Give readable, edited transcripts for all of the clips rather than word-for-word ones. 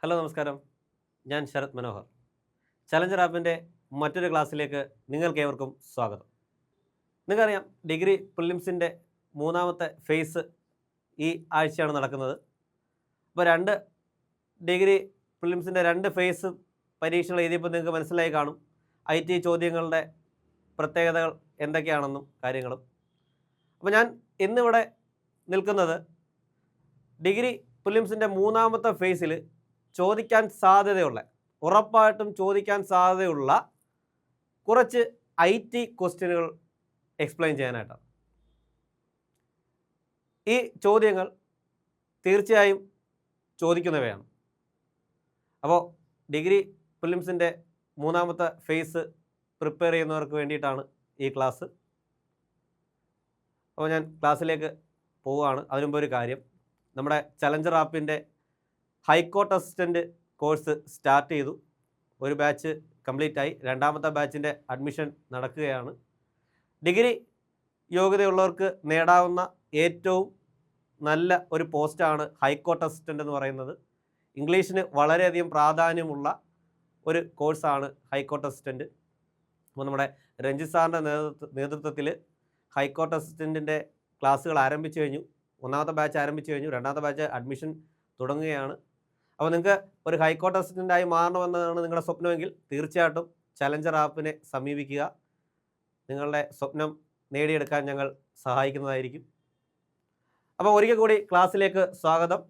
Hello നമസ്കാരം. ഞാൻ Sarath Manohar. Challenger ആപ്പിൻ്റെ മറ്റൊരു ക്ലാസ്സിലേക്ക് നിങ്ങൾക്കേവർക്കും സ്വാഗതം. നിങ്ങൾക്കറിയാം, ഡിഗ്രി പ്രിലിംസിൻ്റെ മൂന്നാമത്തെ ഫേസ് ഈ ആഴ്ചയാണ് നടക്കുന്നത്. അപ്പോൾ ഡിഗ്രി പ്രിലിംസിൻ്റെ 2 ഫേസ് പരീക്ഷകൾ എഴുതിയപ്പോൾ നിങ്ങൾക്ക് മനസ്സിലായി കാണും IT ചോദ്യങ്ങളുടെ പ്രത്യേകതകൾ എന്തൊക്കെയാണെന്നും കാര്യങ്ങളും. അപ്പോൾ ഞാൻ ഇന്നിവിടെ നിൽക്കുന്നത് ഡിഗ്രി പ്രിലിംസിൻ്റെ മൂന്നാമത്തെ ഫേസിൽ ചോദിക്കാൻ സാധ്യതയുള്ള, ഉറപ്പായിട്ടും ചോദിക്കാൻ സാധ്യതയുള്ള കുറച്ച് IT ക്വസ്റ്റ്യനുകൾ എക്സ്പ്ലെയിൻ ചെയ്യാനായിട്ടാണ്. ഈ ചോദ്യങ്ങൾ തീർച്ചയായും ചോദിക്കുന്നവയാണ്. അപ്പോൾ ഡിഗ്രി പ്രിലിംസിൻ്റെ മൂന്നാമത്തെ ഫേസ് പ്രിപ്പയർ ചെയ്യുന്നവർക്ക് വേണ്ടിയിട്ടാണ് ഈ ക്ലാസ്. അപ്പോൾ ഞാൻ ക്ലാസ്സിലേക്ക് പോവുകയാണ്. അതിനുമുമ്പ് ഒരു കാര്യം, നമ്മുടെ ചലഞ്ചർ ആപ്പിൻ്റെ ഹൈക്കോർട്ട് അസിസ്റ്റൻ്റ് കോഴ്സ് സ്റ്റാർട്ട് ചെയ്തു. ഒരു ബാച്ച് കംപ്ലീറ്റ് ആയി. രണ്ടാമത്തെ ബാച്ചിൻ്റെ അഡ്മിഷൻ നടക്കുകയാണ്. ഡിഗ്രി യോഗ്യതയുള്ളവർക്ക് നേടാവുന്ന ഏറ്റവും നല്ല ഒരു പോസ്റ്റാണ് ഹൈക്കോർട്ട് അസിസ്റ്റൻ്റ് എന്ന് പറയുന്നത്. ഇംഗ്ലീഷിന് വളരെയധികം പ്രാധാന്യമുള്ള ഒരു കോഴ്സാണ് ഹൈക്കോർട്ട് അസിസ്റ്റൻ്റ്. അപ്പോൾ നമ്മുടെ രഞ്ജിത്ത് സാറിൻ്റെ നേതൃത്വത്തിൽ ഹൈക്കോർട്ട് അസിസ്റ്റൻറ്റിൻ്റെ ക്ലാസ്സുകൾ ആരംഭിച്ചു കഴിഞ്ഞു. ഒന്നാമത്തെ ബാച്ച് ആരംഭിച്ചു കഴിഞ്ഞു. രണ്ടാമത്തെ ബാച്ച് അഡ്മിഷൻ തുടങ്ങുകയാണ്. അപ്പോൾ നിങ്ങൾക്ക് ഒരു ഹൈക്കോർട്ട് അസിസ്റ്റൻ്റായി മാറണമെന്നാണ് നിങ്ങളുടെ സ്വപ്നമെങ്കിൽ തീർച്ചയായിട്ടും ചലഞ്ചർ ആപ്പിനെ സമീപിക്കുക. നിങ്ങളുടെ സ്വപ്നം നേടിയെടുക്കാൻ ഞങ്ങൾ സഹായിക്കുന്നതായിരിക്കും. അപ്പോൾ ഒരിക്കൽ കൂടി ക്ലാസ്സിലേക്ക് സ്വാഗതം.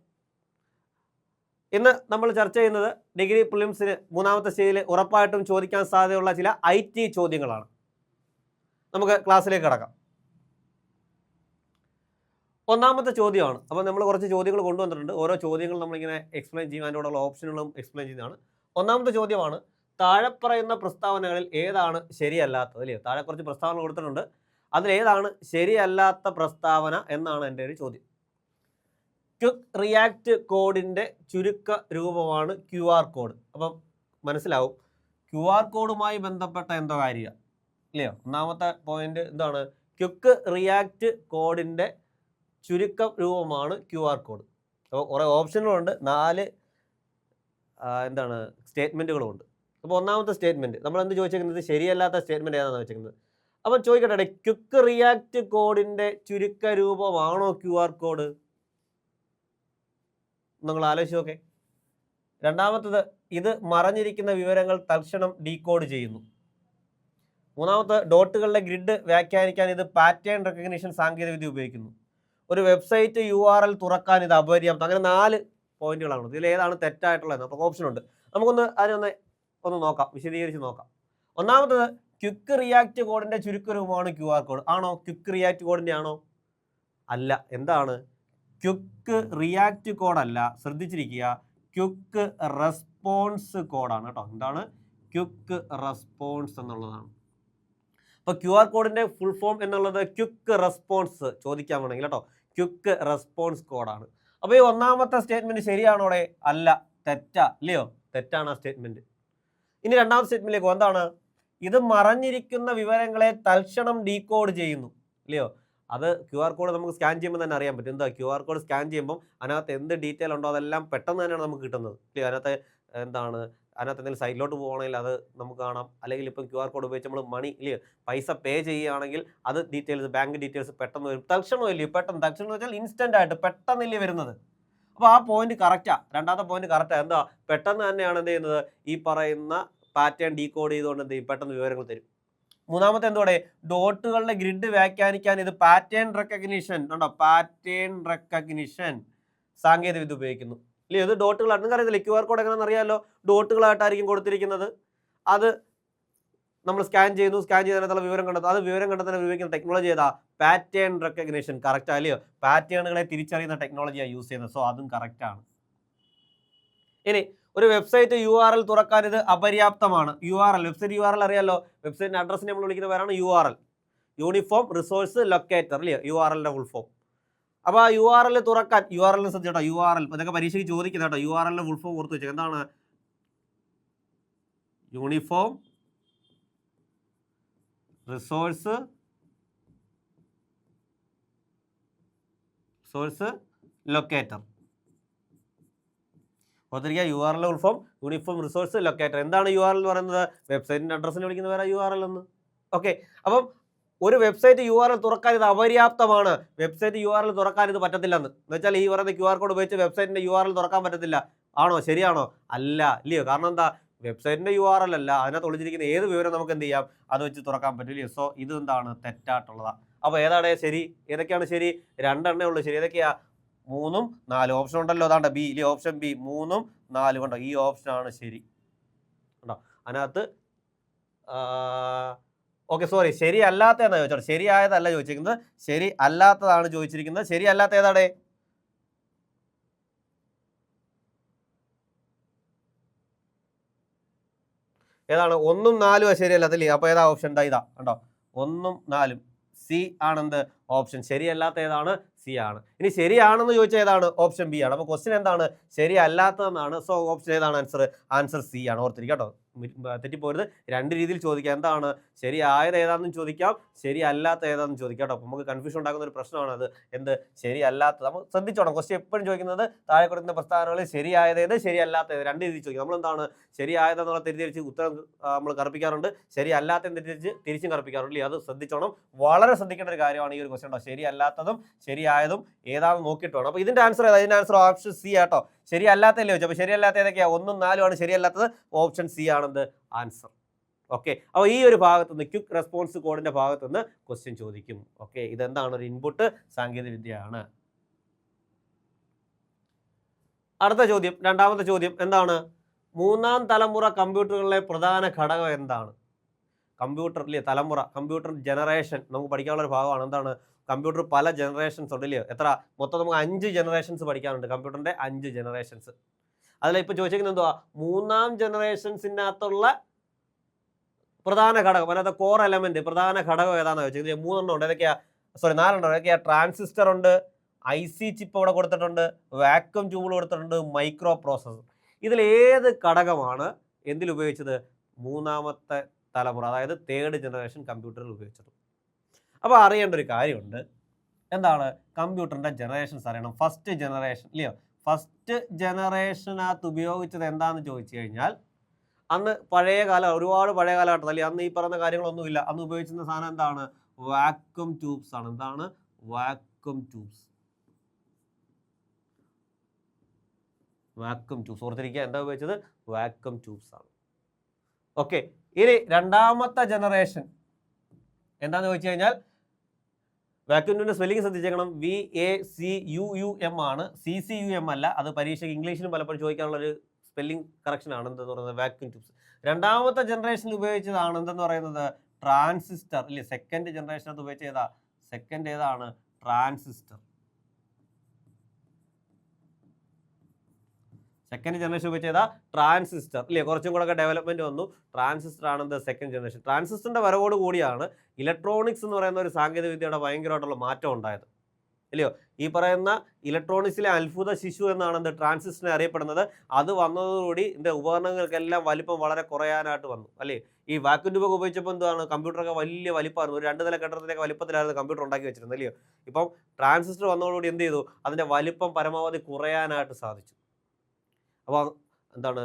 ഇന്ന് നമ്മൾ ചർച്ച ചെയ്യുന്നത് ഡിഗ്രി പ്രിലിംസിന് മൂന്നാമത്തെ സ്റ്റേജിൽ ഉറപ്പായിട്ടും ചോദിക്കാൻ സാധ്യതയുള്ള ചില IT ചോദ്യങ്ങളാണ്. നമുക്ക് ക്ലാസ്സിലേക്ക് കടക്കാം. ഒന്നാമത്തെ ചോദ്യമാണ്. അപ്പോൾ നമ്മൾ കുറച്ച് ചോദ്യങ്ങൾ കൊണ്ടുവന്നിട്ടുണ്ട്. ഓരോ ചോദ്യങ്ങൾ നമ്മളിങ്ങനെ എക്സ്പ്ലെയിൻ ചെയ്യും, അതിൻ്റെ കൂടെയുള്ള ഓപ്ഷനുകളും എക്സ്പ്ലെയിൻ ചെയ്യുന്നതാണ്. ഒന്നാമത്തെ ചോദ്യമാണ്, താഴെ പറയുന്ന പ്രസ്താവനകളിൽ ഏതാണ് ശരിയല്ലാത്തത്? അല്ലേ, താഴെ കുറച്ച് പ്രസ്താവന കൊടുത്തിട്ടുണ്ട്. അതിലേതാണ് ശരിയല്ലാത്ത പ്രസ്താവന എന്നാണ് എൻ്റെ ഒരു ചോദ്യം. ക്വിക്ക് റിയാക്ട് കോഡിൻ്റെ ചുരുക്ക രൂപമാണ് QR കോഡ്. അപ്പം മനസ്സിലാവും QR കോഡുമായി ബന്ധപ്പെട്ട എന്തോ കാര്യമാണ്, ഇല്ലയോ? ഒന്നാമത്തെ പോയിന്റ് എന്താണ്? ക്വിക്ക് റിയാക്ട് കോഡിൻ്റെ ചുരുക്ക രൂപമാണ് QR കോഡ്. അപ്പോൾ കുറേ ഓപ്ഷനുകളുണ്ട്, 4 സ്റ്റേറ്റ്മെൻറ്റുകളുമുണ്ട്. അപ്പോൾ ഒന്നാമത്തെ സ്റ്റേറ്റ്മെൻറ്റ് നമ്മൾ എന്ത് ചോദിച്ചേക്കുന്നത്? ശരിയല്ലാത്ത സ്റ്റേറ്റ്മെൻറ്റ് ഏതാണെന്ന് വെച്ചേക്കുന്നത്. അപ്പം ചോദിക്കട്ടെ, ക്വിക്ക് റിയാക്ട് കോഡിൻ്റെ ചുരുക്ക രൂപമാണോ QR കോഡ്? നിങ്ങൾ ആലോചിച്ച് നോക്കേ. രണ്ടാമത്തത്, ഇത് മറഞ്ഞിരിക്കുന്ന വിവരങ്ങൾ തൽക്ഷണം ഡീകോഡ് ചെയ്യുന്നു. മൂന്നാമത്തെ, ഡോട്ടുകളുടെ ഗ്രിഡ് വ്യാഖ്യാനിക്കാൻ ഇത് പാറ്റേൺ റെക്കഗ്നിഷൻ സാങ്കേതികവിദ്യ ഉപയോഗിക്കുന്നു. ഒരു വെബ്സൈറ്റ് URL തുറക്കാൻ ഇത് അപര്യാപ്തം. അങ്ങനെ 4 പോയിന്റുകളാണ്. ഇതിൽ ഏതാണ് തെറ്റായിട്ടുള്ളത്? അപ്പോൾ ഓപ്ഷനുണ്ട്. നമുക്കൊന്ന് അതിനൊന്ന് നോക്കാം, വിശദീകരിച്ച് നോക്കാം. ഒന്നാമത്തത്, ക്വിക്ക് റിയാക്ട് കോഡിൻ്റെ ചുരുക്ക രൂപമാണ് QR കോഡ്. ആണോ? ക്വിക്ക് റിയാക്ട് കോഡിൻ്റെ ആണോ? അല്ല. എന്താണ്? ക്വിക്ക് റിയാക്ട് കോഡല്ല, ശ്രദ്ധിച്ചിരിക്കുക, ക്വിക്ക് റെസ്പോൺസ് കോഡാണ് കേട്ടോ. എന്താണ്? ക്വിക്ക് റെസ്പോൺസ് എന്നുള്ളതാണ്. അപ്പോൾ QR കോഡിൻ്റെ ഫുൾ ഫോം എന്നുള്ളത് ക്വിക്ക് റെസ്പോൺസ് ചോദിക്കാൻ വേണമെങ്കിൽ കേട്ടോ, ക്വിക്ക് റെസ്പോൺസ് കോഡാണ്. അപ്പോൾ ഈ ഒന്നാമത്തെ സ്റ്റേറ്റ്മെൻറ്റ് ശരിയാണോടെ? അല്ല, തെറ്റാ, ഇല്ലയോ? തെറ്റാണ് ആ സ്റ്റേറ്റ്മെൻറ്റ്. ഇനി രണ്ടാമത്തെ സ്റ്റേറ്റ്മെൻറ്റിലേക്ക് എന്താണ്? ഇത് മറഞ്ഞിരിക്കുന്ന വിവരങ്ങളെ തൽക്ഷണം ഡീകോഡ് ചെയ്യുന്നു, ഇല്ലയോ? അത് QR കോഡ് നമുക്ക് സ്കാൻ ചെയ്യുമ്പോൾ തന്നെ അറിയാൻ പറ്റും. എന്താ QR കോഡ് സ്കാൻ ചെയ്യുമ്പോൾ അതിനകത്ത് എന്ത് ഡീറ്റെയിൽ ഉണ്ടോ അതെല്ലാം പെട്ടെന്ന് തന്നെയാണ് നമുക്ക് കിട്ടുന്നത്, ഇല്ലയോ? അതിനകത്ത് എന്തെങ്കിലും സൈഡിലോട്ട് പോകണമെങ്കിൽ അത് നമുക്ക് കാണാം. അല്ലെങ്കിൽ ഇപ്പം QR കോഡ് ഉപയോഗിച്ച് നമ്മൾ മണി, ഇല്ലയോ, പൈസ പേ ചെയ്യുകയാണെങ്കിൽ അത് ഡീറ്റെയിൽസ്, ബാങ്ക് ഡീറ്റെയിൽസ് പെട്ടെന്ന് വരും. തൽക്ഷണം ഇല്ലയോ? പെട്ടെന്ന്. തൽക്ഷണം എന്ന് വെച്ചാൽ ഇൻസ്റ്റൻ്റ് ആയിട്ട് പെട്ടെന്നില്ലേ വരുന്നത്. അപ്പോൾ ആ പോയിന്റ് കറക്റ്റാണ്. രണ്ടാമത്തെ പോയിന്റ് കറക്റ്റാണ്. എന്താ? പെട്ടെന്ന് തന്നെയാണ് എന്ത് ചെയ്യുന്നത്? ഈ പറയുന്ന പാറ്റേൺ ഡീകോഡ് ചെയ്തുകൊണ്ട് എന്ത് ചെയ്യും? പെട്ടെന്ന് വിവരങ്ങൾ തരും. മൂന്നാമത്തെ എന്തോടെ? ഡോട്ടുകളുടെ ഗ്രിഡ് വ്യാഖ്യാനിക്കാൻ ഇത് പാറ്റേൺ റെക്കഗ്നിഷൻ ഉണ്ടോ? പാറ്റേൺ റെക്കഗ്നിഷൻ സാങ്കേതികവിദ്യ ഉപയോഗിക്കുന്നു, ഇല്ലേ? ഇത് ഡോട്ടുകളായിട്ട് നിങ്ങൾക്ക് അറിയത്തില്ലേ? QR കോഡ് എങ്ങനെയാണെന്ന് അറിയാമല്ലോ. ഡോട്ടുകളായിട്ടായിരിക്കും കൊടുത്തിരിക്കുന്നത്. അത് നമ്മൾ സ്കാൻ ചെയ്യുന്നു, സ്കാൻ ചെയ്തതിനകത്തുള്ള വിവരം കണ്ടെത്തും. അത് വിവരം കണ്ടെത്താൻ ഉപയോഗിക്കുന്ന ടെക്നോളജി ഏതാ? Pattern recognition. കറക്റ്റ് അല്ലയോ? പാറ്റേണുകളെ തിരിച്ചറിയുന്ന ടെക്നോളജിയാണ് യൂസ് ചെയ്യുന്നത്. സോ അതും കറക്റ്റാണ്. ഇനി ഒരു വെബ്സൈറ്റ് URL തുറക്കാൻ ഇത് അപര്യാപ്തമാണ്. വെബ്സൈറ്റ് URL അറിയാമല്ലോ. വെബ്സൈറ്റിൻ്റെ അഡ്രസ്സിനെ നമ്മൾ വിളിക്കുന്ന പേരാണ് URL, യൂണിഫോം റിസോഴ്സ് ലൊക്കേറ്റർ, ഇല്ലേ? URLൻ്റെ ഫുൾ ഫോം. അപ്പോൾ ആ URL തുറക്കാൻ, URL ശ്രദ്ധിച്ചോ, URL ഇതൊക്കെ പരീക്ഷയ്ക്ക് ചോദിക്കുന്ന കേട്ടോ. URLൻ്റെ ഫുൾ ഫോം ഓർത്ത് വെച്ചേക്കാം. എന്താണ്? Uniform resource locator. ഓർത്തിരിക്കുക, URL full form uniform resource locator. എന്താണ് URL എന്ന് പറയുന്നത്? വെബ്സൈറ്റിൻ്റെ അഡ്രസ്സിന് വിളിക്കുന്ന വേറെ URL എന്ന്. ഓക്കെ, അപ്പം ഒരു വെബ്സൈറ്റ് URL തുറക്കാൻ ഇത് അപര്യാപ്തമാണ്, വെബ്സൈറ്റ് URL തുറക്കാൻ ഇത് പറ്റത്തില്ലെന്ന് വെച്ചാൽ ഈ പറയുന്ന QR കോഡ് ഉപയോഗിച്ച് വെബ്സൈറ്റിൻ്റെ URL തുറക്കാൻ പറ്റത്തില്ല. ആണോ? ശരിയാണോ? അല്ല, ഇല്ലയോ? കാരണം എന്താ? വെബ്സൈറ്റിൻ്റെ URL അല്ല, അതിനകത്ത് ഒളിച്ചിരിക്കുന്ന ഏത് വിവരം നമുക്ക് എന്ത് ചെയ്യാം? അത് വെച്ച് തുറക്കാൻ പറ്റില്ലയോ? സോ ഇത് എന്താണ്? തെറ്റായിട്ടുള്ളതാണ്. അപ്പോൾ ഏതാണ് ശരി? ഏതൊക്കെയാണ് ശരി? രണ്ടെണ്ണേ ഉള്ളൂ ശരി. ഏതൊക്കെയാ? 3ഉം 4 ഓപ്ഷൻ ഉണ്ടല്ലോ. അതാണ്ട് ബി ഇല്ലേ, ഓപ്ഷൻ ബി 3ഉം 4 കണ്ടോ, ഈ ഓപ്ഷനാണ് ശരി കണ്ടോ. അതിനകത്ത് ഓക്കെ, സോറി, ശരി അല്ലാത്തതെന്നാണ് ചോദിച്ചോ, ശരിയായതല്ല ചോദിച്ചിരിക്കുന്നത്, ശരി അല്ലാത്തതാണ് ചോദിച്ചിരിക്കുന്നത്. ശരി അല്ലാത്ത ഏതാണ്? ഏതാണ്? 1ഉം 4ഉം ശരിയല്ലാത്തല്ലേ? അപ്പോൾ ഏതാ ഓപ്ഷൻ? ഇതാ കണ്ടോ, 1ഉം 4ഉം. സി ആണെന്ത്? ഓപ്ഷൻ. ശരിയല്ലാത്ത ഏതാണ്? സി ആണ്. ഇനി ശരിയാണെന്ന് ചോദിച്ചാൽ ഏതാണ്? ഓപ്ഷൻ ബി ആണ്. അപ്പോൾ ക്വസ്റ്റ്യൻ എന്താണ്? ശരിയല്ലാത്തതെന്നാണ്. സോ ഓപ്ഷൻ ഏതാണ് ആൻസർ? ആൻസർ സി ആണ്. ഓർത്തിരിക്കുക കേട്ടോ, തെറ്റിപ്പോരുത്. രണ്ട് രീതിയിൽ ചോദിക്കാം. എന്താണ്? ശരിയായത് ഏതാണെന്നും ചോദിക്കാം, ശരിയല്ലാത്ത ഏതാണെന്നും ചോദിക്കാം കേട്ടോ. നമുക്ക് കൺഫ്യൂഷൻ ഉണ്ടാക്കുന്ന ഒരു പ്രശ്നമാണ് അത്. എന്ത്? ശരിയല്ലാത്തത്. നമ്മൾ ശ്രദ്ധിച്ചോണം, ക്വസ്റ്റ്യൻ എപ്പോഴും ചോദിക്കുന്നത് താഴെ കൊടുക്കുന്ന പ്രസ്താവനകളിൽ ശരിയായതേത്, ശരിയല്ലാത്തത് രണ്ട് രീതിയിൽ ചോദിക്കും. നമ്മളെന്താണ്? ശരിയായതെന്നുള്ള തിരിച്ച് ഉത്തരം നമ്മൾ കറുപ്പിക്കാറുണ്ട്, ശരിയല്ലാത്ത തിരിച്ചും കറുപ്പിക്കാറുണ്ട്. അത് ശ്രദ്ധിച്ചോണം, വളരെ ശ്രദ്ധിക്കേണ്ട ഒരു കാര്യമാണ് ഈ ഒരു ക്വസ്റ്റ്യൻ കേട്ടോ. ശരിയല്ലാത്തതും ശരിയായതും ഏതാണെന്ന് നോക്കിയിട്ട് വേണം. അപ്പോൾ ഇതിന്റെ ആൻസർ ഏതാ? ഇതിന്റെ ആൻസർ ഓപ്ഷൻ സി ആട്ടോ. ശരിയല്ലാത്തല്ലേ ചോദിച്ചു. അപ്പോൾ ശരിയല്ലാത്ത ഏതൊക്കെയാണ്? 1ഉം 4ഉം ആണ് ശരിയല്ലാത്തത്. ഓപ്ഷൻ സി ആണെന്ത്? ആൻസർ. ഓക്കെ, അപ്പോൾ ഈ ഒരു ഭാഗത്ത് നിന്ന് ക്വിക്ക് റെസ്പോൺസ് കോഡിന്റെ ഭാഗത്ത് നിന്ന് ക്വസ്റ്റ്യൻ ചോദിക്കും. ഓക്കെ, ഇതെന്താണ്? ഒരു ഇൻപുട്ട് സാങ്കേതിക വിദ്യയാണ്. അടുത്ത ചോദ്യം, രണ്ടാമത്തെ ചോദ്യം എന്താണ്? മൂന്നാം തലമുറ കമ്പ്യൂട്ടറുകളിലെ പ്രധാന ഘടകം എന്താണ്? കമ്പ്യൂട്ടറിലെ തലമുറ, കമ്പ്യൂട്ടർ ജനറേഷൻ നമുക്ക് പഠിക്കാനുള്ള ഒരു ഭാഗമാണ്. എന്താണ്? കമ്പ്യൂട്ടർ പല ജനറേഷൻസ് ഉണ്ട് ഇല്ലയോ? എത്ര? മൊത്തം നമുക്ക് 5 ജനറേഷൻസ് പഠിക്കാനുണ്ട്. കമ്പ്യൂട്ടറിന്റെ 5 ജനറേഷൻസ്. അതിൽ ഇപ്പോൾ ചോദിച്ചിരിക്കുന്നത് എന്തുവാ? മൂന്നാം ജനറേഷൻസിനകത്തുള്ള പ്രധാന ഘടകം, അല്ലാതെ കോർ എലമെന്റ്, പ്രധാന ഘടകം ഏതാണെന്ന് ചോദിച്ചത്. 3 ഉണ്ട്. ഏതൊക്കെയാ? സോറി, 4 ഉണ്ട്. ഏതൊക്കെയാ? ട്രാൻസിസ്റ്റർ ഉണ്ട്, IC ചിപ്പ് ഇവിടെ കൊടുത്തിട്ടുണ്ട്, വാക്വം ട്യൂബ് കൊടുത്തിട്ടുണ്ട്, മൈക്രോ പ്രോസസർ. ഇതിൽ ഏത് ഘടകമാണ് എന്തിൽ ഉപയോഗിച്ചത്? മൂന്നാമത്തെ തലമുറ, അതായത് 3rd ജനറേഷൻ കമ്പ്യൂട്ടറിൽ ഉപയോഗിച്ചത്. അപ്പോൾ അറിയേണ്ട ഒരു കാര്യമുണ്ട്. എന്താണ്? കമ്പ്യൂട്ടറിന്റെ ജനറേഷൻസ് അറിയണം. ഫസ്റ്റ് ജനറേഷൻ ഇല്ലയോ? ഫസ്റ്റ് ജനറേഷനകത്ത് ഉപയോഗിച്ചത് എന്താണെന്ന് ചോദിച്ചു കഴിഞ്ഞാൽ, അന്ന് പഴയ കാലം, ഒരുപാട് പഴയ കാലഘട്ടം അല്ലേ, അന്ന് ഈ പറയുന്ന കാര്യങ്ങളൊന്നുമില്ല. അന്ന് ഉപയോഗിച്ചിരുന്ന സാധനം എന്താണ്? വാക്വം ട്യൂബ്സ് ആണ്. എന്താണ്? Vacuum tubes. വാക്വം ട്യൂബ്സ് ഓർത്തിരിക്കുക. എന്താ ഉപയോഗിച്ചത്? വാക്വം ട്യൂബ്സ് ആണ്. ഓക്കെ, ഇനി രണ്ടാമത്തെ ജനറേഷൻ എന്താണെന്ന് ചോദിച്ചു കഴിഞ്ഞാൽ, വാക്വം ട്യൂബിന്റെ സ്പെല്ലിംഗ് ശ്രദ്ധിച്ചേക്കണം. VACUUM ആണ്, CCUM അല്ല. അത് പരീക്ഷയ്ക്ക് ഇംഗ്ലീഷിലും പലപ്പോഴും ചോദിക്കാനുള്ളൊരു സ്പെല്ലിംഗ് കറക്ഷൻ ആണ് എന്തെന്ന് പറയുന്നത്, വാക്വം ട്യൂബ്സ്. രണ്ടാമത്തെ ജനറേഷനിൽ ഉപയോഗിച്ചതാണ് എന്തെന്ന് പറയുന്നത്? ട്രാൻസിസ്റ്റർ ഇല്ലേ? സെക്കൻഡ് ജനറേഷനകത്ത് ഉപയോഗിച്ച ഏതാ? സെക്കൻഡ് ഏതാണ്? ട്രാൻസിസ്റ്റർ. സെക്കൻഡ് ജനറേഷൻ ഉപയോഗിച്ച ഏതാ? ട്രാൻസിസ്റ്റർ ഇല്ലേ? കുറച്ചും കൂടെ ഡെവലപ്മെന്റ് വന്നു. ട്രാൻസിസ്റ്റർ ആണെന്ത്? Second generation. ട്രാൻസിസ്റ്ററിന്റെ വരവോട് കൂടിയാണ് ഇലക്ട്രോണിക്സ് എന്ന് പറയുന്ന ഒരു സാങ്കേതിക വിദ്യയുടെ ഭയങ്കരമായിട്ടുള്ള മാറ്റം ഉണ്ടായത് ഇല്ലയോ? ഈ പറയുന്ന ഇലക്ട്രോണിക്സിലെ അത്ഭുത ശിശു എന്നാണ് എന്ത്? ട്രാൻസിസ്റ്ററിനെ അറിയപ്പെടുന്നത്. അത് വന്നതോടുകൂടി ഇതിന്റെ ഉപകരണങ്ങൾക്കെല്ലാം വലിപ്പം വളരെ കുറയാനായിട്ട് വന്നു അല്ലേ? ഈ വാക്വം ട്യൂബൊക്കെ ഉപയോഗിച്ചപ്പോൾ എന്താണ്? കമ്പ്യൂട്ടറൊക്കെ വലിയ വലിപ്പമായിരുന്നു. ഒരു 2 നില കെട്ടിടത്തിലേക്ക് വലിപ്പത്തിലായിരുന്നു കമ്പ്യൂട്ടർ ഉണ്ടാക്കി വെച്ചിരുന്നത് അല്ലയോ? ഇപ്പം ട്രാൻസിസ്റ്റർ വന്നതോടുകൂടി എന്ത് ചെയ്തു? അതിന്റെ വലിപ്പം പരമാവധി കുറയാനായിട്ട് സാധിച്ചു. അപ്പോൾ എന്താണ്?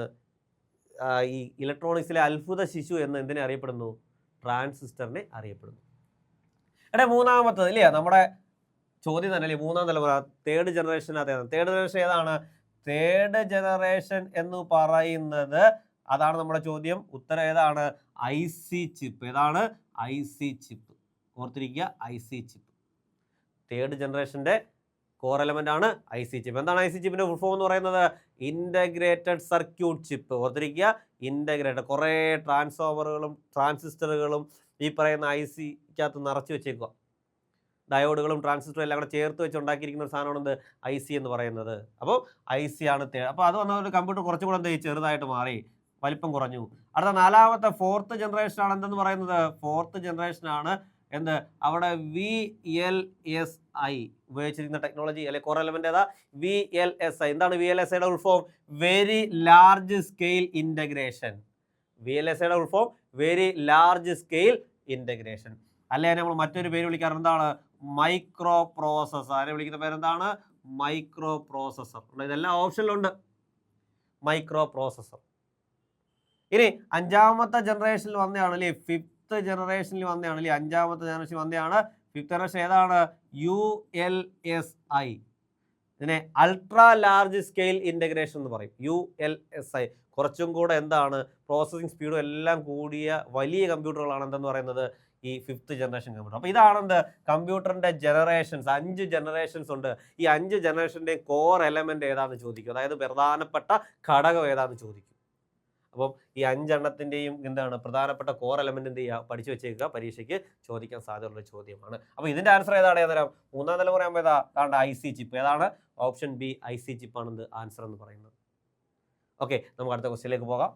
ഈ ഇലക്ട്രോണിക്സിലെ അത്ഭുത ശിശു എന്ന് എന്തിനെ അറിയപ്പെടുന്നു? ട്രാൻസിസ്റ്ററിനെ അറിയപ്പെടുന്നു. മൂന്നാമത്തത് ഇല്ലേ, നമ്മുടെ ചോദ്യം തന്നെ അല്ലേ, മൂന്നാം തലമുറ 3rd ജനറേഷനകത്ത്. 3rd ജനറേഷൻ ഏതാണ്? 3rd ജനറേഷൻ എന്ന് പറയുന്നത്, അതാണ് നമ്മുടെ ചോദ്യം. ഉത്തരം ഏതാണ്? IC chip. ഏതാണ്? IC chip. ഓർത്തിരിക്കുക, IC ചിപ്പ്. 3rd ജനറേഷന്റെ കോർ എലമെന്റ് ആണ് IC ചിപ്പ്. എന്താണ് IC ചിപ്പിന്റെ ഫുൾ ഫോം എന്ന് പറയുന്നത്? Integrated circuit chip. ഓർത്തിരിക്കുക, ഇന്റഗ്രേറ്റഡ്. കുറേ ട്രാൻസ്ഫോമറുകളും ട്രാൻസിസ്റ്ററുകളും ഈ പറയുന്ന ICക്കകത്ത് നിറച്ച് വെച്ചേക്കുക. ഡയോഡുകളും ട്രാൻസിസ്റ്ററും എല്ലാം കൂടെ ചേർത്ത് വെച്ച് ഉണ്ടാക്കിയിരിക്കുന്ന ഒരു സാധനമാണ് എന്ത്? IC എന്ന് പറയുന്നത്. അപ്പോൾ IC ആണ്. അപ്പോൾ അത് വന്ന ഒരു കമ്പ്യൂട്ടർ കുറച്ചും കൂടെ എന്ത് ചെറുതായിട്ട് മാറി, വലിപ്പം കുറഞ്ഞു. അടുത്ത നാലാമത്തെ 4th ജനറേഷൻ ആണ് എന്തെന്ന് പറയുന്നത്? 4th ജനറേഷൻ ആണ് എന്ത്? അവിടെ VLSI ഉപയോഗിച്ചിരിക്കുന്ന ടെക്നോളജി അല്ലെ കോർ എലമെന്റ് ഏതാ? VLSI. എന്താണ് VLSIയുടെ full form? Very large scale integration. VLSIയുടെ full form very large scale integration. അല്ലെ നമ്മൾ മറ്റൊരു പേര് വിളിക്കാറുണ്ട്. എന്താണ്? Micro processor. അതിനെ വിളിക്കുന്ന പേരെന്താണ്? Micro processor. ഇതെല്ലാം ഓപ്ഷനിലുണ്ട്. Micro processor. ഇനി അഞ്ചാമത്തെ ജനറേഷനിൽ വന്നതാണല്ലേ, 5th ജനറേഷനിൽ വന്നതാണല്ലേ, അഞ്ചാമത്തെ ജനറേഷൻ വന്നതാണ്. 5th ജനറേഷൻ ഏതാണ്? ULSI. ഇതിനെ അൾട്രാ ലാർജ് സ്കെയിൽ ഇൻ്റഗ്രേഷൻ എന്ന് പറയും. ULSI കുറച്ചും കൂടെ എന്താണ്, പ്രോസസ്സിംഗ് സ്പീഡും എല്ലാം കൂടിയ വലിയ കമ്പ്യൂട്ടറുകളാണ് എന്തെന്ന് പറയുന്നത് ഈ 5th ജനറേഷൻ കമ്പ്യൂട്ടർ. അപ്പോൾ ഇതാണെന്ത്, കമ്പ്യൂട്ടറിൻ്റെ ജനറേഷൻസ്. 5 ജനറേഷൻസ് ഉണ്ട്. ഈ 5 ജനറേഷൻ്റെ കോർ എലമെൻ്റ് ഏതാണെന്ന് ചോദിക്കും, അതായത് പ്രധാനപ്പെട്ട ഘടകം ഏതാണെന്ന് ചോദിക്കും. അപ്പം ഈ 5 എണ്ണത്തിൻ്റെയും എന്താണ് പ്രധാനപ്പെട്ട കോർ എലമെൻ്റ് എന്ത് ചെയ്യുക, പഠിച്ചു വെച്ചേക്കുക, പരീക്ഷയ്ക്ക് ചോദിക്കാൻ സാധ്യതയുള്ള ചോദ്യമാണ്. അപ്പോൾ ഇതിൻ്റെ ആൻസർ ഏതാണ്? ഏതരം 3ാം തലമുറ ആകുമ്പോൾ ഏതാണ്? IC chip. ഏതാണ്? ഓപ്ഷൻ ബി IC ചിപ്പാണ് ആൻസർ എന്ന് പറയുന്നത്. ഓക്കെ, നമുക്ക് അടുത്ത ക്വസ്റ്റ്യനിലേക്ക് പോകാം.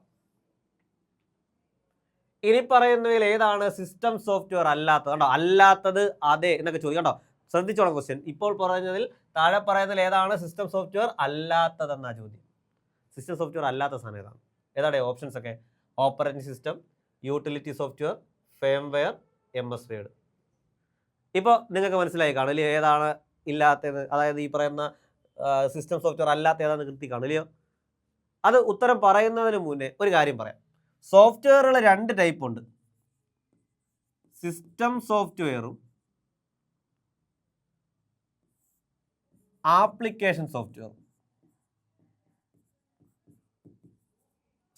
ഇനി പറയുന്നതിൽ ഏതാണ് സിസ്റ്റം സോഫ്റ്റ്വെയർ അല്ലാത്തത്? കണ്ടോ, അല്ലാത്തത് അതെ എന്നൊക്കെ ചോദിക്കാം. കണ്ടോ, ശ്രദ്ധിച്ചോളാം ക്വസ്റ്റ്യൻ. ഇപ്പോൾ പറഞ്ഞതിൽ താഴെ പറയുന്നതിൽ ഏതാണ് സിസ്റ്റം സോഫ്റ്റ്വെയർ അല്ലാത്തതെന്നാ ചോദ്യം. സിസ്റ്റം സോഫ്റ്റ്വെയർ അല്ലാത്ത സാധനം ഏതാണ്? ഏതാണ് ഓപ്ഷൻസ് ഒക്കെ? Operating system, utility software, firmware, MS word. ഇപ്പോൾ നിങ്ങൾക്ക് മനസ്സിലായി കാണില്ലേ ഏതാണ് ഇല്ലാത്തത്, അതായത് ഈ പറയുന്ന സിസ്റ്റം സോഫ്റ്റ്വെയർ അല്ലാത്ത ഏതാണെന്ന് കൃത്യം കാണില്ലയോ? അത് ഉത്തരം പറയുന്നതിന് മുന്നേ ഒരു കാര്യം പറയാം. സോഫ്റ്റ്വെയറുകൾ 2 ടൈപ്പ് ഉണ്ട്, സിസ്റ്റം സോഫ്റ്റ്വെയറും ആപ്ലിക്കേഷൻ സോഫ്റ്റ്വെയറും.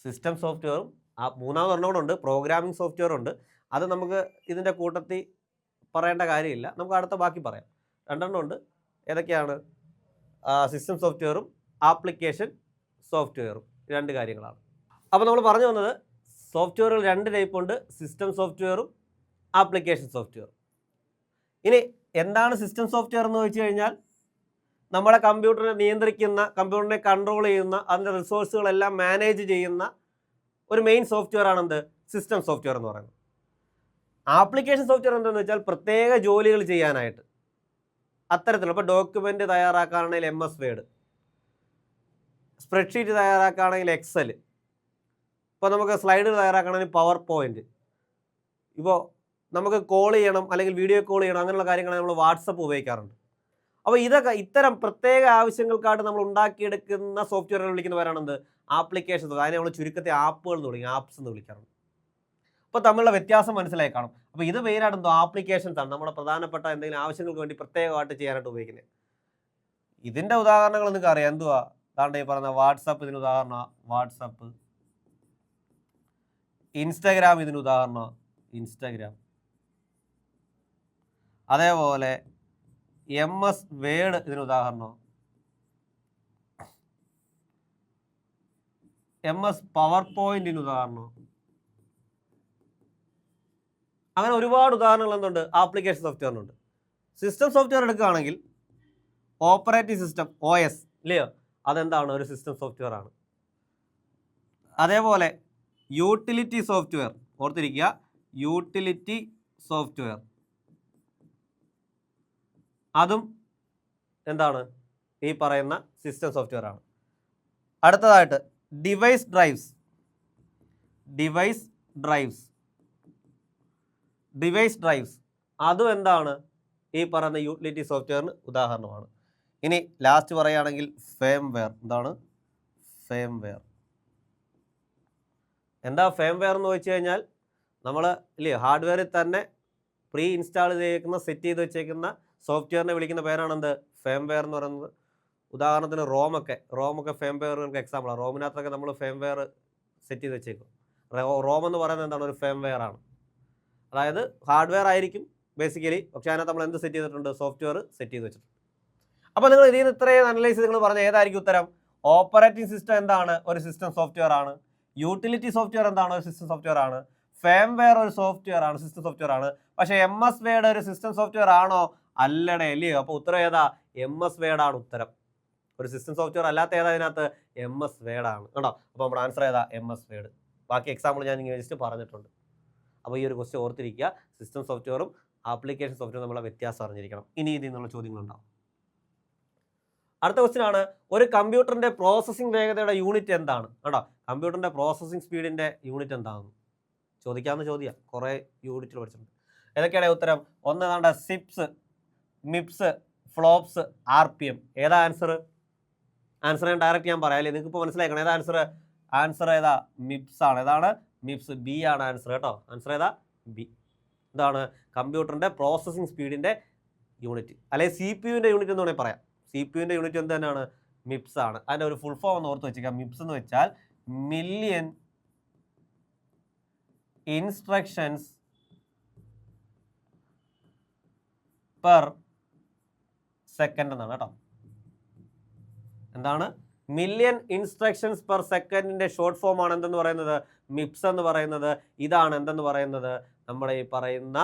സിസ്റ്റം സോഫ്റ്റ്വെയറും മൂന്നാമത് ഒരെണ്ണം കൂടെ ഉണ്ട്, പ്രോഗ്രാമിംഗ് സോഫ്റ്റ്വെയർ ഉണ്ട്. അത് നമുക്ക് ഇതിൻ്റെ കൂട്ടത്തിൽ പറയേണ്ട കാര്യമില്ല, നമുക്ക് അടുത്ത ബാക്കി പറയാം. 2 എണ്ണം ഉണ്ട്. ഏതൊക്കെയാണ്? സിസ്റ്റം സോഫ്റ്റ്വെയറും ആപ്ലിക്കേഷൻ സോഫ്റ്റ്വെയറും 2 കാര്യങ്ങളാണ്. അപ്പോൾ നമ്മൾ പറഞ്ഞു വന്നത് സോഫ്റ്റ്വെയറുകൾ 2 ടൈപ്പ് ഉണ്ട്, സിസ്റ്റം സോഫ്റ്റ്വെയറും ആപ്ലിക്കേഷൻ സോഫ്റ്റ്വെയറും. ഇനി എന്താണ് സിസ്റ്റം സോഫ്റ്റ്വെയർ എന്ന് ചോദിച്ചു കഴിഞ്ഞാൽ, നമ്മളെ കമ്പ്യൂട്ടറിനെ നിയന്ത്രിക്കുന്ന, കമ്പ്യൂട്ടറിനെ കൺട്രോൾ ചെയ്യുന്ന, അതിൻ്റെ റിസോഴ്സുകളെല്ലാം മാനേജ് ചെയ്യുന്ന ഒരു മെയിൻ സോഫ്റ്റ്വെയർ ആണെന്ത്? സിസ്റ്റം സോഫ്റ്റ്വെയർ എന്ന് പറയുന്നത്. ആപ്ലിക്കേഷൻ സോഫ്റ്റ്വെയർ എന്താണെന്ന് വെച്ചാൽ പ്രത്യേക ജോലികൾ ചെയ്യാനായിട്ട്, അത്തരത്തിലുള്ള ഇപ്പോൾ ഡോക്യുമെൻ്റ് തയ്യാറാക്കുകയാണെങ്കിൽ MS വേഡ്, സ്പ്രെഡ്ഷീറ്റ് തയ്യാറാക്കുകയാണെങ്കിൽ Excel, ഇപ്പോൾ നമുക്ക് സ്ലൈഡുകൾ തയ്യാറാക്കുകയാണെങ്കിൽ PowerPoint, ഇപ്പോൾ നമുക്ക് കോൾ ചെയ്യണം അല്ലെങ്കിൽ വീഡിയോ കോൾ ചെയ്യണം, അങ്ങനെയുള്ള കാര്യങ്ങൾ നമ്മൾ വാട്സപ്പ് ഉപയോഗിക്കാറുണ്ട്. അപ്പോൾ ഇതൊക്കെ ഇത്തരം പ്രത്യേക ആവശ്യങ്ങൾക്കായിട്ട് നമ്മൾ ഉണ്ടാക്കിയെടുക്കുന്ന സോഫ്റ്റ്വെയറുകൾ വിളിക്കുന്നവരാണെന്ത്? ആപ്ലിക്കേഷൻസ്. അതിനെ നമ്മൾ ചുരുക്കത്തെ ആപ്പുകൾ എന്ന് വിളിക്കും, ആപ്സ് എന്ന് വിളിക്കാറുണ്ട്. അപ്പോൾ തമ്മിലുള്ള വ്യത്യാസം മനസ്സിലായി കാണും. അപ്പോൾ ഇത് മെയിനായിട്ട് എന്തോ ആപ്ലിക്കേഷൻസ് ആണ്, നമ്മുടെ പ്രധാനപ്പെട്ട എന്തെങ്കിലും ആവശ്യങ്ങൾക്ക് വേണ്ടി പ്രത്യേകമായിട്ട് ചെയ്യാനായിട്ട് ഉപയോഗിക്കുന്നത്. ഇതിൻ്റെ ഉദാഹരണങ്ങൾ നിങ്ങൾക്ക് അറിയാം. എന്തുവാ? താണ്ട ഈ പറയുന്ന വാട്സപ്പ് ഇതിന് ഉദാഹരണം, വാട്സപ്പ്. ഇൻസ്റ്റഗ്രാം ഇതിന് ഉദാഹരണം, ഇൻസ്റ്റഗ്രാം. അതേപോലെ MS വേഡ് ഇതിന് ഉദാഹരണം, MS PowerPointന് ഉദാഹരണം. അങ്ങനെ ഒരുപാട് ഉദാഹരണങ്ങൾ എന്തുണ്ട്? ആപ്ലിക്കേഷൻ സോഫ്റ്റ്വെയറിനുണ്ട്. സിസ്റ്റം സോഫ്റ്റ്വെയർ എടുക്കുകയാണെങ്കിൽ ഓപ്പറേറ്റിംഗ് സിസ്റ്റം OS ഇല്ലയോ, അതെന്താണ്? ഒരു സിസ്റ്റം സോഫ്റ്റ്വെയർ ആണ്. അതേപോലെ യൂട്ടിലിറ്റി സോഫ്റ്റ്വെയർ, ഓർത്തിരിക്കുക, യൂട്ടിലിറ്റി സോഫ്റ്റ്വെയർ അതും എന്താണ്? ഈ പറയുന്ന സിസ്റ്റം സോഫ്റ്റ്വെയർ ആണ്. അടുത്തതായിട്ട് ഡിവൈസ് ഡ്രൈവ്സ്. അതും എന്താണ്? ഈ പറയുന്ന യൂട്ടിലിറ്റി സോഫ്റ്റ്വെയറിന് ഉദാഹരണമാണ്. ഇനി ലാസ്റ്റ് പറയുകയാണെങ്കിൽ ഫേംവെയർ. എന്താണ് ഫേംവെയർ? എന്താ ഫേംവെയർ എന്ന് ചോദിച്ചു കഴിഞ്ഞാൽ, നമ്മൾ ഇല്ലേ ഹാർഡ്വെയറിൽ തന്നെ പ്രീ ഇൻസ്റ്റാൾ ചെയ്തേക്കുന്ന, സെറ്റ് ചെയ്ത് വെച്ചേക്കുന്ന സോഫ്റ്റ്വെയറിനെ വിളിക്കുന്ന പേരാണെന്ത്? ഫേംവെയർ എന്ന് പറയുന്നത്. ഉദാഹരണത്തിന് റോമൊക്കെ ഫേംവെയറുകൾക്ക് എക്സാമ്പിളാണ്. റോമിനകത്തൊക്കെ നമ്മൾ ഫേംവെയർ സെറ്റ് ചെയ്ത് വെച്ചേക്കും. റോം എന്ന് പറയുന്നത് എന്താണ്? ഒരു ഫേംവെയർ ആണ്. അതായത് ഹാർഡ്വെയർ ആയിരിക്കും ബേസിക്കലി, പക്ഷേ അതിനകത്ത് നമ്മൾ എന്ത് സെറ്റ് ചെയ്തിട്ടുണ്ട്? സോഫ്റ്റ്വെയർ സെറ്റ് ചെയ്ത് വെച്ചിട്ടുണ്ട്. അപ്പോൾ നിങ്ങൾ ഇതിൽ നിന്ന് ഇത്രയും അനലൈസ് ചെയ്ത് നിങ്ങൾ പറഞ്ഞാൽ ഏതായിരിക്കും ഉത്തരം? ഓപ്പറേറ്റിംഗ് സിസ്റ്റം എന്താണ്? ഒരു സിസ്റ്റം സോഫ്റ്റ്വെയർ ആണ്. യൂട്ടിലിറ്റി സോഫ്റ്റ്വെയർ എന്താണ്? ഒരു സിസ്റ്റം സോഫ്റ്റ്വെയർ ആണ്. ഫേംവെയർ ഒരു സോഫ്റ്റ്വെയർ ആണ്, സിസ്റ്റം സോഫ്റ്റ്വെയർ ആണ്. പക്ഷേ MS വേഡ് ഒരു സിസ്റ്റം സോഫ്റ്റ്വെയർ ആണോ? അല്ലടേ, അല്ലയോ? അപ്പോൾ ഉത്തരം ഏതാ? MS വേഡ് ആണ് ഉത്തരം. ഒരു സിസ്റ്റം സോഫ്റ്റ്വെയർ അല്ലാത്ത ഏതാ ഇതിനകത്ത്? MS വേഡ് ആണ്. കണ്ടോ? അപ്പോൾ നമ്മുടെ ആൻസർ ഏതാ? MS word. ബാക്കി എക്സാമ്പിൾ ഞാൻ ഇങ്ങനെ ജസ്റ്റ് പറഞ്ഞിട്ടുണ്ട്. അപ്പോൾ ഈ ഒരു ക്വസ്റ്റ്യൻ ഓർത്തിരിക്കുക. സിസ്റ്റം സോഫ്റ്റ്വെയറും ആപ്ലിക്കേഷൻ സോഫ്റ്റ്വെയറും തമ്മിലുള്ള വ്യത്യാസം അറിഞ്ഞിരിക്കണം. ഇനി ഇതിൽ നിന്നുള്ള ചോദ്യങ്ങളുണ്ടാവും. അടുത്ത ക്വസ്റ്റ്യൻ ആണ്, ഒരു കമ്പ്യൂട്ടറിന്റെ പ്രോസസ്സിംഗ് വേഗതയുടെ യൂണിറ്റ് എന്താണ്? കേട്ടോ, കമ്പ്യൂട്ടറിന്റെ പ്രോസസ്സിംഗ് സ്പീഡിന്റെ യൂണിറ്റ് എന്താണെന്ന് ചോദിക്കാവുന്ന ചോദ്യം. കുറേ യൂണിറ്റിൽ പഠിച്ചിട്ടുണ്ട്. ഏതൊക്കെയാണ് ഉത്തരം? ഒന്ന് ഏതാണ്ട് സിപ്സ്, MIPS, ഫ്ലോപ്സ്, RPM. ഏതാ ആൻസർ? ആൻസർ ഞാൻ ഡയറക്റ്റ് ഞാൻ പറയാം അല്ലേ, നിങ്ങൾക്ക് ഇപ്പോൾ മനസ്സിലാക്കണം ഏതാ ആൻസർ. ആൻസർ ഏതാ? മിപ്സ് ആണ്. ഏതാണ്? മിപ്സ്. ബി ആണ് ആൻസർ കേട്ടോ. ആൻസർ ഏതാ? ബി. ഇതാണ് കമ്പ്യൂട്ടറിൻ്റെ പ്രോസസ്സിംഗ് സ്പീഡിൻ്റെ യൂണിറ്റ്, അല്ലെങ്കിൽ സി പി യുവിൻ്റെ യൂണിറ്റ് എന്ന് വേണമെങ്കിൽ പറയാം. സി പി യുവിൻ്റെ യൂണിറ്റ് എന്ത് തന്നെയാണ്? മിപ്സ് ആണ്. അതിൻ്റെ ഒരു ഫുൾ ഫോം ഒന്ന് ഓർത്ത് വെച്ചേക്കാം. മിപ്സ് എന്ന് വെച്ചാൽ മില്യൺ ഇൻസ്ട്രക്ഷൻസ് പെർ സെക്കൻഡ് എന്നാണ് കേട്ടോ. എന്താണ്? മില്യൺ ഇൻസ്ട്രക്ഷൻസ് പെർ സെക്കൻഡിൻ്റെ ഷോർട്ട് ഫോം ആണ് എന്തെന്ന് പറയുന്നത്? മിപ്സ് എന്ന് പറയുന്നത്. ഇതാണ് എന്തെന്ന് പറയുന്നത്? നമ്മുടെ ഈ പറയുന്ന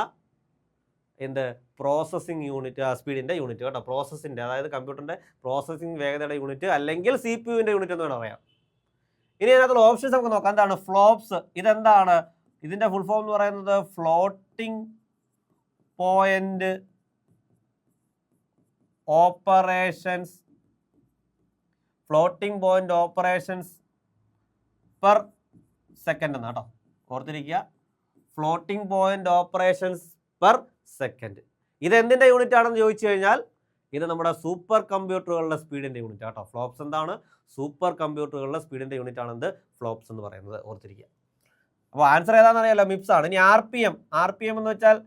പ്രോസസ്സിംഗ് യൂണിറ്റ്, സ്പീഡിൻ്റെ യൂണിറ്റ് കേട്ടോ. പ്രോസസ്സിൻ്റെ, അതായത് കമ്പ്യൂട്ടറിൻ്റെ പ്രോസസ്സിംഗ് വേഗതയുടെ യൂണിറ്റ്, അല്ലെങ്കിൽ സി പി യുവിൻ്റെ യൂണിറ്റ് എന്ന് വേണം പറയാം. ഇനി അതിനകത്തുള്ള ഓപ്ഷൻസ് നമുക്ക് നോക്കാം. എന്താണ് ഫ്ലോപ്സ്? ഇതെന്താണ്? ഇതിൻ്റെ ഫുൾ ഫോം എന്ന് പറയുന്നത് floating point operations, floating point operations per second എന്നാണ് കേട്ടോ. ഓർത്തിരിക്കുക, floating point operations per second. ഇത് എന്തിൻ്റെ യൂണിറ്റ് ആണെന്ന് ചോദിച്ചു കഴിഞ്ഞാൽ ഇത് നമ്മുടെ സൂപ്പർ കമ്പ്യൂട്ടറുകളുടെ സ്പീഡിൻ്റെ യൂണിറ്റ് ആട്ടോ. ഫ്ലോപ്സ് എന്താണ്? സൂപ്പർ കമ്പ്യൂട്ടറുകളുടെ സ്പീഡിൻ്റെ യൂണിറ്റ് ആണ് എന്ത്? ഫ്ലോപ്സ് എന്ന് പറയുന്നത്. ഓർത്തിരിക്കുക. അപ്പോൾ ആൻസർ ഏതാണെന്ന് അറിയാലോ, മിപ്സ് ആണ്. ഇനി R P M. R P M എന്ന് വെച്ചാൽ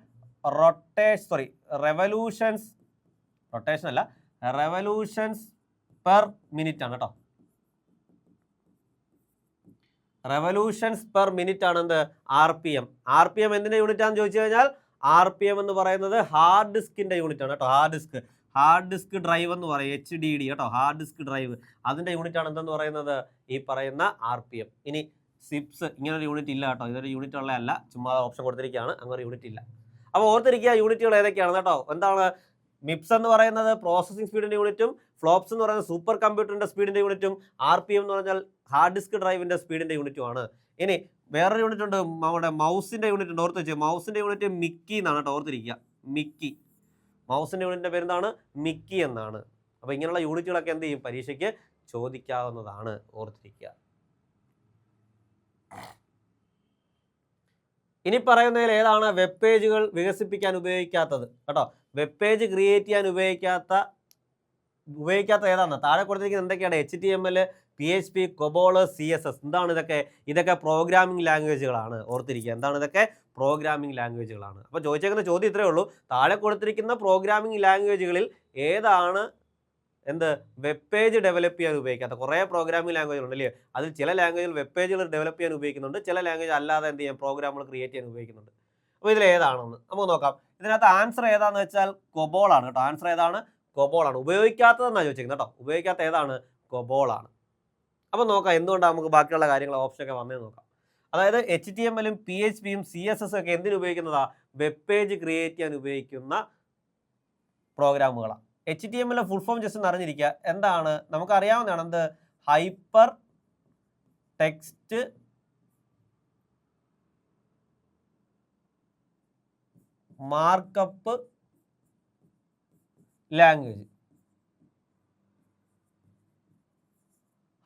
റെവല്യൂഷൻസ് പെർ മിനിറ്റ് ആണ് കേട്ടോ. റെവല്യൂഷൻസ് പെർ മിനിറ്റ് ആണ് എന്ത്? R P M. R P M എന്തിൻ്റെ യൂണിറ്റ് ആണെന്ന് ചോദിച്ചു കഴിഞ്ഞാൽ ആർ പി എം എന്ന് പറയുന്നത് ഹാർഡ് ഡിസ്കിൻ്റെ യൂണിറ്റ് ആണ് കേട്ടോ. ഹാർഡ് ഡിസ്ക് ഡ്രൈവ് എന്ന് പറയും, HDD കേട്ടോ. ഹാർഡ് ഡിസ്ക് ഡ്രൈവ്, അതിൻ്റെ യൂണിറ്റ് ആണ് എന്തെന്ന് പറയുന്നത്? ഈ പറയുന്ന ആർ പി എം. ഇനി സിപ്സ്, ഇങ്ങനൊരു യൂണിറ്റ് ഇല്ല കേട്ടോ. ഇതൊരു യൂണിറ്റ് ഉള്ളതല്ല, ചുമ്മാ ഓപ്ഷൻ കൊടുത്തിരിക്കുകയാണ്, അങ്ങനെ യൂണിറ്റ് ഇല്ല. അപ്പോൾ ഓർത്തിരിക്കുക യൂണിറ്റുകൾ ഏതൊക്കെയാണ് കേട്ടോ. എന്താണ്? മിപ്സ് എന്ന് പറയുന്നത് പ്രോസസ്സിംഗ് സ്പീഡിൻ്റെ യൂണിറ്റും, ഫ്ലോപ്സ് എന്ന് പറയുന്നത് സൂപ്പർ കമ്പ്യൂട്ടറിൻ്റെ സ്പീഡിൻ്റെ യൂണിറ്റും, ആർ പി എം എന്ന് പറഞ്ഞാൽ ഹാർഡ് ഡിസ്ക് ഡ്രൈവിൻ്റെ സ്പീഡിൻ്റെ യൂണിറ്റുമാണ്. ഇനി വേറൊരു യൂണിറ്റ് ഉണ്ട്, നമ്മുടെ മൗസിൻ്റെ യൂണിറ്റ് ഉണ്ട്. ഓർത്ത് വെച്ചാൽ മൗസിൻ്റെ യൂണിറ്റ് മിക്കി എന്നാണ് കേട്ടോ. ഓർത്തിരിക്കുക, മിക്കി. മൗസിൻ്റെ യൂണിറ്റിൻ്റെ പേരെന്താണ്? മിക്കി എന്നാണ്. അപ്പോൾ ഇങ്ങനെയുള്ള യൂണിറ്റുകളൊക്കെ എന്ത് ചെയ്യും? പരീക്ഷയ്ക്ക് ചോദിക്കാവുന്നതാണ്. ഓർത്തിരിക്കുക. ഇനി പറയുന്നതിൽ ഏതാണ് വെബ് പേജുകൾ വികസിപ്പിക്കാൻ ഉപയോഗിക്കാത്തത് കേട്ടോ. വെബ് പേജ് ക്രിയേറ്റ് ചെയ്യാൻ ഉപയോഗിക്കാത്ത ഏതാണ്? താഴെ കൊടുത്തിരിക്കുന്നത് എന്തൊക്കെയാണ്? HTML, PHP, COBOL, CSS. എന്താണ് ഇതൊക്കെ? ഇതൊക്കെ പ്രോഗ്രാമിംഗ് ലാംഗ്വേജുകളാണ്. ഓർത്തിരിക്കുക, എന്താണ് ഇതൊക്കെ? പ്രോഗ്രാമിംഗ് ലാംഗ്വേജുകളാണ്. അപ്പോൾ ചോദിച്ചേക്കുന്ന ചോദ്യം ഇത്രയേ ഉള്ളൂ. താഴെ കൊടുത്തിരിക്കുന്ന പ്രോഗ്രാമിംഗ് ലാംഗ്വേജുകളിൽ ഏതാണ് വെബ് പേജ് ഡെവലപ്പ് ചെയ്യാൻ ഉപയോഗിക്കാത്ത? കുറേ പ്രോഗ്രാമിംഗ് ലാംഗ്വേജ് ഉണ്ടല്ലേ. അതിൽ ചില ലാംഗ്വേജുകൾ വെബ് പേജുകൾ ഡെവലപ്പ് ചെയ്യാൻ ഉപയോഗിക്കുന്നുണ്ട്, ചില ലാംഗ്വേജ് അല്ലാതെ എന്ത് ചെയ്യാൻ പ്രോഗ്രാമുകൾ ക്രിയേറ്റ് ചെയ്യാൻ ഉപയോഗിക്കുന്നുണ്ട്. അപ്പോൾ ഇതിൽ ഏതാണെന്ന് നമുക്ക് നോക്കാം. ഇതിനകത്ത് ആൻസർ ഏതാണെന്ന് വെച്ചാൽ COBOL ആണ് കേട്ടോ. ആൻസർ ഏതാണ്? COBOL ആണ്. ഉപയോഗിക്കാത്തതെന്നാണ് ചോദിച്ചിരിക്കുന്നത് കേട്ടോ. ഉപയോഗിക്കാത്ത ഏതാണ്? COBOL ആണ്. അപ്പോൾ നോക്കാം എന്തുകൊണ്ടാണ് നമുക്ക് ബാക്കിയുള്ള കാര്യങ്ങൾ ഓപ്ഷനൊക്കെ വന്നേ നോക്കാം. അതായത് HTML, PHP, CSS ഒക്കെ എന്തിനു ഉപയോഗിക്കുന്നതാ? വെബ് പേജ് ക്രിയേറ്റ് ചെയ്യാൻ ഉപയോഗിക്കുന്ന പ്രോഗ്രാമുകളാണ്. HTML ഫുൾ ഫോം ജസ്റ്റ് ഒന്ന് അറിഞ്ഞിരിക്കുക. എന്താണ്? നമുക്കറിയാവുന്നതാണ് hyper text markup language.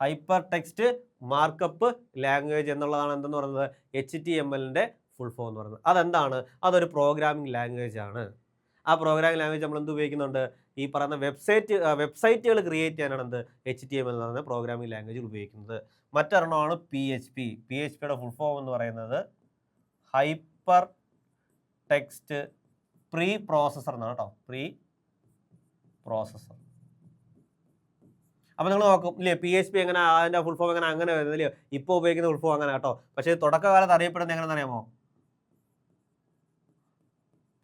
Hyper text markup language എന്നുള്ളതാണ് എന്തെന്ന് പറയുന്നത്? HTMLൻ്റെ ഫുൾ ഫോം എന്ന് പറയുന്നത്. അതെന്താണ്? അതൊരു പ്രോഗ്രാമിംഗ് ലാംഗ്വേജ് ആണ്. ആ പ്രോഗ്രാമിംഗ് ലാംഗ്വേജ് നമ്മൾ എന്ത് ഉപയോഗിക്കുന്നുണ്ട്? ഈ പറയുന്ന വെബ്സൈറ്റുകൾ ക്രിയേറ്റ് ചെയ്യാനാണ് HTML എന്ന് പറയുന്ന പ്രോഗ്രാമിംഗ് ലാംഗ്വേജ് ഉപയോഗിക്കുന്നത്. മറ്റൊരെണ്ണമാണ് PHP. PHPയുടെ ഫുൾ ഫോം എന്ന് പറയുന്നത് ഹൈപ്പർ ടെക്സ്റ്റ് പ്രീ പ്രോസസർ എന്നാണ് കേട്ടോ. Pre processor. അപ്പോൾ നിങ്ങൾ നോക്കും ഇല്ലേ, PHP എങ്ങനെ, അതിൻ്റെ ഫുൾ ഫോം എങ്ങനെ അങ്ങനെ വരുന്നില്ലയോ. ഇപ്പോൾ ഉപയോഗിക്കുന്ന ഫുൾ ഫോം അങ്ങനെ കേട്ടോ. പക്ഷേ തുടക്കകാലത്ത് അറിയപ്പെടുന്നത് എങ്ങനെയെന്ന് അറിയാമോ?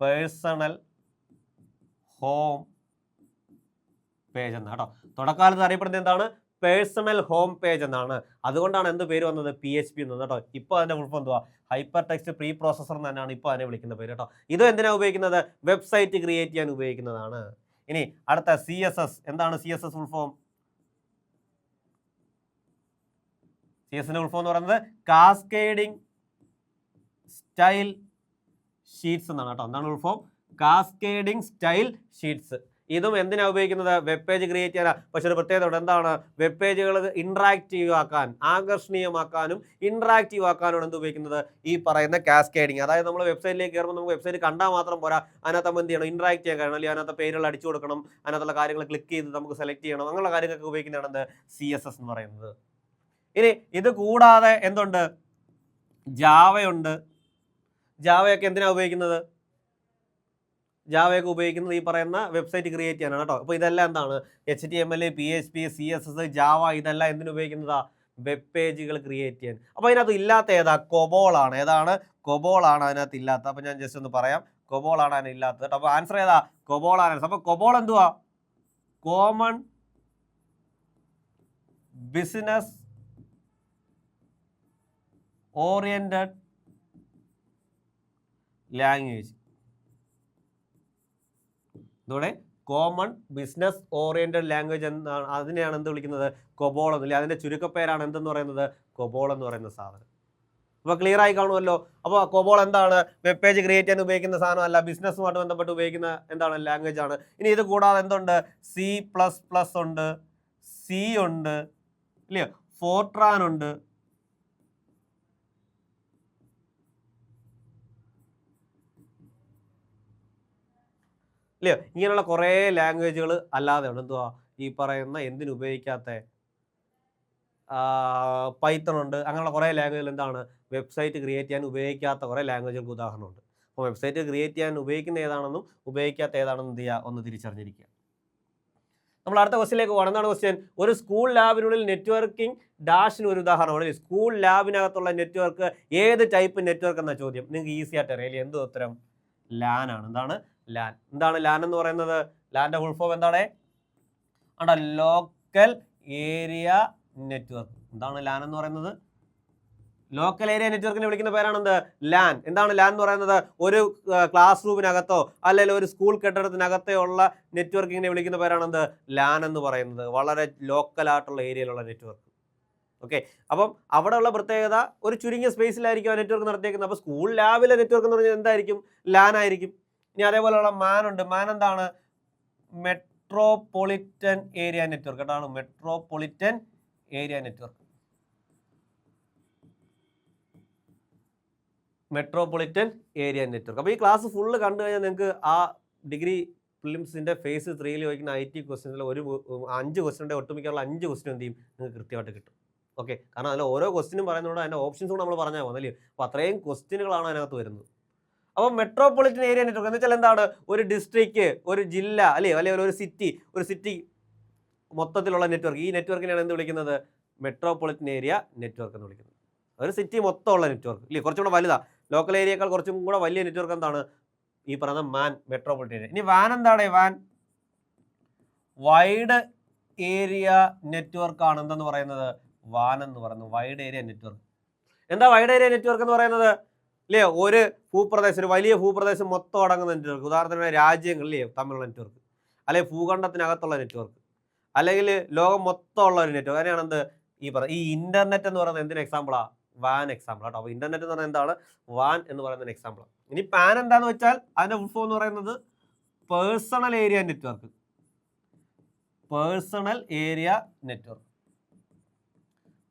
പേഴ്സണൽ ഹോം പേജ് എന്നാണ് കേട്ടോ. തുടക്കകാലത്ത് അറിയപ്പെടുന്നത് എന്താണ്? പേഴ്സണൽ ഹോം പേജ് എന്നാണ്. അതുകൊണ്ടാണ് എന്ത് പേര് വന്നത്? PHP എന്നത് കേട്ടോ. ഇപ്പോൾ അതിൻ്റെ ഫുൾ ഫോം എന്തുവാ? ഹൈപ്പർ ടെക്സ്റ്റ് പ്രീ പ്രോസസർ എന്ന് തന്നെയാണ് ഇപ്പോൾ അതിനെ വിളിക്കുന്ന പേര് കേട്ടോ. ഇത് എന്തിനാണ് ഉപയോഗിക്കുന്നത്? വെബ്സൈറ്റ് ക്രിയേറ്റ് ചെയ്യാൻ ഉപയോഗിക്കുന്നതാണ്. ഇനി അടുത്ത CSS. എന്താണ് CSS ഫുൾ ഫോം? CSSന്റെ ഫുൾ ഫോം എന്ന് പറയുന്നത് കാസ്കേഡിംഗ് സ്റ്റൈൽ ഷീറ്റ്സ് എന്നാണ് കേട്ടോ. എന്താണ് full form? Cascading style sheets. ഇതും എന്തിനാണ് ഉപയോഗിക്കുന്നത്? വെബ് പേജ് ക്രിയേറ്റ് ചെയ്യാനാണ്. പക്ഷെ ഒരു പ്രത്യേകത എന്താണ്? വെബ് പേജുകൾ ഇൻട്രാക്റ്റീവ് ആക്കാൻ, ആകർഷണീയമാക്കാനും ഇൻട്രാക്റ്റീവ് ആക്കാനാണ് എന്ത് ഉപയോഗിക്കുന്നത്? ഈ പറയുന്ന കാസ്കേഡിങ്. അതായത് നമ്മൾ വെബ്സൈറ്റിലേക്ക് കയറുമ്പോൾ നമുക്ക് വെബ്സൈറ്റ് കണ്ടാൽ മാത്രം പോരാ, അതിനകത്ത് നമ്മൾ എന്ത് ചെയ്യണം? ഇൻട്രാക്ട് ചെയ്യാൻ കഴിയണം. അല്ലെങ്കിൽ അതിനകത്ത് പേരുകൾ അടിച്ചു കൊടുക്കണം, അതിനകത്തുള്ള കാര്യങ്ങൾ ക്ലിക്ക് ചെയ്ത് നമുക്ക് സെലക്ട് ചെയ്യണം. അങ്ങനെയുള്ള കാര്യങ്ങൾക്ക് ഉപയോഗിക്കുന്നതാണ് എന്ത്? CSS എന്ന് പറയുന്നത്. ഇനി ഇത് കൂടാതെ എന്തുണ്ട്? ജാവയുണ്ട്. ജാവയൊക്കെ എന്തിനാണ് ഉപയോഗിക്കുന്നത്? ജാവയൊക്കെ ഉപയോഗിക്കുന്നത് ഈ പറയുന്ന വെബ്സൈറ്റ് ക്രിയേറ്റ് ചെയ്യാനാണ് കേട്ടോ. അപ്പോൾ ഇതെല്ലാം എന്താണ്? HTML, PHP, CSS, ജാവ ഇതെല്ലാം എന്തിനു ഉപയോഗിക്കുന്നതാ? വെബ് പേജുകൾ ക്രിയേറ്റ് ചെയ്യാൻ. അപ്പോൾ അതിനകത്ത് ഇല്ലാത്ത ഏതാ? കൊബോളാണ്. ഏതാണ്? കൊബോളാണ് അതിനകത്ത് ഇല്ലാത്ത. അപ്പോൾ ഞാൻ ജസ്റ്റ് ഒന്ന് പറയാം, കൊബോളാണ് അതിന് ഇല്ലാത്തത് കേട്ടോ. അപ്പോൾ ആൻസർ ഏതാ? കൊബോളാണ് ആൻസർ. അപ്പോൾ കൊബോൾ എന്തുവാ? Common business oriented language. ഇതോടെ കോമൺ ബിസിനസ് ഓറിയന്റഡ് ലാംഗ്വേജ് എന്നാണ്, അതിനെയാണ് എന്ത് വിളിക്കുന്നത്? കൊബോൾ എന്നില്ല. അതിൻ്റെ ചുരുക്കപ്പേരാണ് എന്തെന്ന് പറയുന്നത്? കൊബോൾ എന്ന് പറയുന്ന സാധനം. അപ്പോൾ ക്ലിയർ ആയി കാണുമല്ലോ. അപ്പോൾ കൊബോൾ എന്താണ്? വെബ് പേജ് ക്രിയേറ്റ് ചെയ്യാൻ ഉപയോഗിക്കുന്ന സാധനമല്ല, ബിസിനസ്സുമായിട്ട് ബന്ധപ്പെട്ട് ഉപയോഗിക്കുന്ന എന്താണ്? ലാംഗ്വേജ് ആണ്. ഇനി ഇത് കൂടാതെ എന്തുണ്ട്? C++ ഉണ്ട്, C ഉണ്ട്, ഇല്ലയോ? ഫോർട്രാൻ ഉണ്ട്, ഇല്ലയോ? ഇങ്ങനെയുള്ള കുറേ ലാംഗ്വേജുകൾ അല്ലാതെ ഉണ്ട്. എന്തുവാ ഈ പറയുന്ന എന്തിനുപയോഗിക്കാത്ത? പൈത്തൺ ഉണ്ട്. അങ്ങനെയുള്ള കുറേ ലാംഗ്വേജുകൾ എന്താണ്? വെബ്സൈറ്റ് ക്രിയേറ്റ് ചെയ്യാൻ ഉപയോഗിക്കാത്ത കുറേ ലാംഗ്വേജുകൾക്ക് ഉദാഹരണമുണ്ട്. അപ്പോൾ വെബ്സൈറ്റ് ക്രിയേറ്റ് ചെയ്യാൻ ഉപയോഗിക്കുന്ന ഏതാണെന്നും ഉപയോഗിക്കാത്ത ഏതാണെന്നും എന്ത് ചെയ്യുക? ഒന്ന് തിരിച്ചറിഞ്ഞിരിക്കുക. നമ്മൾ അടുത്ത ക്വസ്റ്റ്യനിലേക്ക് പോകണം. എന്താണ് ക്വസ്റ്റ്യൻ? ഒരു സ്കൂൾ ലാബിനുള്ളിൽ നെറ്റ്വർക്കിംഗ് ഡാഷിന് ഒരു ഉദാഹരണമാണ്. സ്കൂൾ ലാബിനകത്തുള്ള നെറ്റ്വർക്ക് ഏത് ടൈപ്പ് നെറ്റ്വർക്ക് എന്ന ചോദ്യം നിങ്ങൾക്ക് ഈസി ആയിട്ട് അറിയാം. എന്ത് ഉത്തരം? ലാൻ ആണ്. എന്താണ്? ലാൻ. എന്താണ് ലാൻ എന്ന് പറയുന്നത്? ലാൻ്റെ ഫുൾ ഫോം എന്താണ്? Local area network. എന്താണ് ലാൻ എന്ന് പറയുന്നത്? ലോക്കൽ ഏരിയ നെറ്റ്വർക്കിനെ വിളിക്കുന്ന പേരാണെന്ത്? ലാൻ. എന്താണ് ലാൻ എന്ന് പറയുന്നത്? ഒരു ക്ലാസ് റൂമിനകത്തോ അല്ലെങ്കിൽ ഒരു സ്കൂൾ കെട്ടിടത്തിനകത്തോ ഉള്ള നെറ്റ്വർക്കിങ്ങിനെ വിളിക്കുന്ന പേരാണെന്ത്? ലാൻ എന്ന് പറയുന്നത്. വളരെ ലോക്കലായിട്ടുള്ള ഏരിയയിലുള്ള നെറ്റ്വർക്ക്. ഓക്കെ. അപ്പം അവിടെയുള്ള പ്രത്യേകത ഒരു ചുരുങ്ങിയ സ്പേസിലായിരിക്കും ആ നെറ്റ്വർക്ക് നടത്തിയേക്കുന്നത്. അപ്പോൾ സ്കൂൾ ലാബിലെ നെറ്റ്വർക്ക് എന്ന് പറഞ്ഞാൽ എന്തായിരിക്കും? ലാൻ ആയിരിക്കും. ഇനി അതേപോലെയുള്ള മാൻ ഉണ്ട്. മാൻ എന്താണ്? Metropolitan area network. എന്താണ്? Metropolitan area network. Metropolitan area network. അപ്പോൾ ഈ ക്ലാസ് ഫുള്ള് കണ്ടു കഴിഞ്ഞാൽ നിങ്ങൾക്ക് ആ ഡിഗ്രി പ്രിലിംസിൻ്റെ ഫേസ് 3 ചോദിക്കുന്ന IT ക്വസ്റ്റ്യനിൽ ഒരു 5 ക്വസ്റ്റ്യൻ്റെ ഒട്ടുമിക്കുള്ള 5 ക്വസ്റ്റ്യൻ എന്ത് ചെയ്യും? നിങ്ങൾക്ക് കൃത്യമായിട്ട് കിട്ടും. ഓക്കെ. കാരണം അതിൽ ഓരോ ക്വസ്റ്റ്യനും പറയുന്നതുകൊണ്ട് അതിൻ്റെ ഓപ്ഷൻസ് കൂടെ നമ്മൾ പറഞ്ഞാൽ പോകുന്നല്ലേ. അപ്പോൾ അത്രയും ക്വസ്റ്റ്യനുകളാണ് അതിനകത്ത് വരുന്നത്. അപ്പോൾ മെട്രോപൊളിറ്റൻ ഏരിയ നെറ്റ്വർക്ക് എന്ന് വെച്ചാൽ എന്താണ്? ഒരു ഡിസ്ട്രിക്റ്റ്, ഒരു ജില്ല, അല്ലെങ്കിൽ ഒരു സിറ്റി മൊത്തത്തിലുള്ള നെറ്റ്വർക്ക്. ഈ നെറ്റ്വർക്കിനെയാണ് എന്ത് വിളിക്കുന്നത്? മെട്രോപൊളിറ്റൻ ഏരിയ നെറ്റ്വർക്ക് എന്ന് വിളിക്കുന്നത്. ഒരു സിറ്റി മൊത്തമുള്ള നെറ്റ്വർക്ക് ഇല്ലേ, കുറച്ചുകൂടെ വലുതാണ്. ലോക്കൽ ഏരിയയേക്കാൾ കുറച്ചും കൂടെ വലിയ നെറ്റ്വർക്ക് എന്താണ്? ഈ പറയുന്ന മാൻ, മെട്രോപൊളിറ്റൻ ഏരിയ. ഇനി വാൻ എന്താണ്? വാൻ വൈഡ് ഏരിയ നെറ്റ്വർക്ക് ആണ്. എന്തെന്ന് പറയുന്നത്? വാൻ എന്ന് പറയുന്നത് വൈഡ് ഏരിയ നെറ്റ്വർക്ക്. എന്താ വൈഡ് ഏരിയ നെറ്റ്വർക്ക് എന്ന് പറയുന്നത്? ഇല്ലേ, ഒരു ഭൂപ്രദേശം, ഒരു വലിയ ഭൂപ്രദേശം മൊത്തം അടങ്ങുന്ന നെറ്റ്വർക്ക്. ഉദാഹരണത്തിന് രാജ്യങ്ങളിലെ തമ്മിലുള്ള നെറ്റ്വർക്ക്, അല്ലെങ്കിൽ ഭൂഖണ്ഡത്തിനകത്തുള്ള നെറ്റ്വർക്ക്, അല്ലെങ്കിൽ ലോകം മൊത്തം ഉള്ള ഒരു നെറ്റ്വർക്ക്. അങ്ങനെയാണ് എന്ത് ഈ ഇന്റർനെറ്റ് എന്ന് പറയുന്നത് എന്തിന് എക്സാമ്പിളാണ്? വാൻ എക്സാമ്പിൾ കേട്ടോ. അപ്പോൾ ഇന്റർനെറ്റ് എന്ന് പറയുന്നത് എന്താണ്? വാൻ എന്ന് പറയുന്ന എക്സാമ്പിൾ. ഇനി പാൻ എന്താന്ന് വെച്ചാൽ അതിന്റെ ഫുൾ ഫോം എന്ന് പറയുന്നത് personal area network. Personal area network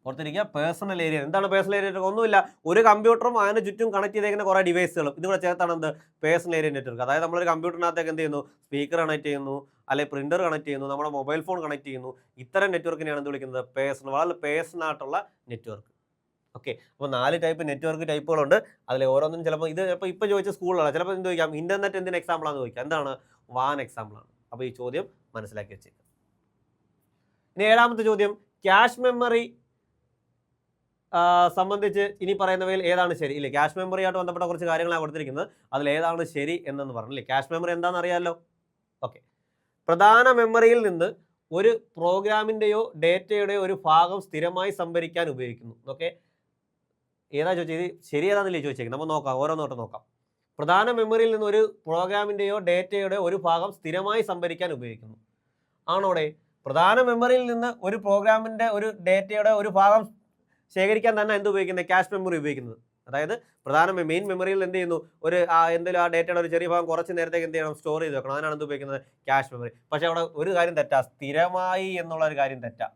ഓർത്തിരിക്കുക. Personal area. എന്താണ് പേഴ്സണൽ ഏരിയ നെറ്റ്വർക്ക്? ഒന്നുമില്ല, ഒരു കമ്പ്യൂട്ടറും അതിന് ചുറ്റും കണക്ട് ചെയ്തേക്കുന്ന കുറേ ഡിവൈസുകളും ഇതിവിടെ ചേർത്താണ് എന്ത്? Personal area network. അതായത് നമ്മളൊരു കമ്പ്യൂട്ടറിനകത്തേക്ക് എന്ത് ചെയ്യുന്നു? സ്പീക്കർ കണക്ട് ചെയ്യുന്നു, അല്ലെങ്കിൽ പ്രിന്റർ കണക്ട് ചെയ്യുന്നു, നമ്മുടെ മൊബൈൽ ഫോൺ കണക്ട് ചെയ്യുന്നു. ഇത്തരം നെറ്റ്വർക്കിനെയാണ് എന്ത് വിളിക്കുന്നത്? പേഴ്സണൽ. വളരെ പേഴ്സണൽ ആയിട്ടുള്ള നെറ്റ്വർക്ക്. ഓക്കെ. അപ്പോൾ 4 ടൈപ്പ് നെറ്റ്വർക്ക് ടൈപ്പുകളുണ്ട്. അതിൽ ഓരോന്നും ചിലപ്പോൾ ഇത് ഇപ്പോൾ ചോദിച്ച സ്കൂളിലാണ്. ചിലപ്പോൾ എന്ത് ചോദിക്കാം? ഇന്റർനെറ്റ് എന്തിന് എക്സാമ്പിളാണെന്ന് ചോദിക്കാം. എന്താണ്? വാൻ എക്സാമ്പിളാണ്. അപ്പോൾ ഈ ചോദ്യം മനസ്സിലാക്കി വെച്ചേക്കാം. ഇനി 7ാമത്തെ ചോദ്യം, ക്യാഷ് മെമ്മറി സംബന്ധിച്ച് ഇനി പറയുന്നവയിൽ ഏതാണ് ശരി? ഇല്ലേ, ക്യാഷ് മെമ്മറിയായിട്ട് ബന്ധപ്പെട്ട കുറച്ച് കാര്യങ്ങളാണ് കൊടുത്തിരിക്കുന്നത്. അതിൽ ഏതാണ് ശരി എന്നു പറഞ്ഞില്ലേ. ക്യാഷ് മെമ്മറി എന്താണെന്ന് അറിയാമല്ലോ. ഓക്കെ. പ്രധാന മെമ്മറിയിൽ നിന്ന് ഒരു പ്രോഗ്രാമിൻ്റെയോ ഡേറ്റയുടെയോ ഒരു ഭാഗം സ്ഥിരമായി സംഭരിക്കാൻ ഉപയോഗിക്കുന്നു. ഓക്കെ. ഏതാ ചോദിച്ചത്? ഇത് ശരി ഏതാണെന്നില്ലേ ചോദിച്ചേക്കുന്നത്. നമ്മൾ നോക്കാം, ഓരോന്നോട്ട് നോക്കാം. പ്രധാന മെമ്മറിയിൽ നിന്ന് ഒരു പ്രോഗ്രാമിൻ്റെയോ ഡേറ്റയുടെയോ ഒരു ഭാഗം സ്ഥിരമായി സംഭരിക്കാൻ ഉപയോഗിക്കുന്നു. ആണോടെ? പ്രധാന മെമ്മറിയിൽ നിന്ന് ഒരു പ്രോഗ്രാമിൻ്റെ ഒരു ഡേറ്റയുടെ ഒരു ഭാഗം ശേഖരിക്കാൻ തന്നെ എന്ത് ഉപയോഗിക്കുന്നത്? ക്യാഷ് മെമ്മറി ഉപയോഗിക്കുന്നത്. അതായത് മെയിൻ മെമ്മറിയിൽ എന്ത് ചെയ്യുന്നു, ഒരു എന്തെങ്കിലും ആ ഡേറ്റയുടെ ഒരു ചെറിയ ഭാഗം കുറച്ച് നേരത്തേക്ക് എന്ത് ചെയ്യണം, സ്റ്റോർ ചെയ്ത് വെക്കണം. അതിനാണ് എന്ത് ഉപയോഗിക്കുന്നത്, ക്യാഷ് മെമ്മറി. പക്ഷേ അവിടെ ഒരു കാര്യം തെറ്റാ, സ്ഥിരമായി എന്നുള്ള ഒരു കാര്യം തെറ്റാ.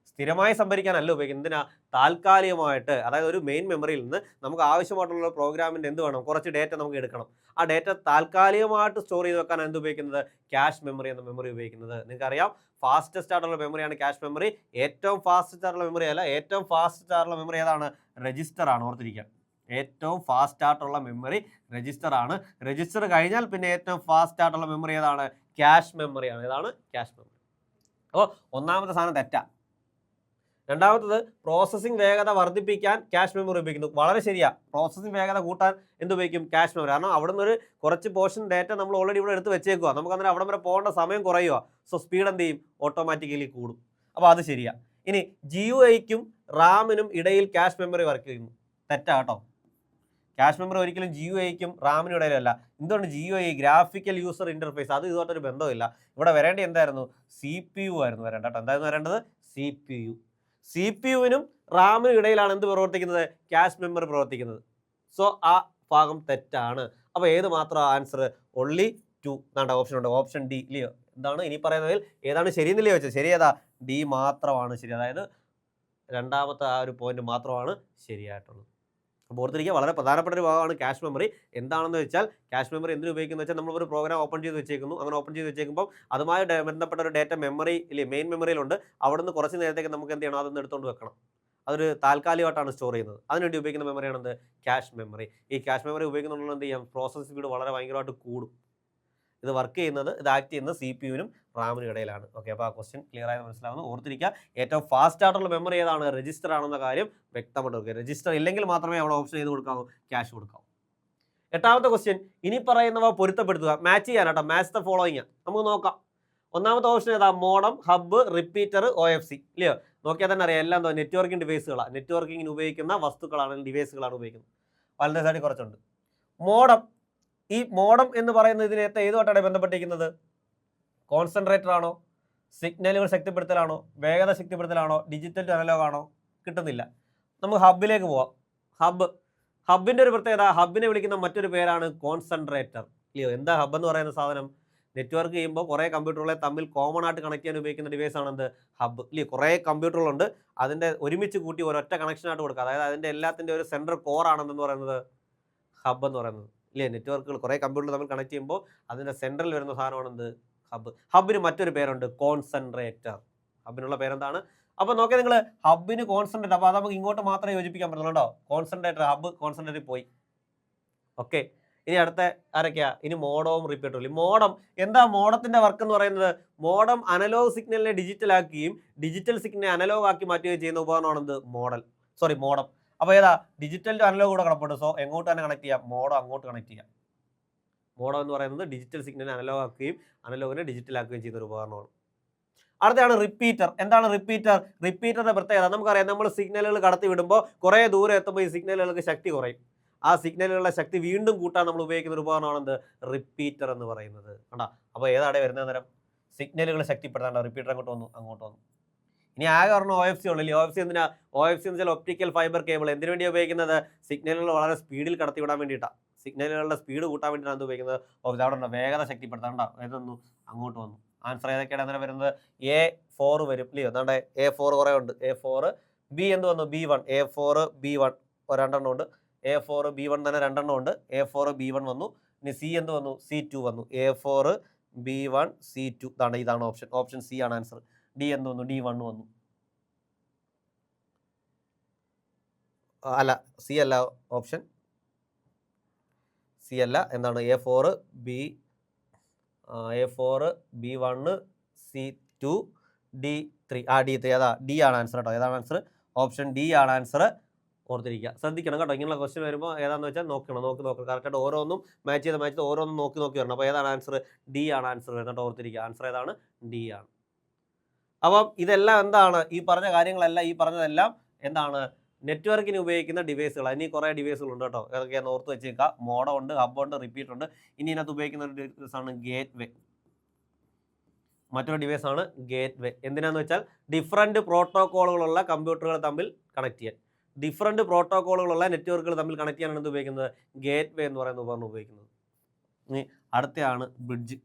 സ്ഥിരമായി സംഭരിക്കാനല്ല ഉപയോഗിക്കുന്നത്. എന്തിനാ, താൽക്കാലികമായിട്ട്. അതായത് ഒരു മെയിൻ മെമ്മറിയിൽ നിന്ന് നമുക്ക് ആവശ്യമായിട്ടുള്ള പ്രോഗ്രാമിൻ്റെ എന്ത് വേണം, കുറച്ച് ഡേറ്റ നമുക്ക് എടുക്കണം. ആ ഡേറ്റ താൽക്കാലികമായിട്ട് സ്റ്റോർ ചെയ്ത് വെക്കാനാണ് എന്ത് ഉപയോഗിക്കുന്നത്, ക്യാഷ് മെമ്മറി എന്ന മെമ്മറി ഉപയോഗിക്കുന്നത്. നിങ്ങൾക്കറിയാം, ഫാസ്റ്റസ്റ്റ് ആയിട്ടുള്ള മെമ്മറിയാണ് ക്യാഷ് മെമ്മറി. ഏറ്റവും ഫാസ്റ്റസ്റ്റ് ആയിട്ടുള്ള മെമ്മറി അല്ല, ഏറ്റവും ഫാസ്റ്റസ്റ്റ് ആയിട്ടുള്ള മെമ്മറി ഏതാണ്, രജിസ്റ്റർ ആണ്. ഓർത്തിരിക്കുക, ഏറ്റവും ഫാസ്റ്റ് ആയിട്ടുള്ള മെമ്മറി രജിസ്റ്റർ ആണ്. രജിസ്റ്റർ കഴിഞ്ഞാൽ പിന്നെ ഏറ്റവും ഫാസ്റ്റ് ആയിട്ടുള്ള മെമ്മറി ഏതാണ്, ക്യാഷ് മെമ്മറിയാണ്. ഏതാണ്, ക്യാഷ് മെമ്മറി. അപ്പോൾ ഒന്നാമത്തെ സാധനം തെറ്റാ. രണ്ടാമത്തത്, പ്രോസസ്സിംഗ് വേഗത വർദ്ധിപ്പിക്കാൻ ക്യാഷ് മെമ്മറി ഉപയോഗിക്കുന്നു. വളരെ ശരിയാ, പ്രോസസ്സിംഗ് വേഗത കൂട്ടാൻ എന്തുപയോഗിക്കും, ക്യാഷ് മെമ്മറി. കാരണം അവിടെ നിന്ന് ഒരു കുറച്ച് പോർഷൻ ഡേറ്റ നമ്മൾ ഓൾറെഡി ഇവിടെ എടുത്ത് വെച്ചേക്കുക, നമുക്ക് അന്നേരം അവിടെ വരെ പോകേണ്ട സമയം കുറയുക. സോ സ്പീഡ് എന്ത് ചെയ്യും, ഓട്ടോമാറ്റിക്കലി കൂടും. അപ്പോൾ അത് ശരിയാ. ഇനി GUIക്കും റാമിനും ഇടയിൽ ക്യാഷ് മെമ്മറി വർക്ക് ചെയ്യുന്നു. തെറ്റാ കേട്ടോ. ക്യാഷ് മെമ്മറി ഒരിക്കലും GUIക്കും റാമിനും ഇടയിലല്ല. എന്തുകൊണ്ട് GUI, ഗ്രാഫിക്കൽ യൂസർ ഇന്റർഫേസ്, അത് ഇതുമായിട്ടൊരു ബന്ധമില്ല. ഇവിടെ വരേണ്ടത് എന്തായിരുന്നു, CPU ആയിരുന്നു വരേണ്ടത് കേട്ടോ. എന്തായിരുന്നു വരേണ്ടത്, CPU. CPU-വിനും റാമിനും ഇടയിലാണ് എന്ത് പ്രവർത്തിക്കുന്നത്, ക്യാഷ് മെമ്മറി പ്രവർത്തിക്കുന്നത്. സോ ആ ഭാഗം തെറ്റാണ്. അപ്പോൾ ഏത് മാത്രം ആൻസർ, only 2 എന്നാണ് ഓപ്ഷൻ ഉണ്ട്, ഓപ്ഷൻ ഡി ഇല്ലയോ. എന്താണ് ഇനി പറയുന്നതിൽ ഏതാണ് ശരിയെന്നില്ലയോ വെച്ചത്, ശരി ഏതാ, ഡി മാത്രമാണ് ശരി. അതായത് രണ്ടാമത്തെ ആ ഒരു പോയിന്റ് മാത്രമാണ് ശരിയായിട്ടുള്ളത്. അപ്പോൾ ഓർത്തിരിക്കുക, വളരെ പ്രധാനപ്പെട്ട ഒരു ഭാഗമാണ് ക്യാഷ് മെമ്മറി. എന്താണെന്ന് വെച്ചാൽ, ക്യാഷ് മെമ്മറി എന്തിനു ഉപയോഗിക്കുന്നത് വെച്ചാൽ, നമ്മളൊരു പ്രോഗ്രാം ഓപ്പൺ ചെയ്ത് വെച്ചേക്കുന്നു. അങ്ങനെ ഓപ്പൺ ചെയ്ത് വെച്ചേക്കുമ്പോൾ അതുമായി ബന്ധപ്പെട്ട ഒരു ഡേറ്റ മെമ്മറി ഇല്ലേ, മെയിൻ മെമ്മറിയിലുണ്ട്. അവിടെ നിന്ന് കുറച്ച് നേരത്തേക്ക് നമുക്ക് എന്ത് ചെയ്യണം, അതൊന്ന് എടുത്തുകൊണ്ട് വെക്കണം. അതൊരു താൽക്കാലികമായിട്ടാണ് സ്റ്റോർ ചെയ്യുന്നത്. അതിനുവേണ്ടി ഉപയോഗിക്കുന്ന മെമ്മറിയാണ് എന്ത്, ക്യാഷ് മെമ്മറി. ഈ ക്യാഷ് മെമ്മറി ഉപയോഗിക്കുന്നുണ്ടെങ്കിൽ എന്ത് ചെയ്യാം, പ്രോസസ് സ്പീഡ് വളരെ ഭയങ്കരമായിട്ട് കൂടും. ഇത് വർക്ക് ചെയ്യുന്നത്, ഇത് ആക്ട് ചെയ്യുന്നത് CPU-നും റാമിനും ഇടയിലാണ്. ഓക്കെ, അപ്പോൾ ആ ക്വസ്റ്റ്യൻ ക്ലിയർ ആയി മനസ്സിലാവുന്നു. ഓർത്തിരിക്കുക, ഏറ്റവും ഫാസ്റ്റ് ആയിട്ടുള്ള മെമ്മറി ഏതാണ്, രജിസ്റ്റർ ആണെന്ന കാര്യം വ്യക്തമായിട്ട് ഓർക്കുക. രജിസ്റ്റർ ഇല്ലെങ്കിൽ മാത്രമേ അവിടെ ഓപ്ഷൻ ചെയ്ത് കൊടുക്കാവൂ, ക്യാഷ് കൊടുക്കാവൂ. എട്ടാമത്തെ ക്വസ്റ്റ്യൻ, ഇനി പറയുന്നവ പൊരുത്തപ്പെടുത്തുക. മാച്ച് ചെയ്യാനാട്ടോ, മാച്ച് ദ ഫോളോയിങ്. നമുക്ക് നോക്കാം. ഒന്നാമത്തെ ഓപ്ഷൻ ഏതാ, മോഡം, ഹബ്ബ്, റിപ്പീറ്റർ, OFC ഇല്ലയോ. നോക്കിയാൽ തന്നെ അറിയാം, എല്ലാം എന്തോ നെറ്റ്വർക്കിംഗ് ഡിവൈസുകളാണ്. നെറ്റ്വർക്കിങ്ങിന് ഉപയോഗിക്കുന്ന വസ്തുക്കളാണ്, ഡിവൈസുകളാണ് ഉപയോഗിക്കുന്നത്. വലതേ സൈഡിൽ കുറച്ചുണ്ട്. മോഡം, ഈ മോഡം എന്ന് പറയുന്നത് ഇതിനകത്ത് ഏതുമായിട്ടാണ് ബന്ധപ്പെട്ടിരിക്കുന്നത്, കോൺസെൻട്രേറ്റർ ആണോ, സിഗ്നലുകൾ ശക്തിപ്പെടുത്തലാണോ, വേഗത ശക്തിപ്പെടുത്തലാണോ, ഡിജിറ്റൽ ടു അനലോഗ് ആണോ, കിട്ടുന്നില്ല. നമുക്ക് ഹബ്ബിലേക്ക് പോവാം. ഹബ്ബിൻ്റെ ഒരു പ്രത്യേകത, ഹബ്ബിനെ വിളിക്കുന്ന മറ്റൊരു പേരാണ് കോൺസെൻട്രേറ്റർ ഇല്ലയോ. എന്താ ഹബ്ബ് എന്ന് പറയുന്ന സാധനം, നെറ്റ്വർക്ക് ചെയ്യുമ്പോൾ കുറേ കമ്പ്യൂട്ടറുകളെ തമ്മിൽ കോമൺ ആയിട്ട് കണക്ട് ചെയ്യാൻ ഉപയോഗിക്കുന്ന ഡിവൈസ് ആണ് എന്ത്, ഹബ്ബ് ഇല്ലേ. കുറേ കമ്പ്യൂട്ടറുകളുണ്ട്, അതിൻ്റെ ഒരുമിച്ച് കൂട്ടി ഒരൊറ്റ കണക്ഷനായിട്ട് കൊടുക്കുക. അതായത് അതിൻ്റെ എല്ലാത്തിൻ്റെ ഒരു സെൻട്രൽ കോർ ആണെന്ന് പറയുന്നത് ഹബ്ബ് എന്ന് പറയുന്നത് ഇല്ലേ. നെറ്റ്വർക്കുകൾ കുറേ കമ്പ്യൂട്ടർ തമ്മിൽ കണക്ട് ചെയ്യുമ്പോൾ അതിൻ്റെ സെൻട്രൽ വരുന്ന സാധനമാണ് എന്ത്, ഹബ്ബ്. ഹബ്ബിന് മറ്റൊരു പേരുണ്ട്, കോൺസെൻട്രേറ്റർ. ഹബ്ബിനുള്ള പേരെന്താണ്. അപ്പോൾ നോക്കിയാൽ നിങ്ങൾ, ഹബ്ബിന് കോൺസെൻട്രേറ്റർ, അപ്പോൾ അത് നമുക്ക് ഇങ്ങോട്ട് മാത്രമേ യോജിപ്പിക്കാൻ പറ്റുള്ളൂ കേട്ടോ. കോൺസെൻട്രേറ്റർ, ഹബ്ബ് കോൺസെൻട്രേറ്റർ പോയി. ഓക്കെ, ഇനി അടുത്ത ആരൊക്കെയാ, ഇനി മോഡവും റിപ്പീറ്ററും. മോഡം എന്താ, മോഡത്തിൻ്റെ വർക്ക് എന്ന് പറയുന്നത്, മോഡം അനലോഗ് സിഗ്നലിനെ ഡിജിറ്റൽ ആക്കുകയും ഡിജിറ്റൽ സിഗ്നലിനെ അനലോഗ് ആക്കി മാറ്റുകയും ചെയ്യുന്ന ഉപകരണമാണ് എന്ത്, മോഡം. അപ്പോൾ ഏതാ, ഡിജിറ്റൽ ടു അനലോഗ് കൂടെ കിടപ്പുണ്ട്. സോ എങ്ങോട്ട് തന്നെ കണക്ട് ചെയ്യാം, മോഡം അങ്ങോട്ട് കണക്ട് ചെയ്യാം. മോഡം എന്ന് പറയുന്നത് ഡിജിറ്റൽ സിഗ്നലിനെ അനലോഗ് ആക്കുകയും അനലോഗിനെ ഡിജിറ്റൽ ആക്കുകയും ചെയ്യുന്ന ഒരു ഉപകരണമാണ്. അടുത്താണ് റിപ്പീറ്റർ. എന്താണ് റിപ്പീറ്റർ, റിപ്പീറ്ററിന്റെ പ്രത്യേകത നമുക്കറിയാം. നമ്മൾ സിഗ്നലുകൾ കടത്തി വിടുമ്പോൾ കുറേ ദൂരം എത്തുമ്പോൾ ഈ സിഗ്നലുകൾക്ക് ശക്തി കുറയും. ആ സിഗ്നലുകളുടെ ശക്തി വീണ്ടും കൂട്ടാൻ നമ്മൾ ഉപയോഗിക്കുന്ന ഒരു ഉപകരണമാണ് എന്ത്, റിപ്പീറ്റർ എന്ന് പറയുന്നത്. കണ്ടാ, അപ്പോൾ ഏതാണ് വരുന്ന നേരം, സിഗ്നലുകൾ ശക്തിപ്പെടുത്താണ്ട് റിപ്പീറ്റർ അങ്ങോട്ട് വന്നു. ഇനി ആകെ പറഞ്ഞ OFC ഉള്ളൂ. OFC എന്തിനാ, OFC എന്ന് വെച്ചാൽ ഒപ്റ്റിക്കൽ ഫൈബർ കേബിൾ. എന്തിനു വേണ്ടി ഉപയോഗിക്കുന്നത്, സിഗ്നലുകൾ വളരെ സ്പീഡിൽ കടത്തി വിടാൻ വേണ്ടിയിട്ടാണ്. സിഗ്നലുകളുടെ സ്പീഡ് കൂട്ടാൻ വേണ്ടിയിട്ടാണ് അത് ഉപയോഗിക്കുന്നത്. അവിടെ ഉണ്ടോ, വേഗത ശക്തിപ്പെടുത്താണ്ട, ഏതൊന്നു അങ്ങോട്ട് വന്നു. ആൻസർ ഏതൊക്കെയാണ് അങ്ങനെ വരുന്നത്, A4 വരും ഇല്ലയോ. അതാണ്ട് A4 കുറേ ഉണ്ട്. A4, B എന്ത് വന്നു, B1, A4 B1 രണ്ടെണ്ണം ഉണ്ട്. A4 B1 തന്നെ രണ്ടെണ്ണം ഉണ്ട്. A4 B1 വന്നു. ഇനി C എന്ത് വന്നു, C2 വന്നു. A4 B1 C2 ഇതാണ് ഓപ്ഷൻ C ആണ് ആൻസർ. ഡി എന്ത് വന്നു, D1 വന്നു. അല്ല, C അല്ല ഓപ്ഷൻ, C അല്ല. എന്താണ്, A4 B1 C2 D3 D3 അതാ, D ആണ് ആൻസർ കേട്ടോ. ഏതാണ് ആൻസർ, ഓപ്ഷൻ D ആണ് ആൻസർ. ഓർത്തിരിക്കുക, ശ്രദ്ധിക്കണം കേട്ടോ. ഇങ്ങനെയുള്ള ക്വസ്റ്റ്യൻ വരുമ്പോൾ ഏതാണെന്ന് വെച്ചാൽ നോക്കണം. കറക്റ്റായിട്ട് ഓരോന്നും മാച്ച് ചെയ്ത് ഓരോന്നും നോക്കി വരണം. അപ്പോൾ ഏതാണ് ആൻസർ, D ആണ് ആൻസർ വരുന്നത്. ഓർത്തിരിക്കുക, ആൻസർ ഏതാണ്, D ആണ്. അപ്പം ഇതെല്ലാം എന്താണ്, ഈ പറഞ്ഞ കാര്യങ്ങളെല്ലാം, ഈ പറഞ്ഞതെല്ലാം എന്താണ്, നെറ്റ്വർക്കിന് ഉപയോഗിക്കുന്ന ഡിവൈസുകൾ. ഇനി കുറേ ഡിവൈസുകളുണ്ട് കേട്ടോ. ഏതൊക്കെയാണെന്ന് ഓർത്ത് വെച്ചേക്കുക. മോഡം ഉണ്ട്, ഹബ്ബ് ഉണ്ട്, റിപ്പീറ്റർ ഉണ്ട്. ഇനി ഇതിനകത്ത് ഉപയോഗിക്കുന്ന ഒരു ഡിവൈസാണ് ഗേറ്റ് വേ. മറ്റൊരു ഡിവൈസാണ് ഗേറ്റ് വേ. എന്തിനാന്ന് വെച്ചാൽ ഡിഫറൻറ്റ് പ്രോട്ടോക്കോളുകളുള്ള കമ്പ്യൂട്ടറുകൾ തമ്മിൽ കണക്ട് ചെയ്യാൻ. ഡിഫറൻറ്റ് പ്രോട്ടോക്കോളുകളുള്ള നെറ്റ്വർക്കുകൾ തമ്മിൽ കണക്ട് ചെയ്യാനാണ് എന്ത് ഉപയോഗിക്കുന്നത്? ഗേറ്റ് വേ എന്ന് പറയുന്ന ഉപകരണം ഉപയോഗിക്കുന്നത്. ഇനി അടുത്തയാണ് ബ്രിഡ്ജ്.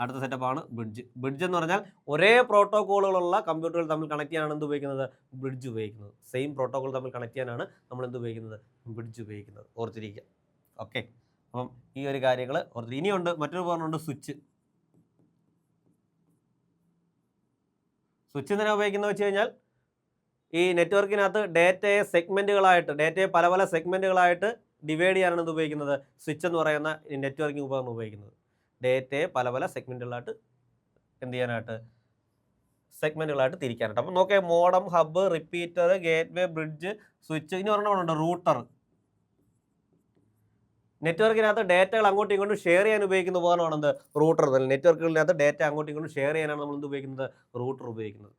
അടുത്ത സെറ്റപ്പാണ് ബ്രിഡ്ജ്. ബ്രിഡ്ജ് എന്ന് പറഞ്ഞാൽ ഒരേ പ്രോട്ടോക്കോളുകളുള്ള കമ്പ്യൂട്ടറുകൾ തമ്മിൽ കണക്ട് ചെയ്യാനാണ് എന്ത് ഉപയോഗിക്കുന്നത്? ബ്രിഡ്ജ് ഉപയോഗിക്കുന്നത്. സെയിം പ്രോട്ടോക്കോൾ തമ്മിൽ കണക്ട് ചെയ്യാനാണ് നമ്മൾ എന്ത് ഉപയോഗിക്കുന്നത്? ബ്രിഡ്ജ് ഉപയോഗിക്കുന്നത്. ഓർത്തിരിക്കുക. ഓക്കെ, അപ്പം ഈ ഒരു കാര്യങ്ങൾ ഓർത്തിരിക്കുക. ഇനിയുണ്ട് മറ്റൊരു ഉപകരണമുണ്ട് സ്വിച്ച്. സ്വിച്ച് എന്തിനാണ് ഉപയോഗിക്കുന്നത് വെച്ച് കഴിഞ്ഞാൽ ഈ നെറ്റ്വർക്കിനകത്ത് ഡേറ്റയെ പല പല സെഗ്മെൻറ്റുകളായിട്ട് ഡിവൈഡ് ചെയ്യാനാണ് ഇത് ഉപയോഗിക്കുന്നത്? സ്വിച്ച് എന്ന് പറയുന്ന നെറ്റ്വർക്കിംഗ് ഉപകരണം ഉപയോഗിക്കുന്നത്. ഡേറ്റയെ പല പല സെഗ്മെൻറ്റുകളായിട്ട് എന്ത് ചെയ്യാനായിട്ട്? സെഗ്മെൻറ്റുകളായിട്ട് തിരിക്കാനായിട്ട്. അപ്പം നോക്കിയാൽ മോഡം, ഹബ്ബ്, റിപ്പീറ്റർ, ഗേറ്റ് വേ, ബ്രിഡ്ജ്, സ്വിച്ച്. ഇനി ഒരെണ്ണമുണ്ട് റൂട്ടർ. നെറ്റ്വർക്കിനകത്ത് ഡേറ്റകൾ അങ്ങോട്ടും ഇങ്ങോട്ടും ഷെയർ ചെയ്യാൻ ഉപയോഗിക്കുന്ന ഉപകരണമാണ് എന്ത്? റൂട്ടർ. നെറ്റ്വർക്കുകളിനകത്ത് ഡേറ്റ അങ്ങോട്ടും ഇങ്ങോട്ടും ഷെയർ ചെയ്യാനാണ് നമ്മൾ എന്ത് ഉപയോഗിക്കുന്നത്? റൂട്ടർ ഉപയോഗിക്കുന്നത്.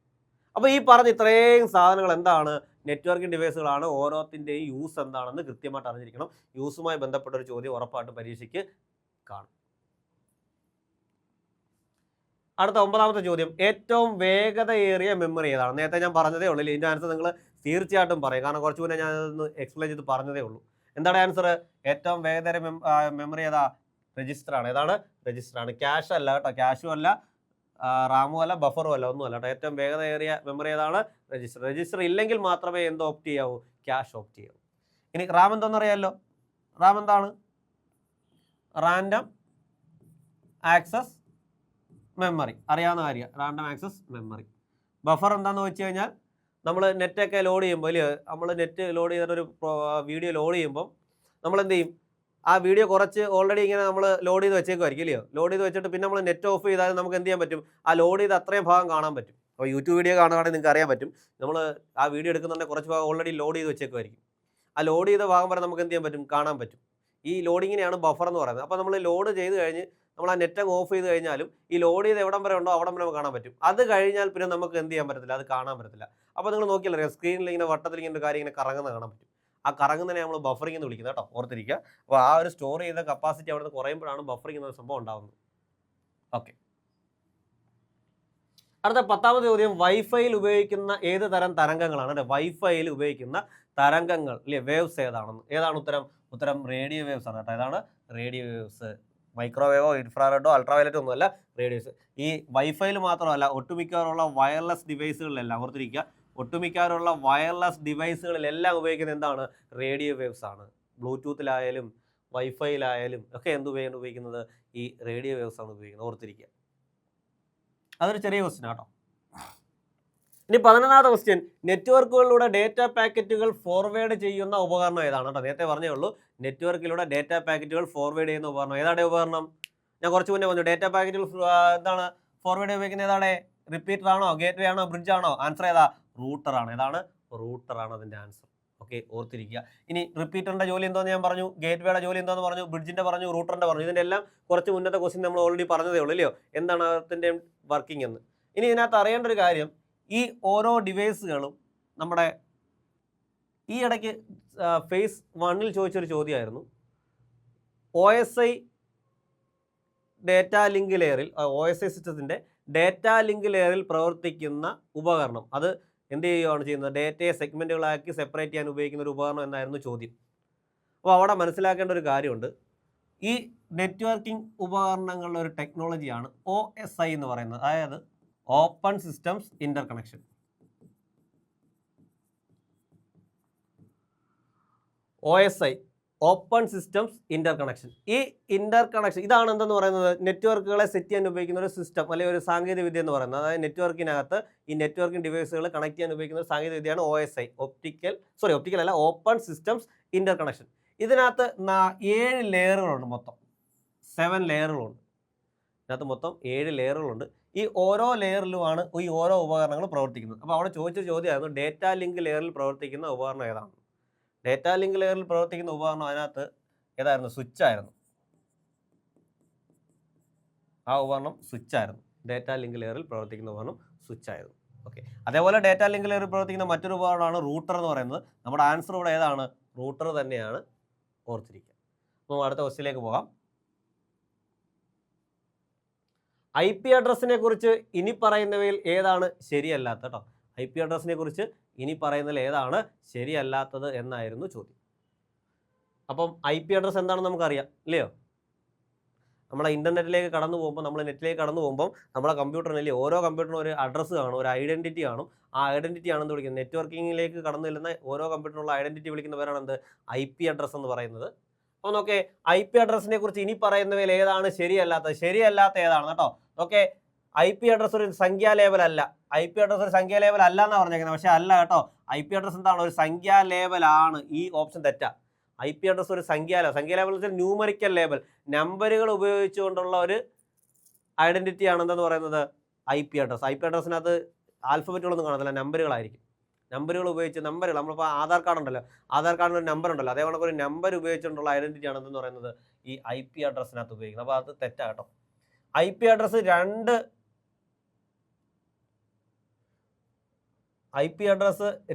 അപ്പോൾ ഈ പറഞ്ഞ ഇത്രയും സാധനങ്ങൾ എന്താണ്? നെറ്റ്വർക്കിംഗ് ഡിവൈസുകളാണ്. ഓരോത്തിൻ്റെയും യൂസ് എന്താണെന്ന് കൃത്യമായിട്ട് അറിഞ്ഞിരിക്കണം. യൂസുമായി ബന്ധപ്പെട്ട ഒരു ചോദ്യം ഉറപ്പായിട്ടും പരീക്ഷയ്ക്ക് കാണും. അടുത്ത 9ാമത്തെ ചോദ്യം, ഏറ്റവും വേഗതയേറിയ മെമ്മറി ഏതാണ്? നേരത്തെ ഞാൻ പറഞ്ഞതേ ഉള്ളൂ. ഇതിൻ്റെ ആൻസർ നിങ്ങൾ തീർച്ചയായിട്ടും പറയും. കാരണം കുറച്ച് മുന്നേ ഞാൻ അതൊന്ന് എക്സ്പ്ലെയിൻ ചെയ്ത് പറഞ്ഞതേ ഉള്ളൂ. എന്താണ് ആൻസർ? ഏറ്റവും വേഗതയേറിയ മെമ്മറി ഏതാ? രജിസ്റ്ററാണ്. ഏതാണ്? രജിസ്റ്ററാണ്. ക്യാഷ് അല്ല കേട്ടോ. ക്യാഷും അല്ല, റാമും അല്ല, ബഫറും അല്ല, ഒന്നും അല്ല കേട്ടോ. ഏറ്റവും വേഗതയേറിയ മെമ്മറി ഏതാണ്? രജിസ്റ്റർ. രജിസ്റ്റർ ഇല്ലെങ്കിൽ മാത്രമേ എന്ത് ഓപ്റ്റ് ചെയ്യാവൂ? ക്യാഷ് ഓപ്റ്റ് ചെയ്യാവൂ. ഇനി റാം എന്താണെന്നറിയാമല്ലോ. റാം എന്താണ്? Random access memory. അറിയാവുന്ന കാര്യം, റാൻഡം ആക്സസ് മെമ്മറി. ബഫർ എന്താണെന്ന് വെച്ച് കഴിഞ്ഞാൽ നമ്മൾ നെറ്റൊക്കെ ലോഡ് ചെയ്യുമ്പോൾ ഇല്ലേ, നമ്മൾ നെറ്റ് ലോഡ് ചെയ്തിട്ടൊരു വീഡിയോ ലോഡ് ചെയ്യുമ്പം നമ്മൾ എന്ത് ചെയ്യും? ആ വീഡിയോ കുറച്ച് ഓൾറെഡി ഇങ്ങനെ നമ്മൾ ലോഡ് ചെയ്ത് വെച്ചേക്കുമായിരിക്കും ഇല്ലയോ? ലോഡ് ചെയ്ത് വെച്ചിട്ട് പിന്നെ നമ്മൾ നെറ്റ് ഓഫ് ചെയ്താൽ നമുക്ക് എന്ത് ചെയ്യാൻ പറ്റും? ആ ലോഡ് ചെയ്ത് അത്രയും ഭാഗം കാണാൻ പറ്റും. അപ്പോൾ യൂട്യൂബ് വീഡിയോ കാണുകയാണെങ്കിൽ നിങ്ങൾക്ക് അറിയാൻ പറ്റും. നമ്മൾ ആ വീഡിയോ എടുക്കുന്നുണ്ടെങ്കിൽ കുറച്ച് ഭാഗം ഓൾറെഡി ലോഡ് ചെയ്ത് വെച്ചേക്കുമായിരിക്കും. ആ ലോഡ് ചെയ്ത ഭാഗം വരെ നമുക്ക് എന്ത് ചെയ്യാൻ പറ്റും? കാണാൻ പറ്റും. ഈ ലോഡിങ്ങിനെയാണ് ബഫർ എന്ന് പറയുന്നത്. അപ്പോൾ നമ്മൾ ലോഡ് ചെയ്ത് കഴിഞ്ഞ് നമ്മൾ ആ നെറ്റ് അങ്ങ് ഓഫ് ചെയ്ത് കഴിഞ്ഞാലും ഈ ലോഡ് ചെയ്ത് എവിടം വരെ ഉണ്ടോ അവിടം വരെ നമുക്ക് കാണാൻ പറ്റും. അത് കഴിഞ്ഞാൽ പിന്നെ നമുക്ക് എന്ത് ചെയ്യാൻ പറ്റത്തില്ല? അത് കാണാൻ പറ്റത്തില്ല. അപ്പോൾ നിങ്ങൾ നോക്കിയാൽ അറിയാം, സ്ക്രീനിൽ ഇങ്ങനെ വട്ടത്തിൽ ഇങ്ങനെ ഒരു കാര്യം ഇങ്ങനെ കറങ്ങുന്നത് കാണാൻ പറ്റും. ആ കറങ്ങുന്നതിനെ നമ്മൾ ബഫറിംഗ് എന്ന് വിളിക്കുന്നത് കേട്ടോ. ഓർത്തിരിക്കുക. അപ്പോൾ ആ ഒരു സ്റ്റോർ ചെയ്ത കപ്പാസിറ്റി അവിടെ നിന്ന് കുറയുമ്പോഴാണ് ബഫറിംഗ് എന്ന സംഭവം ഉണ്ടാകുന്നത്. ഓക്കെ, അടുത്ത 10ാമത്തെ ചോദ്യം, വൈഫൈയിൽ ഉപയോഗിക്കുന്ന ഏത് തരം തരംഗങ്ങളാണ്? അല്ലെ, വൈഫൈയിൽ ഉപയോഗിക്കുന്ന തരംഗങ്ങൾ അല്ലെ, വേവ്സ് ഏതാണെന്ന്? ഏതാണ് ഉത്തരം? ഉത്തരം റേഡിയോ വേവ്സ് ആണ് കേട്ടോ. ഏതാണ്? Radio waves. മൈക്രോവേവോ ഇൻഫ്രാറെഡോ അൾട്രാവയലറ്റോ ഒന്നുമല്ല, റേഡിയോസ്. ഈ വൈഫൈയിൽ മാത്രമല്ല, ഒട്ടുമിക്കവാറുള്ള വയർലെസ് ഡിവൈസുകളിലെല്ലാം ഓർത്തിരിക്കുക, ഒട്ടുമിക്കവാറുള്ള വയർലെസ് ഡിവൈസുകളിലെല്ലാം ഉപയോഗിക്കുന്നത് എന്താണ്? റേഡിയോ വേവ്സ് ആണ്. ബ്ലൂടൂത്തിലായാലും വൈഫൈയിലായാലും ഒക്കെ ഉപയോഗിക്കുന്നത് ഈ റേഡിയോ വേവ്സ് ആണ് ഉപയോഗിക്കുന്നത്. ഓർത്തിരിക്കുക. അതൊരു ചെറിയ ക്വസ്റ്റ്യൻ ആട്ടോ. ഇനി 11ാമത്തെ ക്വസ്റ്റ്യൻ, നെറ്റ്വർക്കുകളിലൂടെ ഡേറ്റ പാക്കറ്റുകൾ ഫോർവേഡ് ചെയ്യുന്ന ഉപകരണം ഏതാണ്? കേട്ടോ, നേരത്തെ പറഞ്ഞേ ഉള്ളൂ. നെറ്റ്വർക്കിലൂടെ ഡേറ്റ പാക്കറ്റുകൾ ഫോർവേഡ് ചെയ്യുന്ന ഉപകരണം ഏതാണ്? ഉപകരണം ഞാൻ കുറച്ച് മുന്നേ പറഞ്ഞു. ഡേറ്റ പാക്കറ്റുകൾ എന്താണ് ഫോർവേഡ് ഉപയോഗിക്കുന്നത്? ഏതാണ്? റിപ്പീറ്റർ ആണോ, ഗേറ്റ് വേ ആണോ, ബ്രിഡ്ജ് ആണോ? ആൻസർ ഏതാ? റൂട്ടർ ആണ്. ഏതാണ്? റൂട്ടർ ആണ് അതിൻ്റെ ആൻസർ. ഓക്കെ, ഓർത്തിരിക്കുക. ഇനി റിപ്പീറ്ററിൻ്റെ ജോലി എന്താണെന്ന് ഞാൻ പറഞ്ഞു, ഗേറ്റ് വേയുടെ ജോലി എന്താണെന്ന് പറഞ്ഞു, ബ്രിഡ്ജിൻ്റെ പറഞ്ഞു, റൂട്ടറിൻ്റെ പറഞ്ഞു. ഇതിൻ്റെ എല്ലാം കുറച്ച് മുന്നത്തെ ക്വസ്റ്റ്യൻ നമ്മൾ ഓൾറെഡി പറഞ്ഞതേ ഉള്ളൂ ഇല്ലയോ, എന്താണ് അതിൻ്റെ വർക്കിംഗ് എന്ന്. ഇനി ഇതിനകത്ത് അറിയേണ്ട ഒരു കാര്യം, ഈ ഓരോ ഡിവൈസുകളും നമ്മുടെ ഈ ഇടയ്ക്ക് ഫേസ് 1-ൽ ചോദിച്ചൊരു ചോദ്യമായിരുന്നു. OSI ഡേറ്റാ ലിങ്ക് ലെയറിൽ, OSI സിസ്റ്റത്തിൻ്റെ ഡേറ്റാ ലിങ്ക് ലെയറിൽ പ്രവർത്തിക്കുന്ന ഉപകരണം അത് എന്ത് ചെയ്യുകയാണ് ചെയ്യുന്നത്? ഡേറ്റയെ സെഗ്മെൻറ്റുകളാക്കി സെപ്പറേറ്റ് ചെയ്യാൻ ഉപയോഗിക്കുന്ന ഒരു ഉപകരണം എന്നായിരുന്നു ചോദ്യം. അപ്പോൾ അവിടെ മനസ്സിലാക്കേണ്ട ഒരു കാര്യമുണ്ട്, ഈ നെറ്റ്വർക്കിംഗ് ഉപകരണങ്ങളുടെ ഒരു ടെക്നോളജിയാണ് OSI എന്ന് പറയുന്നത്. അതായത് ഓപ്പൺ സിസ്റ്റംസ് ഇൻ്റർ കണക്ഷൻ. OSI ഓപ്പൺ സിസ്റ്റംസ് ഇൻ്റർ കണക്ഷൻ. ഈ ഇൻ്റർ കണക്ഷൻ ഇതാണ് എന്തെന്ന് പറയുന്നത്? നെറ്റ്വർക്കുകളെ സെറ്റ് ചെയ്യാൻ ഉപയോഗിക്കുന്ന ഒരു സിസ്റ്റം അല്ലെങ്കിൽ ഒരു സാങ്കേതിക വിദ്യ എന്ന് പറയുന്നത്. അതായത് നെറ്റ്വർക്കിനകത്ത് ഈ നെറ്റ്വർക്കിംഗ് ഡിവൈസുകൾ കണക്ട് ചെയ്യാൻ ഉപയോഗിക്കുന്ന ഒരു സാങ്കേതിക വിദ്യയാണ് OSI, ഒപ്റ്റിക്കൽ അല്ല, ഓപ്പൺ സിസ്റ്റംസ് ഇൻ്റർ കണക്ഷൻ. ഇതിനകത്ത് 7 ലെയറുകളുണ്ട്, മൊത്തം 7 ലെയറുകളുണ്ട്. ഇതിനകത്ത് മൊത്തം 7 ലെയറുകളുണ്ട്. ഈ ഓരോ ലെയറിലുമാണ് ഈ ഓരോ ഉപകരണങ്ങളും പ്രവർത്തിക്കുന്നത്. അപ്പോൾ അവിടെ ചോദിച്ച ചോദ്യമായിരുന്നു, ഡേറ്റാ ലിങ്ക് ലെയറിൽ പ്രവർത്തിക്കുന്ന ഉപകരണം ഏതാണ്? ഡേറ്റാ ലിങ്ക് ലെയറിൽ പ്രവർത്തിക്കുന്ന ഉപകരണം അതിനകത്ത് ഏതായിരുന്നു? സ്വിച്ച് ആയിരുന്നു. ആ ഉപകരണം സ്വിച്ച് ആയിരുന്നു. ഡേറ്റാ ലിങ്ക് ലെയറിൽ പ്രവർത്തിക്കുന്ന ഉപകരണം സ്വിച്ച് ആയിരുന്നു. ഓക്കെ, അതേപോലെ ഡേറ്റാ ലിങ്ക് ലെയറിൽ പ്രവർത്തിക്കുന്ന മറ്റൊരു ഉപകരണമാണ് റൂട്ടർ എന്ന് പറയുന്നത്. നമ്മുടെ ആൻസർ ഇവിടെ ഏതാണ്? റൂട്ടർ തന്നെയാണ്. ഓർത്തിരിക്കുക. അപ്പോൾ അടുത്ത ക്വസ്റ്റ്യനിലേക്ക് പോകാം. IP അഡ്രസ്സിനെ കുറിച്ച് ഇനി പറയുന്നവയിൽ ഏതാണ് ശരിയല്ലാത്ത? കേട്ടോ, IP അഡ്രസ്സിനെ കുറിച്ച് ഇനി പറയുന്നതിൽ ഏതാണ് ശരിയല്ലാത്തത് എന്നായിരുന്നു ചോദ്യം. അപ്പം IP അഡ്രസ്സ് എന്താണെന്ന് നമുക്കറിയാം ഇല്ലയോ? നമ്മളെ ഇൻ്റർനെറ്റിലേക്ക് കടന്നു പോകുമ്പോൾ, നമ്മൾ നെറ്റിലേക്ക് കടന്നു പോകുമ്പോൾ നമ്മളെ കമ്പ്യൂട്ടറിനല്ലേ ഓരോ കമ്പ്യൂട്ടറിനും ഒരു അഡ്രസ്സ് കാണും, ഒരു ഐഡൻറ്റിറ്റി കാണും. ആ ഐഡൻറ്റിറ്റി ആണെന്ന് വിളിക്കുന്നത്. നെറ്റ്വർക്കിങ്ങിലേക്ക് കടന്നു ചെല്ലുന്ന ഓരോ കമ്പ്യൂട്ടറിനുള്ള ഐഡൻറ്റിറ്റി വിളിക്കുന്ന പേരാണ് എന്ത്? IP അഡ്രസ്സ് എന്ന് പറയുന്നത്. അപ്പോൾ നോക്കേ, IP അഡ്രസ്സിനെ കുറിച്ച് ഇനി പറയുന്നവയിൽ ഏതാണ് ശരിയല്ലാത്തത്? ശരിയല്ലാത്ത ഏതാണ് കേട്ടോ? ഓക്കെ, IP അഡ്രസ്സ് ഒരു സംഖ്യാ ലേബൽ അല്ല. IP അഡ്രസ്സ് ഒരു സംഖ്യാ ലേബൽ അല്ല എന്നാണ് പറഞ്ഞേക്കുന്നത്. പക്ഷേ അല്ല കേട്ടോ. IP അഡ്രസ്സ് എന്താണ്? ഒരു സംഖ്യാ ലേബലാണ്. ഈ ഓപ്ഷൻ തെറ്റാ. IP അഡ്രസ്സ് ഒരു സംഖ്യാ ലേബൽ വെച്ചാൽ ന്യൂമറിക്കൽ ലേബൽ, നമ്പറുകൾ ഉപയോഗിച്ചുകൊണ്ടുള്ള ഒരു ഐഡൻറ്റിറ്റി ആണെന്തെന്ന് പറയുന്നത് IP അഡ്രസ്സ്. IP അഡ്രസ്സിനകത്ത് ആൽഫബറ്റുകളൊന്നും കാണത്തില്ല, നമ്പറുകളായിരിക്കും. നമ്പറുകൾ ഉപയോഗിച്ച്, നമ്പറുകൾ നമ്മളിപ്പോൾ ആധാർ കാർഡ് ഉണ്ടല്ലോ, ആധാർ കാർഡിന് ഒരു നമ്പർ ഉണ്ടല്ലോ, അതേപോലെ ഒരു നമ്പർ ഉപയോഗിച്ചുകൊണ്ടുള്ള ഐഡൻറ്റിറ്റി ആണെന്ന് പറയുന്നത് ഈ IP അഡ്രസ്സിനകത്ത് ഉപയോഗിക്കുന്നത്. അപ്പോൾ അത് തെറ്റാ കേട്ടോ. IP അഡ്രസ്സ്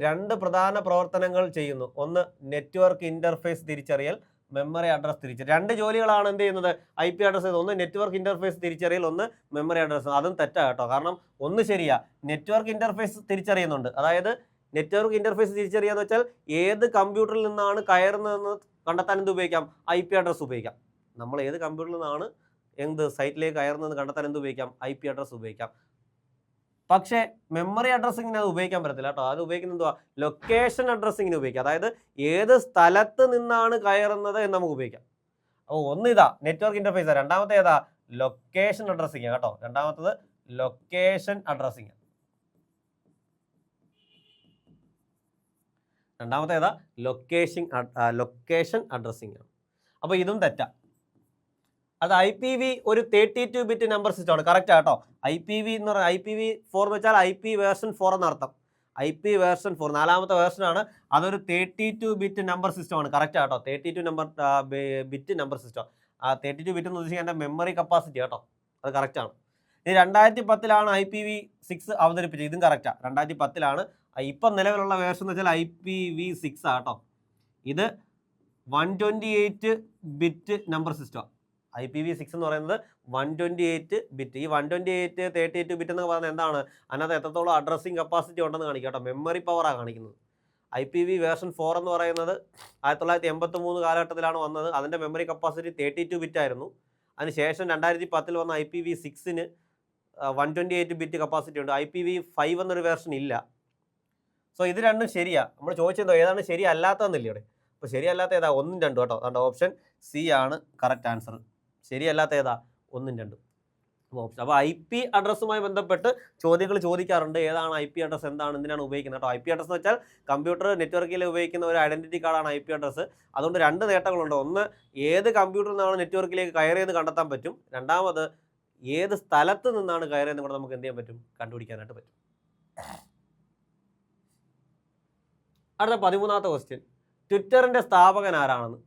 രണ്ട് പ്രധാന പ്രവർത്തനങ്ങൾ ചെയ്യുന്നു. ഒന്ന് നെറ്റ്വർക്ക് ഇൻ്റർഫേസ് തിരിച്ചറിയൽ, മെമ്മറി അഡ്രസ് തിരിച്ചറിയൽ. രണ്ട് ജോലികളാണ് എന്ത് ചെയ്യുന്നത്? IP address. ഒന്ന് നെറ്റ്വർക്ക് ഇൻ്റർഫേസ് തിരിച്ചറിയൽ, ഒന്ന് മെമ്മറി അഡ്രസ്. അതും തെറ്റാ കേട്ടോ. കാരണം ഒന്ന് ശരിയാ, നെറ്റ്വർക്ക് ഇൻ്റർഫേസ് തിരിച്ചറിയുന്നുണ്ട്. അതായത് നെറ്റ്വർക്ക് ഇൻ്റർഫേസ് തിരിച്ചറിയാന്ന് വെച്ചാൽ ഏത് കമ്പ്യൂട്ടറിൽ നിന്നാണ് കയറുന്നതെന്ന് കണ്ടെത്താൻ എന്ത് ഉപയോഗിക്കാം? IP അഡ്രസ്സ് ഉപയോഗിക്കാം. നമ്മൾ ഏത് കമ്പ്യൂട്ടറിൽ നിന്നാണ് സൈറ്റിലേക്ക് കയറുന്നതെന്ന് കണ്ടെത്താൻ എന്ത് ഉപയോഗിക്കാം? IP അഡ്രസ്സ് ഉപയോഗിക്കാം. പക്ഷേ മെമ്മറി അഡ്രസ്സിങ്ങിന് അത് ഉപയോഗിക്കാൻ പറ്റത്തില്ല കേട്ടോ. അത് ഉപയോഗിക്കുന്നത് എന്തുവാ? ലൊക്കേഷൻ അഡ്രസ്സിങ്ങിന് ഉപയോഗിക്കാം. അതായത് ഏത് സ്ഥലത്ത് നിന്നാണ് കയറുന്നത് എന്ന് നമുക്ക് ഉപയോഗിക്കാം. അപ്പോൾ ഒന്ന് ഇതാ നെറ്റ്വർക്ക് ഇൻ്റർഫേസ്, രണ്ടാമത്തെ ഏതാ? ലൊക്കേഷൻ അഡ്രസ്സിങ് കേട്ടോ. രണ്ടാമത്തത് ലൊക്കേഷൻ അഡ്രസ്സിങ്. രണ്ടാമത്തെ ഏതാ? ലൊക്കേഷൻ അഡ്രസ്സിങ് ആണ്. അപ്പോൾ ഇതും തെറ്റാ. അത് IPv ഒരു 32 ബിറ്റ് നമ്പർ സിസ്റ്റമാണ്. കറക്റ്റ് ആട്ടോ. IPv എന്ന് പറഞ്ഞാൽ IPv4 എന്ന് വെച്ചാൽ IP വേർഷൻ 4 എന്നർത്ഥം. IP വേർഷൻ 4 നാലാമത്തെ വേർഷനാണ്. അതൊരു 32 ബിറ്റ് നമ്പർ സിസ്റ്റമാണ്. കറക്റ്റ് ആട്ടോ. 32 ബിറ്റ് നമ്പർ സിസ്റ്റം. ആ 32 ബിറ്റ് എന്ന് ഉദ്ദേശിക്കാൻ എൻ്റെ മെമ്മറി കപ്പാസിറ്റി കേട്ടോ. അത് കറക്റ്റാണ്. ഇനി 2010 IPv6 അവതരിപ്പിച്ചത്. ഇതും കറക്റ്റാണ്. 2010 ഇപ്പം നിലവിലുള്ള വേർഷൻ എന്ന് വെച്ചാൽ IPv6 ആട്ടോ. ഇത് 128 ബിറ്റ് നമ്പർ സിസ്റ്റമാണ്. IPv6 എന്ന് പറയുന്നത് 128 ബിറ്റ്. ഈ 128, 32 ബിറ്റ് എന്ന് പറയുന്നത് എന്താണ്? അതിനകത്ത് എത്രത്തോളം അഡ്രസ്സിങ് കപ്പാസിറ്റി ഉണ്ടെന്ന് കാണിക്കുക കേട്ടോ. മെമ്മറി പവറാണ് കാണിക്കുന്നത്. IPv വേർഷൻ 4 എന്ന് പറയുന്നത് 1983 കാലഘട്ടത്തിലാണ് വന്നത്. അതിൻ്റെ മെമ്മറി കപ്പാസിറ്റി 32 ബിറ്റ് ആയിരുന്നു. അതിനുശേഷം 2010 വന്ന IPv6-ന് 128 ബിറ്റ് കപ്പാസിറ്റി ഉണ്ട്. IPv5 എന്നൊരു വേർഷൻ ഇല്ല. സോ ഇത് രണ്ടും ശരിയാ. നമ്മൾ ചോദിച്ചതോ ഏതാണ് ശരിയല്ലാത്തതെന്നില്ല ഇവിടെ. അപ്പോൾ ശരിയല്ലാത്ത ഏതാ? 1ഉം 2ഉം കേട്ടോ. അതുകൊണ്ട് ഓപ്ഷൻ C ആണ് കറക്റ്റ് ആൻസർ. ശരിയല്ലാത്ത ഏതാ? 1ഉം 2ഉം ഓപ്ഷൻ. അപ്പോൾ IP അഡ്രസ്സുമായി ബന്ധപ്പെട്ട് ചോദ്യങ്ങൾ ചോദിക്കാറുണ്ട്. ഏതാണ് IP അഡ്രസ്സ്, എന്താണ്, എന്തിനാണ് ഉപയോഗിക്കുന്നത് കേട്ടോ. IP അഡ്രസ്സ് എന്ന് വെച്ചാൽ കമ്പ്യൂട്ടർ നെറ്റ്വർക്കിൽ ഉപയോഗിക്കുന്ന ഒരു ഐഡൻറ്റിറ്റി കാർഡാണ് IP അഡ്രസ്സ്. അതുകൊണ്ട് രണ്ട് നേട്ടങ്ങളുണ്ട്. ഒന്ന്, ഏത് കമ്പ്യൂട്ടറിൽ നിന്നാണ് നെറ്റ്വർക്കിലേക്ക് കയറിയെന്ന് കണ്ടെത്താൻ പറ്റും. രണ്ടാമത്, ഏത് സ്ഥലത്ത് നിന്നാണ് കയറിയെന്ന് കൂടെ നമുക്ക് എന്ത് ചെയ്യാൻ പറ്റും? കണ്ടുപിടിക്കാനായിട്ട് പറ്റും. അടുത്ത 13ാമത്തെ ക്വസ്റ്റ്യൻ, ട്വിറ്ററിൻ്റെ സ്ഥാപകൻ ആരാണെന്ന്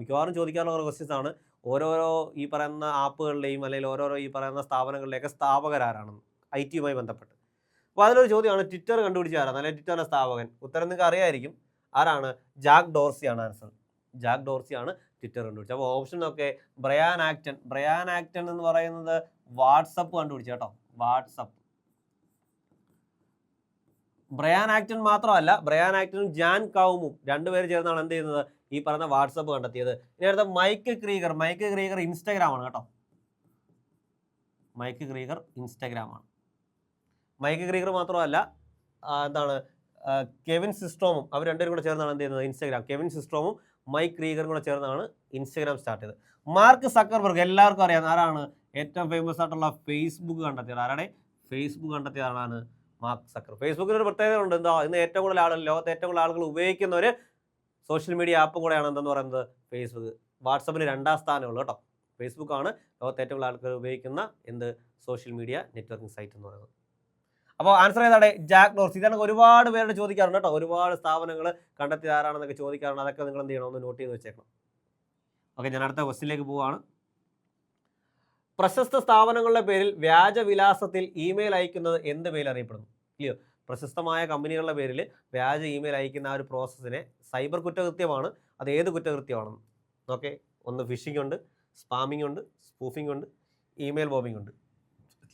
മിക്കവാറും ചോദിക്കാനുള്ള ഒരു ക്വസ്റ്റ്യൻസ് ആണ്. ഓരോരോ ഈ പറയുന്ന ആപ്പുകളുടെയും അല്ലെങ്കിൽ ഓരോരോ ഈ പറയുന്ന സ്ഥാപനങ്ങളുടെയൊക്കെ സ്ഥാപകരാരാണെന്ന് IT-യുമായി ബന്ധപ്പെട്ട്. അപ്പോൾ അതിലൊരു ചോദ്യമാണ്, ട്വിറ്റർ കണ്ടുപിടിച്ച ആരാണ്, അല്ലെങ്കിൽ ട്വിറ്ററിൻ്റെ സ്ഥാപകൻ? ഉത്തരം നിങ്ങൾക്ക് അറിയായിരിക്കും. ആരാണ്? ജാക്ക് ഡോർസിയാണ് ആൻസർ. ജാക്ക് ഡോർസിയാണ് ട്വിറ്റർ കണ്ടുപിടിച്ചത്. അപ്പോൾ ഓപ്ഷനൊക്കെ ബ്രയാൻ ആക്ടൺ എന്ന് പറയുന്നത് വാട്സപ്പ് കണ്ടുപിടിച്ചു കേട്ടോ. വാട്സപ്പ്. ബ്രയാൻ ആക്ടൺ മാത്രമല്ല, ബ്രയാൻ ആക്ടണും ജാൻ കൗമും രണ്ടുപേരും ചേർന്നാണ് എന്ത് ചെയ്യുന്നത്? ഈ പറയുന്ന വാട്സപ്പ് കണ്ടെത്തിയത്. ഇനി അടുത്ത മൈക്ക് ക്രീഗർ ഇൻസ്റ്റാഗ്രാം ആണ് കേട്ടോ. മൈക്ക് ക്രീഗർ ഇൻസ്റ്റാഗ്രാമാണ്. മൈക്ക് ക്രീഗർ മാത്രമല്ല, എന്താണ്, കെവിൻ സിസ്ട്രോമും അവർ രണ്ടുപേരും കൂടെ ചേർന്നാണ് എന്ത് ചെയ്യുന്നത്? ഇൻസ്റ്റാഗ്രാം. കെവിൻ സിസ്ട്രോമും മൈക്ക് ക്രീഗറും കൂടെ ചേർന്നാണ് ഇൻസ്റ്റാഗ്രാം സ്റ്റാർട്ട് ചെയ്തത്. മാർക്ക് സക്കർബർഗ് എല്ലാവർക്കും അറിയാം. ആരാണ്? ഏറ്റവും ഫേമസ് ആയിട്ടുള്ള ഫേസ്ബുക്ക് കണ്ടെത്തിയത്. ആരാണ്? ഫേസ്ബുക്ക് കണ്ടെത്തിയ ആളാണ് മാർക്ക് സക്കർ. ഫേസ്ബുക്കിന് ഒരു പ്രത്യേകത ഉണ്ട്. എന്താ? ഇന്ന് ഏറ്റവും കൂടുതൽ ആളുകൾ, ലോകത്തെ ഏറ്റവും കൂടുതൽ ആളുകൾ ഉപയോഗിക്കുന്ന ഒരു സോഷ്യൽ മീഡിയ ആപ്പും കൂടെയാണ് എന്തെന്ന് പറയുന്നത്? ഫേസ്ബുക്ക്. വാട്സപ്പിന് 2ാം സ്ഥാനമുള്ളൂ കേട്ടോ. ഫേസ്ബുക്കാണ് ലോകത്തെ ഏറ്റവും കൂടുതൽ ആൾക്കാർ ഉപയോഗിക്കുന്ന സോഷ്യൽ മീഡിയ നെറ്റ്വർക്കിംഗ് സൈറ്റ് എന്ന് പറയുന്നത്. അപ്പോൾ ആൻസർ ഏതാണ്? Jack Dorsey. ഇതാണ് ഒരുപാട് പേരോട് ചോദിക്കാറുണ്ട് കേട്ടോ. ഒരുപാട് സ്ഥാപനങ്ങൾ കണ്ടെത്തിയ ആരാണെന്നൊക്കെ ചോദിക്കാറുണ്ട്. അതൊക്കെ നിങ്ങൾ എന്ത് ചെയ്യണം? ഒന്ന് നോട്ട് ചെയ്ത് വെച്ചേക്കണം. ഓക്കെ, ഞാൻ അടുത്ത ക്വസ്റ്റ്യനിലേക്ക് പോവുകയാണ്. പ്രശസ്ത സ്ഥാപനങ്ങളുടെ പേരിൽ വ്യാജവിലാസത്തിൽ ഇമെയിൽ അയക്കുന്നത് എന്ത് പേരിൽ അറിയപ്പെടുന്നു? ഇല്ലയോ? പ്രശസ്തമായ കമ്പനികളുടെ പേരിൽ വ്യാജ ഇമെയിൽ അയക്കുന്ന ആ ഒരു പ്രോസസ്സിനെ സൈബർ കുറ്റകൃത്യമാണ്. അത് ഏത് കുറ്റകൃത്യമാണെന്ന്? ഓക്കെ, ഒന്ന് ഫിഷിംഗ് ഉണ്ട്, സ്പാമിംഗ് ഉണ്ട്, സ്പൂഫിംഗ് ഉണ്ട്, ഇമെയിൽ ബോംബിംഗ് ഉണ്ട്.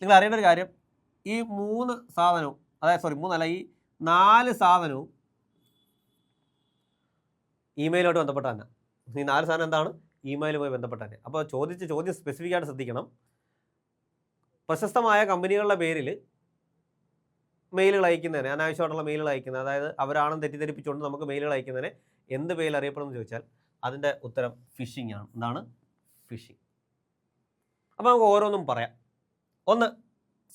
നിങ്ങൾ അറിയേണ്ട ഒരു കാര്യം, ഈ 3 സാധനവും, അതായത് മൂന്നല്ല, ഈ 4 സാധനവും ഇമെയിലുമായിട്ട് ബന്ധപ്പെട്ട തന്നെ. ഈ 4 സാധനം എന്താണ്? ഇമെയിലുമായി ബന്ധപ്പെട്ട തന്നെ. അപ്പോൾ ചോദ്യം സ്പെസിഫിക് ആയിട്ട് ശ്രദ്ധിക്കണം. പ്രശസ്തമായ കമ്പനികളുടെ പേരിൽ മെയിലുകൾ അയക്കുന്നതിന്, അനാവശ്യമായിട്ടുള്ള മെയിലുകൾ അയക്കുന്നത്, അതായത് അവരാണെന്ന് തെറ്റിദ്ധരിപ്പിച്ചുകൊണ്ട് നമുക്ക് മെയിലുകൾ അയക്കുന്നതിന് എന്ത് പേരിൽ അറിയപ്പെടുമെന്ന് ചോദിച്ചാൽ അതിൻ്റെ ഉത്തരം ഫിഷിംഗ് ആണ്. എന്താണ്? ഫിഷിംഗ്. അപ്പോൾ നമുക്ക് ഓരോന്നും പറയാം. ഒന്ന്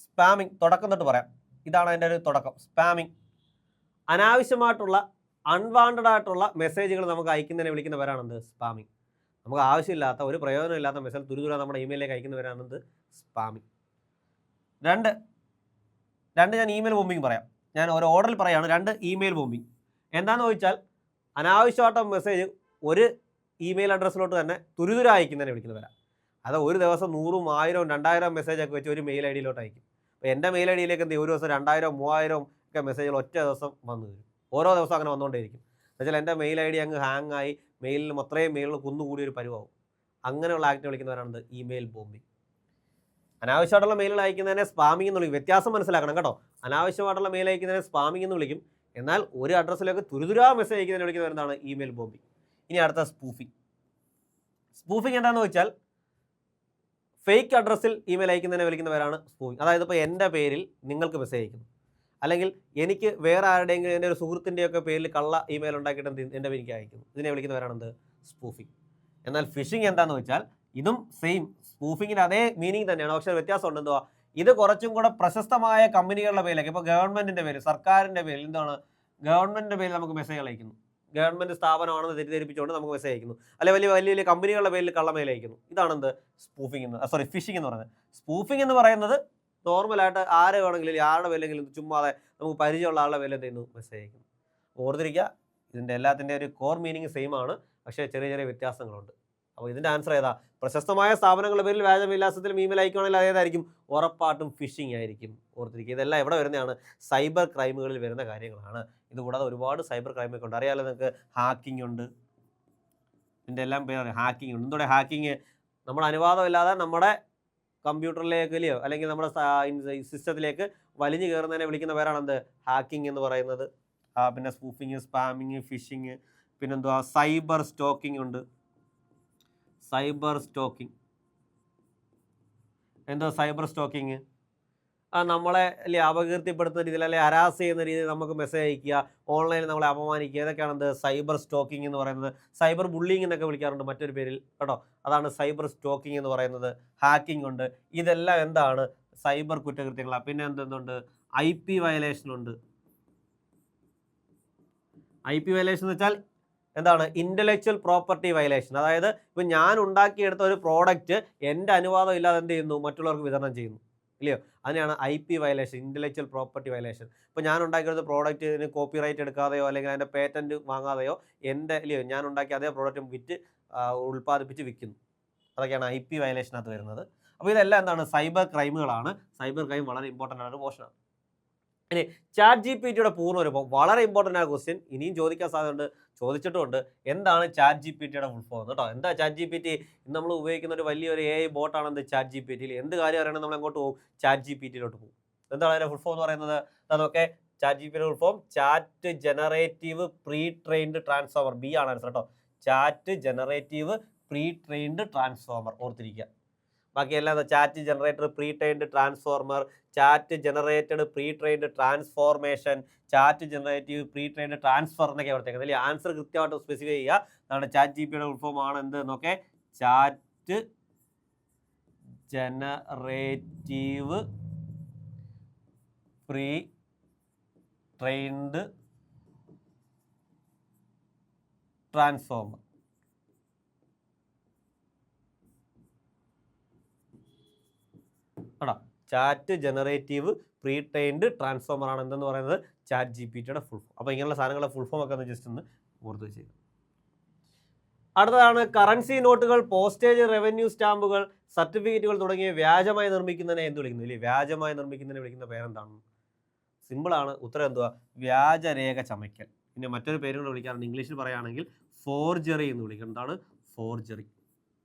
സ്പാമിംഗ്. തുടക്കം തൊട്ട് പറയാം. ഇതാണ് അതിൻ്റെ ഒരു തുടക്കം. സ്പാമിംഗ്. അനാവശ്യമായിട്ടുള്ള അൺവാണ്ടഡ് ആയിട്ടുള്ള മെസ്സേജുകൾ നമുക്ക് അയക്കുന്നതിനെ വിളിക്കുന്ന പേരാണെന്ത്? സ്പാമിംഗ്. നമുക്ക് ആവശ്യമില്ലാത്ത, ഒരു പ്രയോജനമില്ലാത്ത മെസ്സേജ് തുരുതുര നമ്മുടെ ഇമെയിലിലേക്ക് അയക്കുന്ന പേരാണെന്ത്? സ്പാമിംഗ്. രണ്ട് ഞാൻ ഇമെയിൽ ബോംബിംഗ് പറയാം. ഞാൻ ഒരു ഓർഡറിൽ പറയുകയാണ്. 2 ഇമെയിൽ ബോംബിംഗ്. എന്താണെന്ന് ചോദിച്ചാൽ അനാവശ്യമായിട്ട് മെസ്സേജ് ഒരു ഇമെയിൽ അഡ്രസ്സിലോട്ട് തന്നെ തുരുതുര അയക്കുന്നതിനെ വിളിക്കുന്ന പേരാണ്. അത് ഒരു ദിവസം 100, 1000, 2000 മെസ്സേജൊക്കെ വെച്ച് ഒരു മെയിൽ ഐ ഡിയിലോട്ട് അയക്കും. അപ്പോൾ എൻ്റെ മെയിൽ ഐ ഡിയിലേക്ക് എന്ത് ചെയ്യും? ഒരു ദിവസം 2000, 3000 ഒക്കെ മെസ്സേജുകൾ ഒറ്റ ദിവസം വന്നു വരും. ഓരോ ദിവസം അങ്ങനെ വന്നുകൊണ്ടേയിരിക്കും. എന്നുവെച്ചാൽ എൻ്റെ മെയിൽ ഐ ഡി അങ്ങ് ഹാങ് ആയി മെയിലിൽ മൊത്തം മെയിലുകൾ കുന്നുകൂടി ഒരു പരുവാകും. അങ്ങനെയുള്ള ആക്ടിനെ വിളിക്കുന്നവരാണെന്ത്? Email bombing. അനാവശ്യമായിട്ടുള്ള മെയിലുകൾ അയക്കുന്നതിനെ സ്പാമിംഗ് എന്ന് വിളിക്കും. വ്യത്യാസം മനസ്സിലാക്കണം കേട്ടോ. അനാവശ്യമായിട്ടുള്ള മെയിൽ അയക്കുന്നതിനെ സ്പാമിംഗ് എന്ന് വിളിക്കും. എന്നാൽ ഒരു അഡ്രസ്സിലേക്ക് തുരുതുരാ മെസ്സേജ് അയക്കുന്നതിനെ വിളിക്കുന്നത് എന്താണ്? Email bombing. ഇനി അടുത്ത സ്പൂഫിംഗ്. സ്പൂഫിംഗ് എന്താണെന്ന് വെച്ചാൽ ഫേക്ക് അഡ്രസ്സിൽ ഇമെയിൽ അയക്കുന്നതിനെ വിളിക്കുന്നവരാണ് സ്പൂഫിംഗ്. അതായത് ഇപ്പോൾ എൻ്റെ പേരിൽ നിങ്ങൾക്ക് മെസ്സേജ് അയക്കുന്നു, അല്ലെങ്കിൽ എനിക്ക് വേറെ ആരുടെയെങ്കിലും എൻ്റെ ഒരു സുഹൃത്തിൻ്റെയൊക്കെ പേരിൽ കള്ള ഇമെയിൽ ഉണ്ടാക്കിയിട്ട് എൻ്റെ പേരിലേക്ക് അയക്കുന്നു. ഇതിനെ വിളിക്കുന്നവരാണെന്ത്? സ്പൂഫിംഗ്. എന്നാൽ ഫിഷിംഗ് എന്താണെന്ന് വെച്ചാൽ ഇതും സെയിം സ്പൂഫിങ്ങിൻ്റെ അതേ മീനിങ് തന്നെയാണ്. പക്ഷേ വ്യത്യാസം ഉണ്ട്. എന്തുവാ? ഇത് കുറച്ചും കൂടെ പ്രശസ്തമായ കമ്പനികളുടെ പേരിലേക്ക്, ഇപ്പോൾ ഗവൺമെൻറ്റിൻ്റെ പേര്, സർക്കാരിൻ്റെ പേരിൽ, എന്താണ്, ഗവൺമെൻറ്റിൻ്റെ പേരിൽ നമുക്ക് മെസ്സേജ് അയക്കുന്നു. ഗവൺമെൻറ് സ്ഥാപനമാണെന്ന് തെറ്റിദ്ധരിപ്പിച്ചുകൊണ്ട് നമുക്ക് മെസ്സേജ് അയക്കുന്നു. അല്ലെങ്കിൽ വലിയ കമ്പനികളുടെ പേരിൽ കള്ളമെയിൽ അയക്കുന്നു. ഇതാണെന്ത്? ഫിഷിംഗ് എന്ന് പറയുന്നത്. സ്പൂഫിംഗ് എന്ന് പറയുന്നത് നോർമലായിട്ട് ആരെ വേണമെങ്കിലും, ആരുടെ പേരിലെങ്കിലും ചുമ്മാതെ നമുക്ക് പരിചയമുള്ള ആളുടെ പേരിൽ എന്ത് ചെയ്യുന്നു? മെസ്സേജ് അയക്കുന്നു. ഓർത്തിരിക്കുക, ഇതിൻ്റെ എല്ലാത്തിൻ്റെ ഒരു കോർ മീനിങ് സെയിം ആണ്. പക്ഷേ ചെറിയ വ്യത്യാസങ്ങളുണ്ട്. അപ്പോൾ ഇതിൻ്റെ ആൻസർ ഏതാ? പ്രശസ്തമായ സ്ഥാപനങ്ങളുടെ പേരിൽ വ്യാജവിലാസത്തിൽ ഇമെയിൽ അയക്കുകയാണെങ്കിൽ അതേതായിരിക്കും? ഉറപ്പായിട്ടും ഫിഷിംഗ് ആയിരിക്കും. ഓർത്തിരിക്കുക, ഇതെല്ലാം എവിടെ വരുന്നതാണ്? സൈബർ ക്രൈമുകളിൽ വരുന്ന കാര്യങ്ങളാണ്. ഇതുകൂടാതെ ഒരുപാട് സൈബർ ക്രൈമൊക്കെ ഉണ്ട്. അറിയാമല്ലോ നിങ്ങൾക്ക്. ഹാക്കിംഗ് ഉണ്ട്. ഇതിൻ്റെ എല്ലാം പേര് ഹാക്കിംഗ് ഉണ്ട്. എന്തുകൂടെ ഹാക്കിങ്? നമ്മുടെ അനുവാദമില്ലാതെ നമ്മുടെ കമ്പ്യൂട്ടറിലേക്കോ അല്ലെങ്കിൽ നമ്മുടെ സിസ്റ്റത്തിലേക്ക് വലിഞ്ഞു കയറുന്നതിനെ വിളിക്കുന്ന പേരാണെന്ത്? ഹാക്കിംഗ് എന്ന് പറയുന്നത്. പിന്നെ സ്പൂഫിങ്, സ്പാമിങ്, ഫിഷിങ്, പിന്നെന്തുവാ? സൈബർ സ്റ്റോക്കിംഗ് ഉണ്ട്. Cyber stocking. എന്തോ സൈബർ സ്റ്റോക്കിങ്? നമ്മളെ അപകീർത്തിപ്പെടുത്തുന്ന രീതിയിൽ, അല്ലെങ്കിൽ ഹരാസ് ചെയ്യുന്ന രീതിയിൽ നമുക്ക് മെസ്സേജ് അയക്കുക, ഓൺലൈനിൽ നമ്മളെ അപമാനിക്കുക, ഇതൊക്കെയാണ് എന്ത്? സൈബർ സ്റ്റോക്കിംഗ് എന്ന് പറയുന്നത്. സൈബർ ബുള്ളിങ് എന്നൊക്കെ വിളിക്കാറുണ്ട് മറ്റൊരു പേരിൽ കേട്ടോ. അതാണ് സൈബർ സ്റ്റോക്കിംഗ് എന്ന് പറയുന്നത്. ഹാക്കിംഗ് ഉണ്ട്. ഇതെല്ലാം എന്താണ്? സൈബർ കുറ്റകൃത്യങ്ങളാണ്. പിന്നെ എന്തുണ്ട്? IP വയലേഷൻ ഉണ്ട്. IP വയലേഷൻ എന്ന് വെച്ചാൽ എന്താണ്? Intellectual property violation. അതായത് ഇപ്പോൾ ഞാൻ ഉണ്ടാക്കിയെടുത്ത ഒരു പ്രോഡക്റ്റ് എൻ്റെ അനുവാദം ഇല്ലാതെ എന്ത് ചെയ്യുന്നു? മറ്റുള്ളവർക്ക് വിതരണം ചെയ്യുന്നു, ഇല്ലയോ? അതിനെയാണ് IP violation, intellectual property violation. ഇപ്പോൾ ഞാൻ ഉണ്ടാക്കിയെടുത്ത പ്രോഡക്റ്റിന് കോപ്പിറൈറ്റ് എടുക്കാതെയോ അല്ലെങ്കിൽ അതിൻ്റെ പേറ്റൻറ്റ് വാങ്ങാതെയോ ഞാൻ ഉണ്ടാക്കിയ അതേ പ്രോഡക്റ്റ് വിറ്റ് ഉൽപ്പാദിപ്പിച്ച് വിൽക്കുന്നു. അതൊക്കെയാണ് IP വയലേഷനകത്ത് വരുന്നത്. അപ്പോൾ ഇതെല്ലാം എന്താണ്? സൈബർ ക്രൈമുകളാണ്. സൈബർ ക്രൈം വളരെ ഇമ്പോർട്ടൻ്റ് ആണ്, ഒരു പോർഷനാണ്. ഇനി ChatGPTയുടെ പൂർണ്ണരൂപം വളരെ ഇമ്പോർട്ടൻ്റ് ആയ ക്വസ്റ്റ്യൻ. ഇനിയും ചോദിക്കാൻ സാധ്യതയുണ്ട്, ചോദിച്ചിട്ടുമുണ്ട്. എന്താണ് ChatGPTയുടെ ഫുൾ ഫോം കേട്ടോ? എന്താ ChatGPT? ഇന്ന് നമ്മൾ ഉപയോഗിക്കുന്ന ഒരു വലിയൊരു AI ബോട്ടാണ് ChatGPT. എന്ത് കാര്യം അറിയണമെങ്കിൽ നമ്മൾ എങ്ങോട്ട് പോകും? ChatGPTയിലോട്ട് പോകും. എന്താണ് അതിൻ്റെ ഫുൾ ഫോം എന്ന് പറയുന്നത്? അതൊക്കെ ChatGPTയുടെ full form chat generative pre trained transformer. B ആണ് ആൻസർ കേട്ടോ. Chat generative pre trained transformer. ഓർത്തിരിക്കുക. ബാക്കിയെല്ലാം chat generator pre trained transformer, chat generated pre trained transformation, chat generative pre trained transfer എന്നൊക്കെ കൊടുത്തേക്കുന്നത്. അല്ലെങ്കിൽ ആൻസർ കൃത്യമായിട്ട് സ്പെസിഫൈ ചെയ്യുക. അതാണ് ChatGPTയുടെ ഫുൾ ഫോം ആണ് എന്ത് നോക്കെ? Chat generative pre trained transformer. കേട്ടോ, chat generative pre trained transformer ആണ് എന്തെന്ന് പറയുന്നത്? ChatGPTയുടെ ഫുൾ ഫോം. അപ്പോൾ ഇങ്ങനെയുള്ള സാധനങ്ങളുടെ ഫുൾ ഫോം ഒക്കെ ഒന്ന് ജസ്റ്റ് ഒന്ന് ഓർത്ത് വെച്ച്. അടുത്തതാണ് കറൻസി നോട്ടുകൾ, പോസ്റ്റേജ്, റവന്യൂ സ്റ്റാമ്പുകൾ, സർട്ടിഫിക്കറ്റുകൾ തുടങ്ങിയ വ്യാജമായി നിർമ്മിക്കുന്നതിനെ എന്ത് വിളിക്കുന്നു? ഇല്ലേ, വ്യാജമായി നിർമ്മിക്കുന്നതിനെ വിളിക്കുന്ന പേരെന്താണ്? സിമ്പിളാണ്. ഉത്തരം എന്തുവാ? വ്യാജരേഖ ചമയ്ക്കൽ. പിന്നെ മറ്റൊരു പേരുകൾ വിളിക്കാറുണ്ട്. ഇംഗ്ലീഷിൽ പറയുകയാണെങ്കിൽ ഫോർജറി എന്ന് വിളിക്കും. എന്താണ് ഫോർജറി?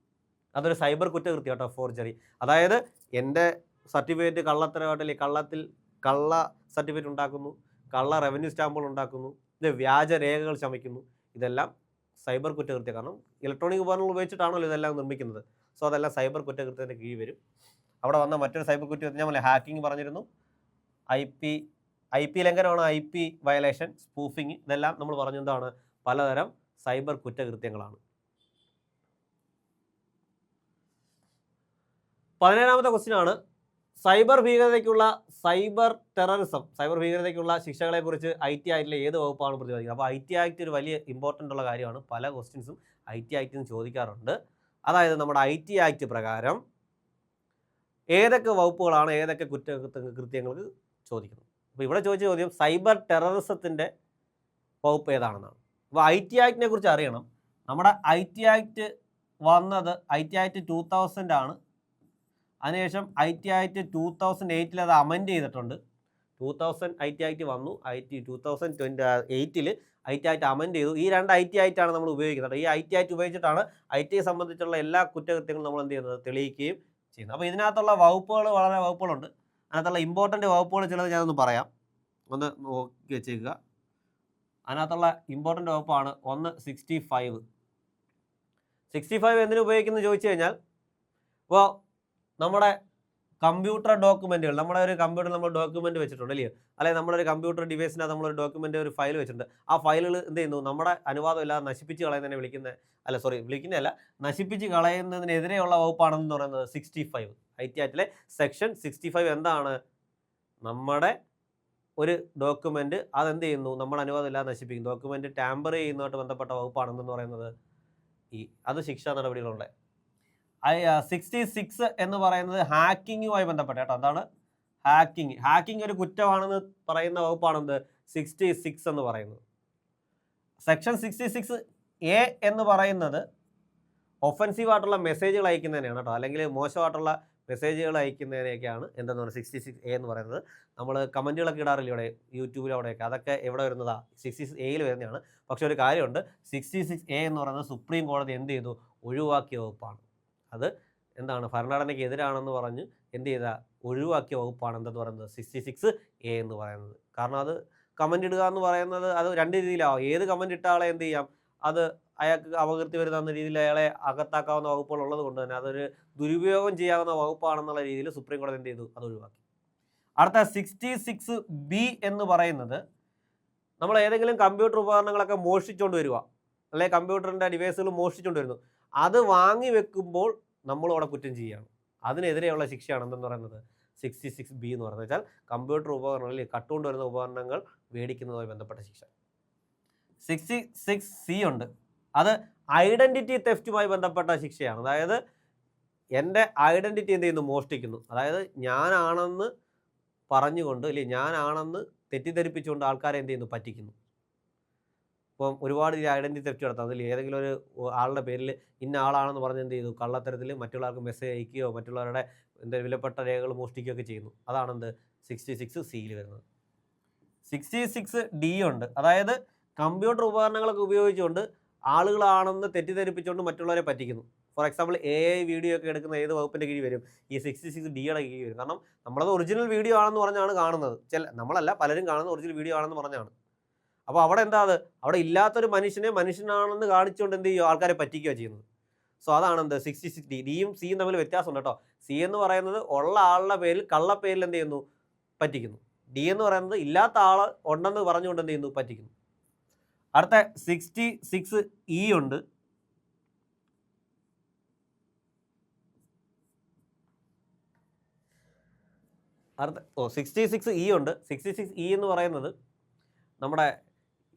അതൊരു സൈബർ കുറ്റകൃത്യം കേട്ടോ, ഫോർജറി. അതായത് എൻ്റെ സർട്ടിഫിക്കറ്റ് കള്ളത്തരമായിട്ട് കള്ള സർട്ടിഫിക്കറ്റ് ഉണ്ടാക്കുന്നു, കള്ള റവന്യൂ സ്റ്റാമ്പുകൾ ഉണ്ടാക്കുന്നു, ഇത് വ്യാജ രേഖകൾ ചമയ്ക്കുന്നു. ഇതെല്ലാം സൈബർ കുറ്റകൃത്യം. കാരണം ഇലക്ട്രോണിക് ഉപകരണങ്ങൾ ഉപയോഗിച്ചിട്ടാണല്ലോ ഇതെല്ലാം നിർമ്മിക്കുന്നത്. സോ അതെല്ലാം സൈബർ കുറ്റകൃത്യത്തിൻ്റെ കീഴിൽ വരും. അവിടെ വന്ന മറ്റൊരു സൈബർ കുറ്റകൃത്യം ഞാൻ ഹാക്കിംഗ് പറഞ്ഞിരുന്നു, ഐ പി ലംഘനമാണ്, ഐ പി വയലേഷൻ, സ്പൂഫിങ്, ഇതെല്ലാം നമ്മൾ പറഞ്ഞെന്താണ് പലതരം സൈബർ കുറ്റകൃത്യങ്ങളാണ്. 17ാമത്തെ ക്വസ്റ്റ്യനാണ് സൈബർ ഭീകരതയ്ക്കുള്ള സൈബർ ടെററിസം, സൈബർ ഭീകരതയ്ക്കുള്ള ശിക്ഷകളെക്കുറിച്ച് IT ആക്ടിലെ ഏത് വകുപ്പാണ് പ്രതിപാദിക്കുന്നത്? അപ്പോൾ IT ആക്ട് ഒരു വലിയ ഇമ്പോർട്ടൻ്റ് ഉള്ള കാര്യമാണ്. പല ക്വസ്റ്റ്യൻസും IT ആക്ടിൽ നിന്ന് ചോദിക്കാറുണ്ട്. അതായത് നമ്മുടെ IT ആക്ട് പ്രകാരം ഏതൊക്കെ വകുപ്പുകളാണ് ഏതൊക്കെ കുറ്റകൃത്യങ്ങൾക്ക് ചോദിക്കുന്നത്? അപ്പോൾ ഇവിടെ ചോദിച്ച ചോദ്യം സൈബർ ടെററിസത്തിൻ്റെ വകുപ്പ് ഏതാണെന്നാണ്. അപ്പോൾ IT ആക്ടിനെ കുറിച്ച് അറിയണം. നമ്മുടെ IT ആക്ട് വന്നത് IT ആക്ട് 2000 ആണ്. അതിനുശേഷം IT ആക്ട് 2008 അത് അമെൻഡ് ചെയ്തിട്ടുണ്ട്. 2000 IT ആക്ട് വന്നു, 2008 IT ആക്ട് അമെൻഡ് ചെയ്തു. ഈ രണ്ട് IT ആക്ടാണ് നമ്മൾ ഉപയോഗിക്കുന്നത്. ഈ IT ആക്ട് ഉപയോഗിച്ചിട്ടാണ് IT സംബന്ധിച്ചുള്ള എല്ലാ കുറ്റകൃത്യങ്ങളും നമ്മൾ എന്ത് ചെയ്യുന്നത്, തെളിയിക്കുകയും ചെയ്യുന്നത്. അപ്പോൾ ഇതിനകത്തുള്ള വകുപ്പുകൾ വളരെ വകുപ്പുകളുണ്ട്. അതിനകത്തുള്ള ഇമ്പോർട്ടൻ്റ് വകുപ്പുകൾ ചിലത് ഞാനൊന്ന് പറയാം, ഒന്ന് നോക്കി വെച്ചേക്കുക. അതിനകത്തുള്ള ഇമ്പോർട്ടൻ്റ് വകുപ്പാണ് ഒന്ന് 65. 65 എന്തിനു ഉപയോഗിക്കുന്നത് ചോദിച്ചു കഴിഞ്ഞാൽ, ഇപ്പോൾ നമ്മുടെ കമ്പ്യൂട്ടർ ഡോക്യുമെൻറ്റുകൾ, നമ്മുടെ ഒരു കമ്പ്യൂട്ടറിൽ നമ്മൾ ഡോക്യുമെൻറ്റ് വെച്ചിട്ടുണ്ട് അല്ലയോ, അല്ലെങ്കിൽ നമ്മളൊരു കമ്പ്യൂട്ടർ ഡിവൈസിനകത്ത് നമ്മളൊരു ഡോക്യുമെൻ്റ് ഒരു ഫയൽ വെച്ചിട്ടുണ്ട്. ആ ഫയലുകൾ എന്ത് ചെയ്യുന്നു, നമ്മുടെ അനുവാദം ഇല്ലാതെ നശിപ്പിച്ച് കളയുന്നതിനെ വിളിക്കുന്നതല്ല, നശിപ്പിച്ച് കളയുന്നതിനെതിരെയുള്ള വകുപ്പാണെന്ന് പറയുന്നത് 65. IT ആക്ടിലെ സെക്ഷൻ 65 എന്താണ്, നമ്മുടെ ഒരു ഡോക്യുമെൻ്റ് അതെന്ത് ചെയ്യുന്നു, നമ്മുടെ അനുവാദം ഇല്ലാതെ നശിപ്പിക്കും. ഡോക്യുമെൻ്റ് ടാമ്പർ ചെയ്യുന്നതായിട്ട് ബന്ധപ്പെട്ട വകുപ്പാണെന്ന് പറയുന്നത് അത് ശിക്ഷാ നടപടികളുണ്ട്. 66 എന്ന് പറയുന്നത് ഹാക്കിങ്ങുമായി ബന്ധപ്പെട്ട കേട്ടോ. എന്താണ് ഹാക്കിംഗ് ഒരു കുറ്റമാണെന്ന് പറയുന്ന വകുപ്പാണെന്ത് 66 എന്ന് പറയുന്നത്. സെക്ഷൻ 66A എന്ന് പറയുന്നത് ഒഫൻസീവ് ആയിട്ടുള്ള മെസ്സേജുകൾ അയക്കുന്നതിനാണ് കേട്ടോ, അല്ലെങ്കിൽ മോശമായിട്ടുള്ള മെസ്സേജുകൾ അയക്കുന്നതിനൊക്കെയാണ് എന്തെന്ന് പറയുന്നത് 66A എന്ന് പറയുന്നത്. നമ്മൾ കമൻറ്റുകളൊക്കെ ഇടാറില്ല ഇവിടെ യൂട്യൂബിൽ അവിടെയൊക്കെ, അതൊക്കെ എവിടെ വരുന്നതാണ് 66A വരുന്നതാണ്. പക്ഷേ ഒരു കാര്യമുണ്ട്, 66A എന്ന് പറയുന്നത് സുപ്രീം കോടതി എന്ത് ചെയ്തു, ഒഴിവാക്കിയ വകുപ്പാണ്. അത് എന്താണ്, ഭരണഘടനയ്ക്ക് എതിരാണെന്ന് പറഞ്ഞ് എന്ത് ചെയ്ത ഒഴിവാക്കിയ വകുപ്പാണ് എന്തെന്ന് പറയുന്നത് 66A എന്ന് പറയുന്നത്. കാരണം അത് കമൻ്റ് ഇടുക എന്ന് പറയുന്നത് അത് രണ്ട് രീതിയിലാവും. ഏത് കമൻ്റ് ഇട്ട ആളെ എന്ത് ചെയ്യാം, അത് അയാൾക്ക് അപകീർത്തി വരുന്ന രീതിയിൽ അയാളെ അകത്താക്കാവുന്ന വകുപ്പുകൾ ഉള്ളത് കൊണ്ട് തന്നെ അതൊരു ദുരുപയോഗം ചെയ്യാവുന്ന വകുപ്പാണെന്നുള്ള രീതിയിൽ സുപ്രീം കോടതി എന്ത് ചെയ്തു, അത് ഒഴിവാക്കി. അടുത്ത 66B എന്ന് പറയുന്നത് നമ്മൾ ഏതെങ്കിലും കമ്പ്യൂട്ടർ ഉപകരണങ്ങളൊക്കെ മോഷ്ടിച്ചുകൊണ്ട് വരിക, അല്ലെങ്കിൽ കമ്പ്യൂട്ടറിൻ്റെ ഡിവൈസുകൾ മോഷ്ടിച്ചുകൊണ്ട് വരുന്നു, അത് വാങ്ങി വെക്കുമ്പോൾ നമ്മൾ അവിടെ കുറ്റം ചെയ്യുകയാണ്. അതിനെതിരെയുള്ള ശിക്ഷയാണ് എന്തെന്ന് പറയുന്നത് 66B എന്ന് പറയുന്നത്. വെച്ചാൽ കമ്പ്യൂട്ടർ ഉപകരണങ്ങളിൽ കട്ടുകൊണ്ട് വരുന്ന ഉപകരണങ്ങൾ മേടിക്കുന്നതുമായി ബന്ധപ്പെട്ട ശിക്ഷ. 66C ഉണ്ട്, അത് ഐഡൻറ്റിറ്റി തെഫ്റ്റുമായി ബന്ധപ്പെട്ട ശിക്ഷയാണ്. അതായത് എൻ്റെ ഐഡൻറ്റിറ്റി എന്ത് ചെയ്യുന്നു, മോഷ്ടിക്കുന്നു. അതായത് ഞാനാണെന്ന് പറഞ്ഞുകൊണ്ട് ഞാനാണെന്ന് തെറ്റിദ്ധരിപ്പിച്ചുകൊണ്ട് ആൾക്കാരെ എന്ത് ചെയ്യുന്നു, പറ്റിക്കുന്നു. ഇപ്പം ഒരുപാട് ഐഡൻറ്റിറ്റി തെഫ്റ്റ് നടത്താം. അതിൽ ഏതെങ്കിലും ഒരു ആളുടെ പേരിൽ ഇന്ന ആളാണെന്ന് പറഞ്ഞ് എന്ത് ചെയ്തു, കള്ളത്തരത്തിൽ മറ്റുള്ളവർക്ക് മെസ്സേജ് അയക്കുകയോ മറ്റുള്ളവരുടെ വിലപ്പെട്ട രേഖകൾ മോഷ്ടിക്കുകയൊക്കെ ചെയ്യുന്നു. അതാണെന്ത് 66Cയിൽ വരുന്നത്. 66D ഉണ്ട്, അതായത് കമ്പ്യൂട്ടർ ഉപകരണങ്ങളൊക്കെ ഉപയോഗിച്ചുകൊണ്ട് ആളുകളാണെന്ന് തെറ്റിദ്ധരിപ്പിച്ചുകൊണ്ട് മറ്റുള്ളവരെ പറ്റിക്കുന്നു. ഫോർ എക്സാമ്പിൾ AI വീഡിയോ ഒക്കെ എടുക്കുന്ന ഏത് വകുപ്പിൻ്റെ കീഴിൽ വരും, ഈ 66Dയുടെ കീഴിൽ വരും. കാരണം നമ്മളത് ഒറിജിനൽ വീഡിയോ ആണെന്ന് പറഞ്ഞാണ് കാണുന്നത്. നമ്മളല്ല, പലരും കാണുന്നത് ഒറിജിനൽ വീഡിയോ ആണെന്ന് പറഞ്ഞാണ്. അപ്പോൾ അവിടെ എന്താ, അവിടെ ഇല്ലാത്തൊരു മനുഷ്യനെ മനുഷ്യനാണെന്ന് കാണിച്ചുകൊണ്ട് എന്ത് ചെയ്യുക, ആൾക്കാരെ പറ്റിക്കുകയോ ചെയ്യുന്നത്. സോ അതാണെന്ത് 66D. ഡിയും സിയും തമ്മിൽ വ്യത്യാസമുണ്ട് കേട്ടോ. സി എന്ന് പറയുന്നത് ഉള്ള ആളുടെ പേരിൽ കള്ളപ്പേരിൽ എന്ത് ചെയ്യുന്നു, പറ്റിക്കുന്നു. ഡി എന്ന് പറയുന്നത് ഇല്ലാത്ത ആൾ ഉണ്ടെന്ന് പറഞ്ഞുകൊണ്ട് എന്ത് ചെയ്യുന്നു, പറ്റിക്കുന്നു. അടുത്ത 66E ഉണ്ട്. അടുത്ത 66E ഉണ്ട്. 66E എന്ന് പറയുന്നത് നമ്മുടെ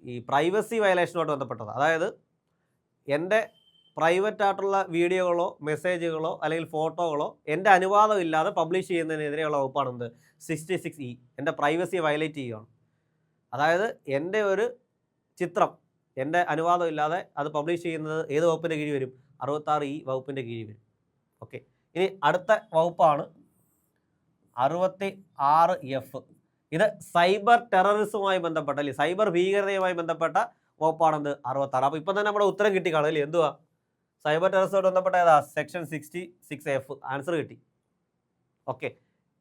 ഈ പ്രൈവസി വയലേഷനുമായിട്ട് ബന്ധപ്പെട്ടതാണ്. അതായത് എൻ്റെ പ്രൈവറ്റ് ആയിട്ടുള്ള വീഡിയോകളോ മെസ്സേജുകളോ അല്ലെങ്കിൽ ഫോട്ടോകളോ എൻ്റെ അനുവാദം ഇല്ലാതെ പബ്ലിഷ് ചെയ്യുന്നതിനെതിരെയുള്ള വകുപ്പാണെന്ത് 66E. എൻ്റെ പ്രൈവസിയെ വയലേറ്റ് ചെയ്യുകയാണ്. അതായത് എൻ്റെ ഒരു ചിത്രം എൻ്റെ അനുവാദം ഇല്ലാതെ അത് പബ്ലിഷ് ചെയ്യുന്നത് ഏത് വകുപ്പിൻ്റെ കീഴിൽ വരും, 66E വകുപ്പിൻ്റെ കീഴിൽ വരും. ഓക്കെ, ഇനി അടുത്ത വകുപ്പാണ് 66F. ഇത് സൈബർ ടെററിസവുമായി ബന്ധപ്പെട്ട സൈബർ ഭീകരതയുമായി ബന്ധപ്പെട്ട വകുപ്പാണെന്ത് 66. അപ്പോൾ ഇപ്പം തന്നെ നമ്മുടെ ഉത്തരം കിട്ടി കാണും അല്ലേ, എന്തുവാ സൈബർ ടെററിസവുമായി ബന്ധപ്പെട്ട ഏതാ, സെക്ഷൻ 66F. ആൻസർ കിട്ടി. ഓക്കെ,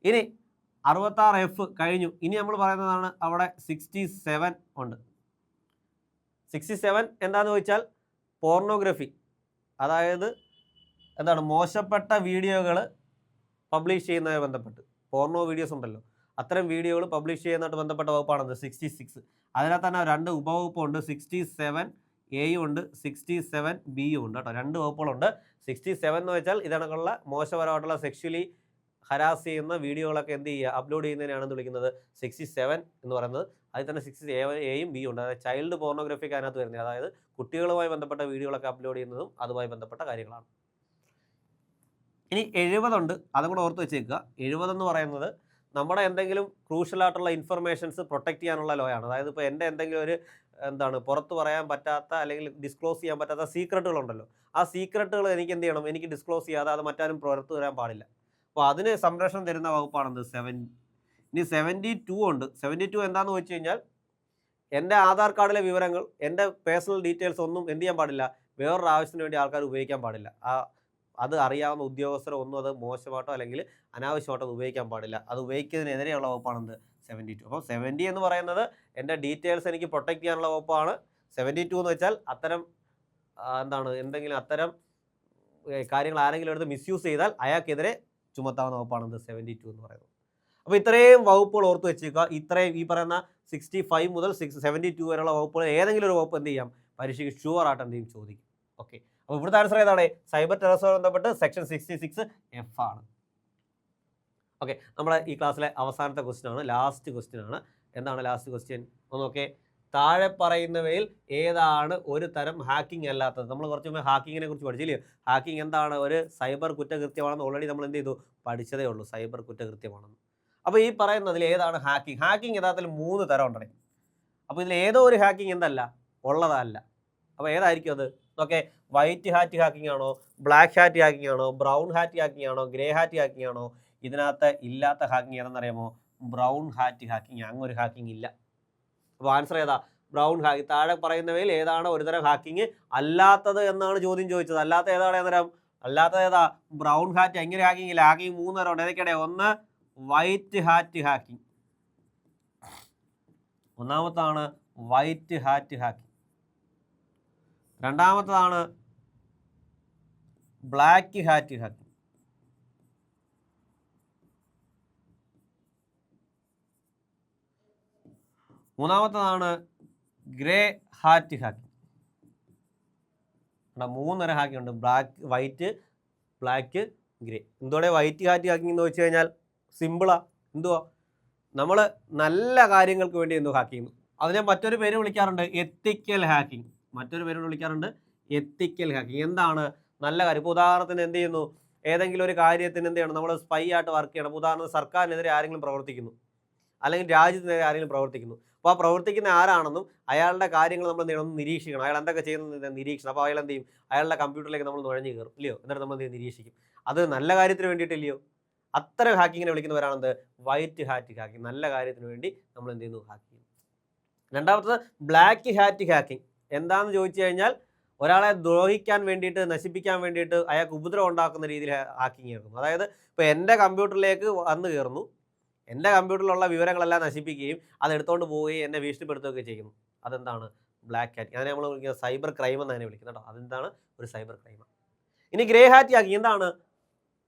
ഇനി 66F കഴിഞ്ഞു. ഇനി നമ്മൾ പറയുന്നതാണ് അവിടെ 67 ഉണ്ട്. 67 എന്താണെന്ന് ചോദിച്ചാൽ പോർണോഗ്രഫി, അതായത് എന്താണ്, മോശപ്പെട്ട വീഡിയോകൾ പബ്ലിഷ് ചെയ്യുന്നതുമായി ബന്ധപ്പെട്ട് പോർണോ വീഡിയോസ് ഉണ്ടല്ലോ, അത്തരം വീഡിയോകൾ പബ്ലിഷ് ചെയ്യുന്നതായിട്ട് ബന്ധപ്പെട്ട വകുപ്പാണത് 66. അതിനകത്ത് തന്നെ 2 ഉപവകുപ്പുണ്ട്, 67A ഉണ്ട്, 67B ഉണ്ട് കേട്ടോ. 2 വകുപ്പുകളുണ്ട്. 67 എന്ന് വെച്ചാൽ ഇതിനൊക്കെയുള്ള മോശപരമായിട്ടുള്ള സെക്ഷലി ഹരാസ് ചെയ്യുന്ന വീഡിയോകളൊക്കെ എന്ത് ചെയ്യുക, അപ്ലോഡ് ചെയ്യുന്നതിനാണെന്ന് വിളിക്കുന്നത് 67 എന്ന് പറയുന്നത്. അതിൽ തന്നെ 60Aയും B ഉണ്ട്, അതായത് ചൈൽഡ് പോർണോഗ്രഫിക്ക് അതിനകത്ത് വരുന്നത്, അതായത് കുട്ടികളുമായി ബന്ധപ്പെട്ട വീഡിയോകളൊക്കെ അപ്ലോഡ് ചെയ്യുന്നതും അതുമായി ബന്ധപ്പെട്ട കാര്യങ്ങളാണ്. ഇനി 70 ഉണ്ട്, അതും കൂടെ ഓർത്ത് വെച്ചേക്കുക. 70 എന്ന് പറയുന്നത് നമ്മുടെ എന്തെങ്കിലും ക്രൂഷ്യലായിട്ടുള്ള ഇൻഫർമേഷൻസ് പ്രൊട്ടക്ട് ചെയ്യാനുള്ള ലോ ആണ്. അതായത് ഇപ്പോൾ എൻ്റെ എന്തെങ്കിലും ഒരു എന്താണ് പുറത്ത് പറയാൻ പറ്റാത്ത അല്ലെങ്കിൽ ഡിസ്ക്ലോസ് ചെയ്യാൻ പറ്റാത്ത സീക്രട്ടുകളുണ്ടല്ലോ, ആ സീക്രട്ടുകൾ എനിക്ക് എന്ത് ചെയ്യണം, എനിക്ക് ഡിസ്ക്ലോസ് ചെയ്യാതെ അത് മറ്റാരും പുറത്ത് വരാൻ പാടില്ല. അപ്പോൾ അതിന് സംരക്ഷണം തരുന്ന വകുപ്പാണെന്ത് 7. ഇനി 72 ഉണ്ട്. 72 എന്താണെന്ന് വെച്ച് കഴിഞ്ഞാൽ എൻ്റെ ആധാർ കാർഡിലെ വിവരങ്ങൾ, എൻ്റെ പേഴ്സണൽ ഡീറ്റെയിൽസ് ഒന്നും എന്ത് ചെയ്യാൻ പാടില്ല, വേറൊരു ആവശ്യത്തിന് വേണ്ടി ആൾക്കാർ ഉപയോഗിക്കാൻ പാടില്ല. അത് അറിയാവുന്ന ഉദ്യോഗസ്ഥർ ഒന്നും അത് മോശമായിട്ടോ അല്ലെങ്കിൽ അനാവശ്യമായിട്ടോ അത് ഉപയോഗിക്കാൻ പാടില്ല. അത് ഉപയോഗിക്കുന്നതിനെതിരെയുള്ള വകുപ്പാണെന്ത് 72. അപ്പോൾ 70 എന്ന് പറയുന്നത് എൻ്റെ ഡീറ്റെയിൽസ് എനിക്ക് പ്രൊട്ടക്ട് ചെയ്യാനുള്ള വകുപ്പാണ്. 72 എന്ന് വെച്ചാൽ അത്തരം എന്താണ് എന്തെങ്കിലും അത്തരം കാര്യങ്ങൾ ആരെങ്കിലും എടുത്ത് മിസ്യൂസ് ചെയ്താൽ അയാൾക്കെതിരെ ചുമത്താവുന്ന വകുപ്പാണെന്ത് 72 എന്ന് പറയുന്നത്. അപ്പോൾ ഇത്രയും വകുപ്പുകൾ ഓർത്ത് വെച്ചേക്കുക. ഇത്രയും ഈ പറയുന്ന 65 മുതൽ 72 വരെയുള്ള വകുപ്പുകൾ ഏതെങ്കിലും ഒരു വകുപ്പ് എന്ത് ചെയ്യാം, പരീക്ഷയ്ക്ക് ഷുവറായിട്ട് എന്ത് ചെയ്യും, ചോദിക്കും. ഓക്കെ, അപ്പോൾ ഇവിടുത്തെ ആൻസർ ഏതാണ്? സൈബർ ടെററിസവുമായി ബന്ധപ്പെട്ട് സെക്ഷൻ 66F ആണ്. ഓക്കെ, നമ്മുടെ ഈ ക്ലാസ്സിലെ അവസാനത്തെ ക്വസ്റ്റ്യൻ ആണ്, ലാസ്റ്റ് ക്വസ്റ്റ്യൻ ആണ്. എന്താണ് ലാസ്റ്റ് ക്വസ്റ്റ്യൻ? നോക്കേ, താഴെ പറയുന്നവയിൽ ഏതാണ് ഒരു തരം ഹാക്കിംഗ് അല്ലാത്തത്? നമ്മൾ കുറച്ച് മുമ്പ് ഹാക്കിങ്ങിനെ കുറിച്ച് പഠിച്ചില്ലേ? ഹാക്കിംഗ് എന്താണ്? ഒരു സൈബർ കുറ്റകൃത്യമാണെന്ന് ഓൾറെഡി നമ്മൾ എന്ത് ചെയ്തു, പഠിച്ചതേ ഉള്ളൂ, സൈബർ കുറ്റകൃത്യമാണെന്ന്. അപ്പോൾ ഈ പറയുന്നതിൽ ഏതാണ് ഹാക്കിംഗ്? ഹാക്കിംഗ് യഥാർത്ഥത്തിൽ 3 തരം ഉണ്ടേ. അപ്പോൾ ഇതിൽ ഏതോ ഒരു ഹാക്കിംഗ് എന്തല്ല, ഉള്ളതല്ല. അപ്പോൾ ഏതായിരിക്കും അത്? ഓക്കെ, വൈറ്റ് ഹാറ്റ് ഹാക്കിംഗ് ആണോ, ബ്ലാക്ക് ഹാറ്റ് ഹാക്കിംഗ് ആണോ, ബ്രൗൺ ഹാറ്റ് ഹാക്കിംഗ് ആണോ, ഗ്രേ ഹാറ്റ് ഹാക്കിംഗ് ആണോ? ഇതിനകത്ത് ഇല്ലാത്ത ഹാക്കിംഗ് ഏതെന്നറിയാമോ? Brown hat hacking. അങ്ങൊരു ഹാക്കിംഗ് ഇല്ല. അപ്പോൾ ആൻസർ ഏതാ? Brown hacking. താഴെ പറയുന്നവയിൽ ഏതാണ് ഒരു തരം ഹാക്കിംഗ് അല്ലാത്തത് എന്നാണ് ചോദ്യം ചോദിച്ചത്. അല്ലാത്ത ഏതാണ് ഏതരം? അല്ലാത്തത് ഏതാ? Brown hat. എങ്ങനെ ഹാക്കിംഗ് ഇല്ല? ഹാക്കിംഗ് 3 തരം ഉണ്ട്. ഏതൊക്കെയാണ്? ഒന്ന് വൈറ്റ് ഹാറ്റ് ഹാക്കിംഗ്, ഒന്നാമത്താണ് വൈറ്റ് ഹാറ്റ് ഹാക്കിംഗ്. രണ്ടാമത്തതാണ് ബ്ലാക്ക് ഹാറ്റ് ഹാക്കിംഗ്. മൂന്നാമത്തതാണ് ഗ്രേ ഹാറ്റ് ഹാക്കിംഗ്. 3 തരം ഹാക്കിംഗ് ഉണ്ട്: ബ്ലാക്ക്, വൈറ്റ്, ബ്ലാക്ക്, ഗ്രേ. എന്തോടെ വൈറ്റ് ഹാറ്റ് ഹാക്കിംഗ് എന്ന് വെച്ച് കഴിഞ്ഞാൽ സിമ്പിളാ. എന്തുവാ? നമ്മൾ നല്ല കാര്യങ്ങൾക്ക് വേണ്ടി എന്തോ ഹാക്ക് ചെയ്യുന്നു. അതിനെ മറ്റൊരു പേര് വിളിക്കാറുണ്ട് എത്തിക്കൽ ഹാക്കിംഗ്. മറ്റൊരു പേര് വിളിക്കാറുണ്ട് എത്തിക്കൽ ഹാക്കിംഗ്. എന്താണ് നല്ല കാര്യം? ഇപ്പോൾ ഉദാഹരണത്തിന് എന്ത് ചെയ്യുന്നു, ഏതെങ്കിലും ഒരു കാര്യത്തിന് എന്ത് ചെയ്യണം, നമ്മൾ സ്പൈ ആയിട്ട് വർക്ക് ചെയ്യണം. ഉദാഹരണത്തിന് സർക്കാരിനെതിരെ ആരെങ്കിലും പ്രവർത്തിക്കുന്നു, അല്ലെങ്കിൽ രാജ്യത്തിനെതിരെ ആരെങ്കിലും പ്രവർത്തിക്കുന്നു. അപ്പോൾ ആ പ്രവർത്തിക്കുന്ന ആരാണെന്നും അയാളുടെ കാര്യങ്ങൾ നമ്മൾ എന്ത് ചെയ്യണം, നിരീക്ഷിക്കണം. അയാൾ എന്തൊക്കെ ചെയ്യുന്നത് നിരീക്ഷിക്കണം. അപ്പോൾ അയാൾ എന്ത് ചെയ്യും? അയാളുടെ കമ്പ്യൂട്ടറിലേക്ക് നമ്മൾ നുഴഞ്ഞു കയറും, ഇല്ലയോ? എന്നിട്ട് നമ്മൾ നിരീക്ഷിക്കും. അത് നല്ല കാര്യത്തിന് വേണ്ടിയിട്ടില്ലയോ? അത്തരം ഹാക്കിങ്ങിനെ വിളിക്കുന്നവരാണെന്ത്? White hat hacking. നല്ല കാര്യത്തിന് വേണ്ടി നമ്മൾ എന്ത് ചെയ്യുന്നു, ഹാക്ക് ചെയ്യുന്നു. രണ്ടാമത്തത് ബ്ലാക്ക് ഹാറ്റ് ഹാക്കിംഗ്. എന്താണെന്ന് ചോദിച്ചു കഴിഞ്ഞാൽ ഒരാളെ ദ്രോഹിക്കാൻ വേണ്ടിയിട്ട്, നശിപ്പിക്കാൻ വേണ്ടിയിട്ട്, അയാൾക്ക് ഉപദ്രവം ഉണ്ടാക്കുന്ന രീതിയിൽ ഹാക്കിങ് നടക്കുന്നു. അതായത് ഇപ്പോൾ എൻ്റെ കമ്പ്യൂട്ടറിലേക്ക് വന്ന് കയറുന്നു, എൻ്റെ കമ്പ്യൂട്ടറിലുള്ള വിവരങ്ങളെല്ലാം നശിപ്പിക്കുകയും അതെടുത്തുകൊണ്ട് പോവുകയും എന്നെ ഭീഷണിപ്പെടുത്തുകയൊക്കെ ചെയ്യുന്നു. അതെന്താണ്? Black hat. അതിനെ നമ്മൾ വിളിക്കുന്നത് സൈബർ ക്രൈം എന്നതിനെ വിളിക്കുന്നത് കേട്ടോ. അതെന്താണ്? ഒരു സൈബർ ക്രൈമാണ്. ഇനി ഗ്രേ ഹാറ്റ് ഹാക്കിംഗ്. എന്താണ്?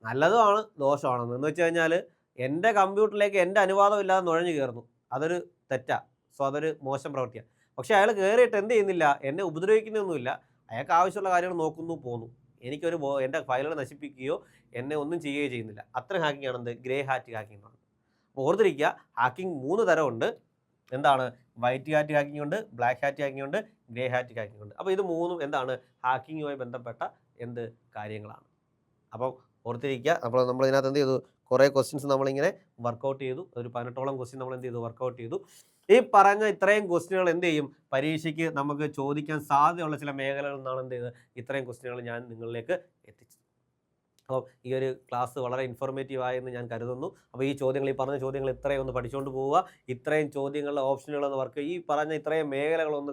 നല്ലതുമാണ് ദോഷമാണെന്ന് എന്ന് വെച്ച് കഴിഞ്ഞാൽ എൻ്റെ കമ്പ്യൂട്ടറിലേക്ക് എൻ്റെ അനുവാദം ഇല്ലാതെ നുഴഞ്ഞു കയറുന്നു, അതൊരു തെറ്റാണ്. സോ അതൊരു മോശം പ്രവൃത്തിയാണ്. പക്ഷേ അയാൾ കയറിയിട്ട് എന്ത് ചെയ്യുന്നില്ല, എന്നെ ഉപദ്രവിക്കുന്നൊന്നുമില്ല, അയാൾക്ക് ആവശ്യമുള്ള കാര്യങ്ങൾ നോക്കുന്നു, പോകുന്നു. എനിക്കൊരു എൻ്റെ ഫയലുകൾ നശിപ്പിക്കുകയോ എന്നെ ഒന്നും ചെയ്യുകയോ ചെയ്യുന്നില്ല. അത്ര ഹാക്കിംഗ് ആണെന്ത്? ഗ്രേ ഹാറ്റ് ഹാക്കിംഗ് ആണ്. അപ്പോൾ ഓർത്തിരിക്കുക, ഹാക്കിംഗ് 3 തരമുണ്ട്. എന്താണ്? വൈറ്റ് ഹാറ്റ് ഹാക്കിംഗ് ഉണ്ട്, ബ്ലാക്ക് ഹാറ്റ് ഹാക്കിംഗ് ഉണ്ട്, ഗ്രേ ഹാറ്റ് ഹാക്കിംഗ് ഉണ്ട്. അപ്പോൾ ഇത് 3ഉം എന്താണ്? ഹാക്കിങ്ങുമായി ബന്ധപ്പെട്ട എന്ത് കാര്യങ്ങളാണ്. അപ്പം ഓർത്തിരിക്കുക. അപ്പോൾ നമ്മൾ ഇതിനകത്ത് എന്ത് ചെയ്തു, കുറേ ക്വസ്റ്റ്യൻസ് നമ്മളിങ്ങനെ വർക്കൗട്ട് ചെയ്തു. ഒരു 18ഓളം ക്വസ്റ്റ്യൻ നമ്മൾ എന്ത് ചെയ്തു, വർക്കൗട്ട് ചെയ്തു. ഈ പറഞ്ഞ ഇത്രയും ക്വസ്റ്റ്യനുകൾ എന്ത് ചെയ്യും, പരീക്ഷയ്ക്ക് നമുക്ക് ചോദിക്കാൻ സാധ്യതയുള്ള ചില മേഖലകളിൽ നിന്നാണ് എന്ത് ചെയ്തത്, ഇത്രയും ക്വസ്റ്റ്യനുകൾ ഞാൻ നിങ്ങളിലേക്ക് എത്തിച്ചത്. അപ്പോൾ ഈ ഒരു ക്ലാസ് വളരെ ഇൻഫോർമേറ്റീവ് ആയെന്ന് ഞാൻ കരുതുന്നു. അപ്പോൾ ഈ ചോദ്യങ്ങൾ, ഈ പറഞ്ഞ ചോദ്യങ്ങൾ ഇത്രയും ഒന്ന് പഠിച്ചുകൊണ്ട് പോവുക. ഇത്രയും ചോദ്യങ്ങളുടെ ഓപ്ഷനുകളൊന്ന് വർക്ക്, ഈ പറഞ്ഞ ഇത്രയും മേഖലകളൊന്ന്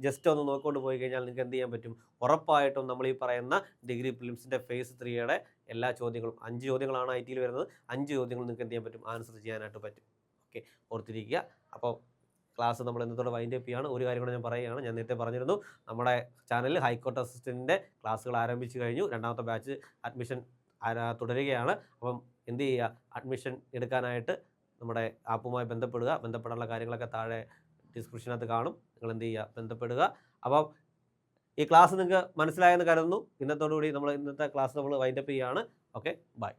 ജസ്റ്റ് ഒന്ന് നോക്കിക്കൊണ്ട് പോയി കഴിഞ്ഞാൽ നിങ്ങൾക്ക് എന്ത് ചെയ്യാൻ പറ്റും? ഉറപ്പായിട്ടും നമ്മൾ ഈ പറയുന്ന ഡിഗ്രി പ്രിലിംസിൻ്റെ ഫേസ് 3യുടെ എല്ലാ ചോദ്യങ്ങളും 5 ചോദ്യങ്ങളാണ് ഐ ടിയിൽ വരുന്നത്. 5 ചോദ്യങ്ങൾ നിങ്ങൾക്ക് എന്ത് ചെയ്യാൻ പറ്റും? ആൻസർ ചെയ്യാനായിട്ട് പറ്റും. ഓക്കെ, ഓർത്തിരിക്കുക. അപ്പോൾ ക്ലാസ് നമ്മൾ ഇന്നത്തോടെ വൈൻഡ് അപ്പ് ചെയ്യാണ്. ഒരു കാര്യം കൂടെ ഞാൻ പറയുകയാണ്, ഞാൻ നേരത്തെ പറഞ്ഞിരുന്നു, നമ്മുടെ ചാനലിൽ ഹൈക്കോർട്ട് അസിസ്റ്റൻറ്റിൻ്റെ ക്ലാസ്സുകൾ ആരംഭിച്ചു കഴിഞ്ഞു. 2ാമത്തെ ബാച്ച് അഡ്മിഷൻ തുടരുകയാണ്. അപ്പം എന്ത് ചെയ്യുക? അഡ്മിഷൻ എടുക്കാനായിട്ട് നമ്മുടെ ആപ്പുമായി ബന്ധപ്പെടാനുള്ള കാര്യങ്ങളൊക്കെ താഴെ ഡിസ്ക്രിപ്ഷനകത്ത് കാണും. നിങ്ങൾ എന്ത് ചെയ്യുക? ബന്ധപ്പെടുക. അപ്പം ഈ ക്ലാസ് നിങ്ങൾക്ക് മനസ്സിലായെന്ന് കരുതുന്നു. ഇന്നത്തോടുകൂടി ഇന്നത്തെ ക്ലാസ് നമ്മൾ വൈൻഡ് അപ്പ് ചെയ്യുകയാണ്. Okay, by.